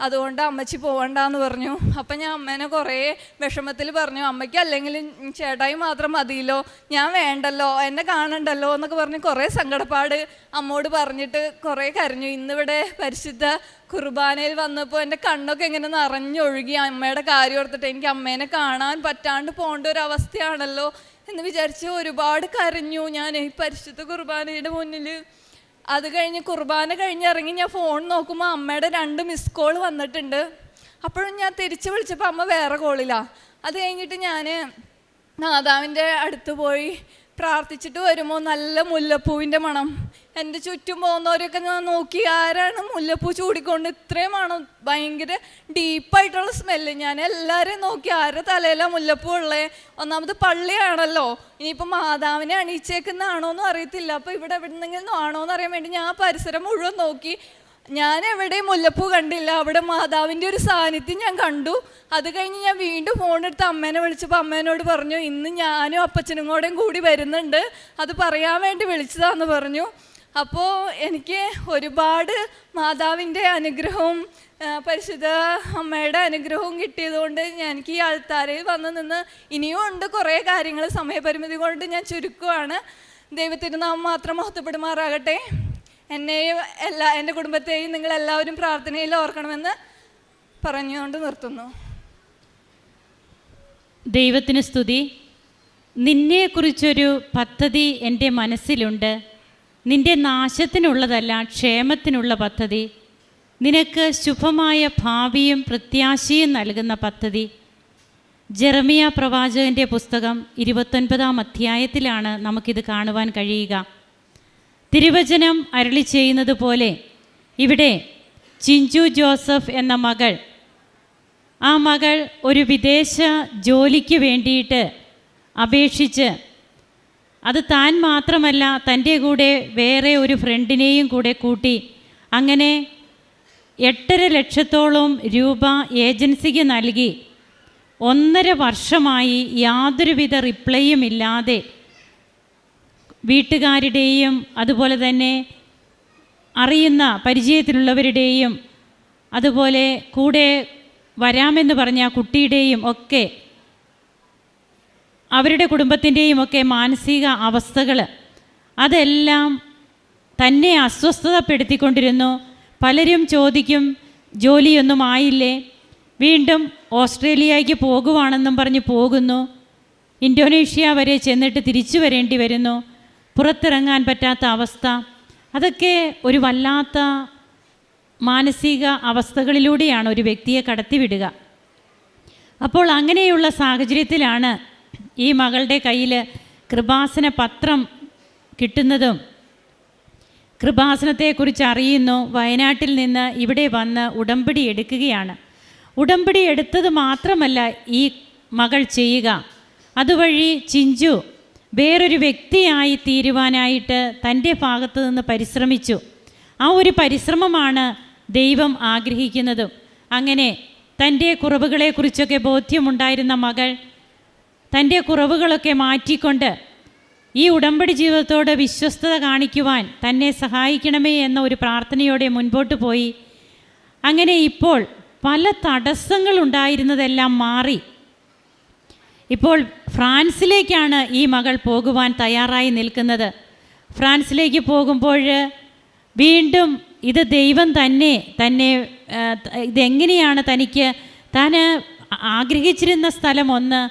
അതുകൊണ്ട് അമ്മച്ചി പോകണ്ടെന്ന് പറഞ്ഞു. അപ്പം ഞാൻ അമ്മേനെ കുറേ വിഷമത്തിൽ പറഞ്ഞു, അമ്മയ്ക്ക് അല്ലെങ്കിൽ ചേട്ടായി മാത്രം മതിയല്ലോ, ഞാൻ വേണ്ടല്ലോ, എന്നെ കാണണ്ടല്ലോ എന്നൊക്കെ പറഞ്ഞ് കുറേ സങ്കടപ്പാട് അമ്മോട് പറഞ്ഞിട്ട് കുറേ കരഞ്ഞു. ഇന്നിവിടെ പരിശുദ്ധ കുർബാനയിൽ വന്നപ്പോൾ എൻ്റെ കണ്ണൊക്കെ ഇങ്ങനെ നിറഞ്ഞൊഴുകി. അമ്മയുടെ കാര്യം ഓർത്തിട്ട് എനിക്ക് അമ്മേനെ കാണാൻ പറ്റാണ്ട് പോകേണ്ട ഒരു അവസ്ഥയാണല്ലോ എന്ന് വിചാരിച്ച് ഒരുപാട് കരഞ്ഞു ഞാൻ ഈ പരിശുദ്ധ കുർബാനയുടെ മുന്നിൽ. അത് കഴിഞ്ഞ് കുർബാന കഴിഞ്ഞിറങ്ങി ഞാൻ ഫോൺ നോക്കുമ്പോൾ അമ്മയുടെ 2 മിസ് കോൾ വന്നിട്ടുണ്ട്. അപ്പോഴും ഞാൻ തിരിച്ച് വിളിച്ചപ്പോൾ അമ്മ വേറെ കോളിലാണ്. അത് കഴിഞ്ഞിട്ട് ഞാൻ മാതാവിൻ്റെ അടുത്ത് പോയി പ്രാർത്ഥിച്ചിട്ട് വരുമ്പോൾ നല്ല മുല്ലപ്പൂവിൻ്റെ മണം. എൻ്റെ ചുറ്റും പോകുന്നവരൊക്കെ ഞാൻ നോക്കി, ആരാണ് മുല്ലപ്പൂ ചൂടിക്കൊണ്ട് ഇത്രയും മണം, ഭയങ്കര ഡീപ്പായിട്ടുള്ള സ്മെല്ല്. ഞാൻ എല്ലാവരെയും നോക്കി, ആരുടെ തലയിലാണ് മുല്ലപ്പൂ ഉള്ളത്. ഒന്നാമത് പള്ളിയാണല്ലോ, ഇനിയിപ്പോൾ മാതാവിനെ അണിയിച്ചേക്കുന്നതാണോ എന്നും അറിയത്തില്ല. അപ്പോൾ ഇവിടെ എവിടെന്നെങ്കിലും ആണോ എന്ന് അറിയാൻ വേണ്ടി ഞാൻ പരിസരം മുഴുവൻ നോക്കി. ഞാൻ എവിടെയും മുല്ലപ്പൂ കണ്ടില്ല, അവിടെ മാതാവിൻ്റെ ഒരു സാന്നിധ്യം ഞാൻ കണ്ടു. അത് കഴിഞ്ഞ് ഞാൻ വീണ്ടും ഫോണെടുത്ത് അമ്മേനെ വിളിച്ചപ്പോൾ അമ്മേനോട് പറഞ്ഞു, ഇന്ന് ഞാനും അപ്പച്ചനും കൂടി വരുന്നുണ്ട്, അത് പറയാൻ വേണ്ടി വിളിച്ചതാന്ന് പറഞ്ഞു. അപ്പോൾ എനിക്ക് ഒരുപാട് മാതാവിൻ്റെ അനുഗ്രഹവും പരിശുദ്ധ അമ്മയുടെ അനുഗ്രഹവും കിട്ടിയതുകൊണ്ട് എനിക്ക് ഈ ആൾത്താരയിൽ വന്ന് നിന്ന് ഇനിയും ഉണ്ട് കുറേ കാര്യങ്ങൾ. സമയപരിമിതി കൊണ്ട് ഞാൻ ചുരുക്കുവാണ്. ദൈവത്തിരുനാമം മാത്രം മഹത്വപ്പെടുമാറാകട്ടെ. എന്നെയും എൻ്റെ കുടുംബത്തെയും നിങ്ങളെല്ലാവരും പ്രാർത്ഥനയിൽ ഓർക്കണമെന്ന് പറഞ്ഞുകൊണ്ട് നിർത്തുന്നു. ദൈവത്തിന് സ്തുതി. നിന്നെക്കുറിച്ചൊരു പദ്ധതി എൻ്റെ മനസ്സിലുണ്ട്, നിൻ്റെ നാശത്തിനുള്ളതല്ല, ക്ഷേമത്തിനുള്ള പദ്ധതി, നിനക്ക് ശുഭമായ ഭാവിയും പ്രത്യാശയും നൽകുന്ന പദ്ധതി. ജെറമിയ പ്രവാചകൻ്റെ പുസ്തകം 29-ാം അധ്യായത്തിലാണ് നമുക്കിത് കാണുവാൻ കഴിയുക. തിരുവചനം അരുളി ചെയ്യുന്നത് പോലെ ഇവിടെ ചിഞ്ചു ജോസഫ് എന്ന മകൾ, ആ മകൾ ഒരു വിദേശ ജോലിക്ക് വേണ്ടിയിട്ട് അപേക്ഷിച്ച്, അത് താൻ മാത്രമല്ല തൻ്റെ കൂടെ വേറെ ഒരു ഫ്രണ്ടിനെയും കൂടെ കൂട്ടി, അങ്ങനെ 8.5 ലക്ഷത്തോളം രൂപ ഏജൻസിക്ക് നൽകി 1.5 വർഷമായി യാതൊരുവിധ റിപ്ലൈയും ഇല്ലാതെ വീട്ടുകാരുടെയും അതുപോലെ തന്നെ അറിയുന്ന പരിചയത്തിലുള്ളവരുടെയും അതുപോലെ കൂടെ വരാമെന്ന് പറഞ്ഞ കുട്ടിയുടെയും ഒക്കെ അവരുടെ കുടുംബത്തിൻ്റെയും ഒക്കെ മാനസിക അവസ്ഥകൾ അതെല്ലാം തന്നെ അസ്വസ്ഥതപ്പെടുത്തിക്കൊണ്ടിരുന്നു. പലരും ചോദിക്കും, ജോലിയൊന്നും ആയില്ലേ? വീണ്ടും ഓസ്ട്രേലിയയ്ക്ക് പോകുവാണെന്നും പറഞ്ഞ് പോകുന്നു. ഇന്തോനേഷ്യ വരെ ചെന്നിട്ട് തിരിച്ചു വരേണ്ടി വരുന്നു. പുറത്തിറങ്ങാൻ പറ്റാത്ത അവസ്ഥ. അതൊക്കെ ഒരു വല്ലാത്ത മാനസിക അവസ്ഥകളിലൂടെയാണ് ഒരു വ്യക്തിയെ കടത്തിവിടുക. അപ്പോൾ അങ്ങനെയുള്ള സാഹചര്യത്തിലാണ് ഈ മകളുടെ കയ്യിൽ കൃപാസന പത്രം കിട്ടുന്നതും കൃപാസനത്തെക്കുറിച്ച് അറിയുന്നു. വയനാട്ടിൽ നിന്ന് ഇവിടെ വന്ന് ഉടമ്പടി എടുക്കുകയാണ്. ഉടമ്പടി എടുത്തത് മാത്രമല്ല ഈ മകൾ ചെയ്യുക, അതുവഴി ചിഞ്ചു വേറൊരു വ്യക്തിയായി തീരുവാനായിട്ട് തൻ്റെ ഭാഗത്തു നിന്ന് പരിശ്രമിച്ചു. ആ ഒരു പരിശ്രമമാണ് ദൈവം ആഗ്രഹിക്കുന്നതും. അങ്ങനെ തൻ്റെ കുറവുകളെക്കുറിച്ചൊക്കെ ബോധ്യമുണ്ടായിരുന്ന മകൾ തൻ്റെ കുറവുകളൊക്കെ മാറ്റിക്കൊണ്ട് ഈ ഉടമ്പടി ജീവിതത്തോട് വിശ്വസ്തത കാണിക്കുവാൻ തന്നെ സഹായിക്കണമേ എന്ന ഒരു പ്രാർത്ഥനയോടെ മുൻപോട്ട് പോയി. അങ്ങനെ ഇപ്പോൾ പല തടസ്സങ്ങളുണ്ടായിരുന്നതെല്ലാം മാറി. ഇപ്പോൾ ഫ്രാൻസിലേക്കാണ് ഈ മകൾ പോകുവാൻ തയ്യാറായി നിൽക്കുന്നത്. ഫ്രാൻസിലേക്ക് പോകുമ്പോൾ വീണ്ടും ഇത് ദൈവം തന്നെ ഇതെങ്ങനെയാണ് തനിക്ക് താൻ ആഗ്രഹിച്ചിരുന്ന സ്ഥലം ഒന്ന്,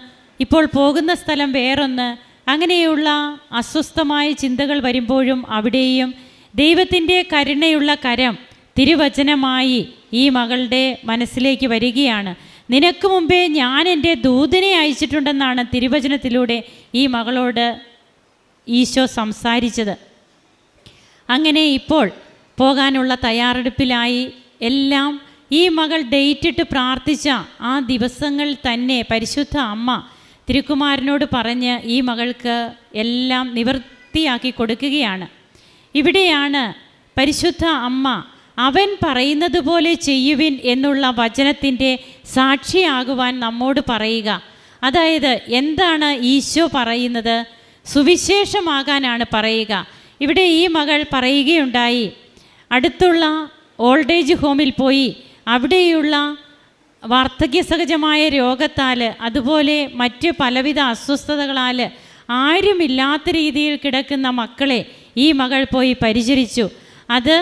ഇപ്പോൾ പോകുന്ന സ്ഥലം വേറൊന്ന്, അങ്ങനെയുള്ള അസ്വസ്ഥമായ ചിന്തകൾ വരുമ്പോഴും അവിടെയും ദൈവത്തിൻ്റെ കരുണയുള്ള കരം തിരുവചനമായി ഈ മകളുടെ മനസ്സിലേക്ക് വരികയാണ്. നിനക്ക് മുമ്പേ ഞാൻ എൻ്റെ ദൂതനെ അയച്ചിട്ടുണ്ടെന്നാണ് തിരുവചനത്തിലൂടെ ഈ മകളോട് ഈശോ സംസാരിച്ചത്. അങ്ങനെ ഇപ്പോൾ പോകാനുള്ള തയ്യാറെടുപ്പിലായി. എല്ലാം ഈ മകൾ ഡേറ്റിട്ട് പ്രാർത്ഥിച്ച ആ ദിവസങ്ങൾ തന്നെ പരിശുദ്ധ അമ്മ തിരുക്കുമാരനോട് പറഞ്ഞ് ഈ മകൾക്ക് എല്ലാം നിവൃത്തിയാക്കി കൊടുക്കുകയാണ്. ഇവിടെയാണ് പരിശുദ്ധ അമ്മ അവൻ പറയുന്നത് പോലെ ചെയ്യുവിൻ എന്നുള്ള വചനത്തിൻ്റെ സാക്ഷിയാകുവാൻ നമ്മോട് പറയുക. അതായത് എന്താണ് ഈശോ പറയുന്നത്? സുവിശേഷമാകാനാണ് പറയുക. ഇവിടെ ഈ മകൾ പറയുകയുണ്ടായി, അടുത്തുള്ള ഓൾഡ് ഏജ് ഹോമിൽ പോയി അവിടെയുള്ള വാർദ്ധക്യസഹജമായ രോഗത്താൽ അതുപോലെ മറ്റ് പലവിധ അസ്വസ്ഥതകളാൽ ആരുമില്ലാത്ത രീതിയിൽ കിടക്കുന്ന മക്കളെ ഈ മകൾ പോയി പരിചരിച്ചു. അത്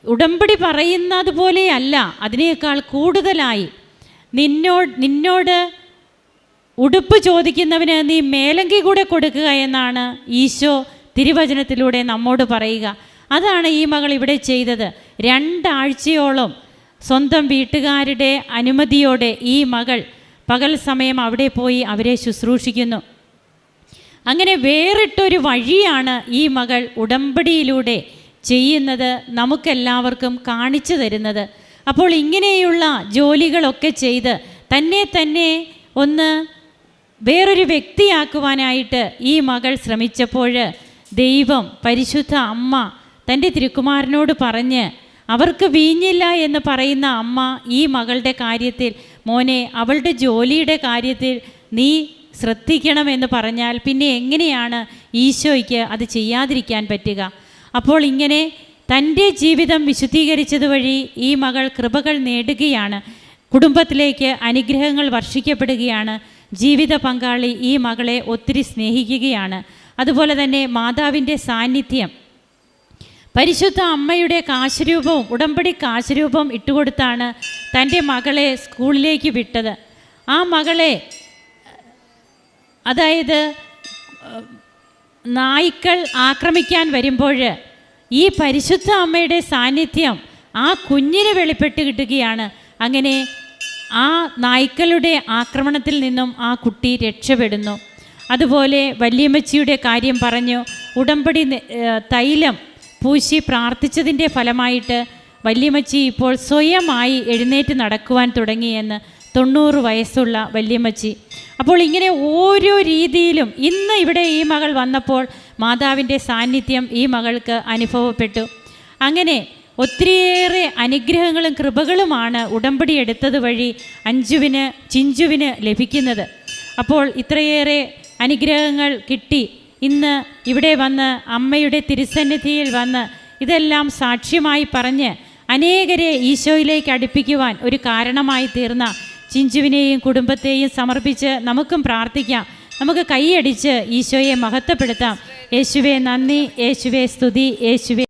ഉടമ്പടി പറയുന്നത് പോലെയല്ല, അതിനേക്കാൾ കൂടുതലായി നിന്നോട് ഉടുപ്പ് ചോദിക്കുന്നവന് നീ മേലങ്കി കൂടെ കൊടുക്കുക എന്നാണ് ഈശോ തിരുവചനത്തിലൂടെ നമ്മോട് പറയുക. അതാണ് ഈ മകൾ ഇവിടെ ചെയ്തത്. 2 ആഴ്ചയോളം സ്വന്തം വീട്ടുകാരുടെ അനുമതിയോടെ ഈ മകൾ പകൽ സമയം അവിടെ പോയി അവരെ ശുശ്രൂഷിക്കുന്നു. അങ്ങനെ വേറിട്ടൊരു വഴിയാണ് ഈ മകൾ ഉടമ്പടിയിലൂടെ ചെയ്യുന്നത്, നമുക്കെല്ലാവർക്കും കാണിച്ചു തരുന്നത്. അപ്പോൾ ഇങ്ങനെയുള്ള ജോലികളൊക്കെ ചെയ്ത് തന്നെ ഒന്ന് വേറൊരു വ്യക്തിയാക്കുവാനായിട്ട് ഈ മകൾ ശ്രമിച്ചപ്പോൾ ദൈവം പരിശുദ്ധ അമ്മ തൻ്റെ തിരുക്കുമാരനോട് പറഞ്ഞ്, അവർക്ക് വീഞ്ഞില്ല എന്ന് പറയുന്ന അമ്മ ഈ മകളുടെ കാര്യത്തിൽ, മോനെ അവളുടെ ജോലിയുടെ കാര്യത്തിൽ നീ ശ്രദ്ധിക്കണമെന്ന് പറഞ്ഞാൽ പിന്നെ എങ്ങനെയാണ് ഈശോയ്ക്ക് അത് ചെയ്യാതിരിക്കാൻ പറ്റുക? അപ്പോൾ ഇങ്ങനെ തൻ്റെ ജീവിതം വിശുദ്ധീകരിച്ചത് വഴി ഈ മകൾ കൃപകൾ നേടുകയാണ്. കുടുംബത്തിലേക്ക് അനുഗ്രഹങ്ങൾ വർഷിക്കപ്പെടുകയാണ്. ജീവിത പങ്കാളി ഈ മകളെ ഒത്തിരി സ്നേഹിക്കുകയാണ്. അതുപോലെ തന്നെ മാതാവിൻ്റെ സാന്നിധ്യം, പരിശുദ്ധ അമ്മയുടെ കാശുരൂപവും ഉടമ്പടി കാശുരൂപം ഇട്ടുകൊടുത്താണ് തൻ്റെ മകളെ സ്കൂളിലേക്ക് വിട്ടത്. ആ മകളെ, അതായത് നായ്ക്കൾ ആക്രമിക്കാൻ വരുമ്പോൾ ഈ പരിശുദ്ധ അമ്മയുടെ സാന്നിധ്യം ആ കുഞ്ഞിന് വെളിപ്പെട്ട് കിട്ടുകയാണ്. അങ്ങനെ ആ നായ്ക്കളുടെ ആക്രമണത്തിൽ നിന്നും ആ കുട്ടി രക്ഷപ്പെടുന്നു. അതുപോലെ വല്യമ്മച്ചിയുടെ കാര്യം പറഞ്ഞു. ഉടമ്പടി തൈലം പൂശി പ്രാർത്ഥിച്ചതിൻ്റെ ഫലമായിട്ട് വല്യമ്മച്ചി ഇപ്പോൾ സ്വയമായി എഴുന്നേറ്റ് നടക്കുവാൻ തുടങ്ങിയെന്ന് 90 വയസ്സുള്ള വല്യമ്മച്ചി. അപ്പോൾ ഇങ്ങനെ ഓരോ രീതിയിലും ഇന്ന് ഇവിടെ ഈ മകൾ വന്നപ്പോൾ മാതാവിൻ്റെ സാന്നിധ്യം ഈ മകൾക്ക് അനുഭവപ്പെട്ടു. അങ്ങനെ ഒത്തിരിയേറെ അനുഗ്രഹങ്ങളും കൃപകളുമാണ് ഉടമ്പടി എടുത്തത് വഴി ചിഞ്ചുവിന് ലഭിക്കുന്നത്. അപ്പോൾ ഇത്രയേറെ അനുഗ്രഹങ്ങൾ കിട്ടി ഇന്ന് ഇവിടെ വന്ന് അമ്മയുടെ തിരുസന്നിധിയിൽ വന്ന് ഇതെല്ലാം സാക്ഷ്യമായി പറഞ്ഞ് അനേകരെ ഈശോയിലേക്ക് അടുപ്പിക്കുവാൻ ഒരു കാരണമായി തീർന്ന ചിഞ്ചുവിനെയും കുടുംബത്തെയും സമർപ്പിച്ച് നമുക്കും പ്രാർത്ഥിക്കാം. നമുക്ക് കൈയടിച്ച് ഈശോയെ മഹത്വപ്പെടുത്താം. യേശുവേ നന്ദി, യേശുവേ സ്തുതി, യേശുവേ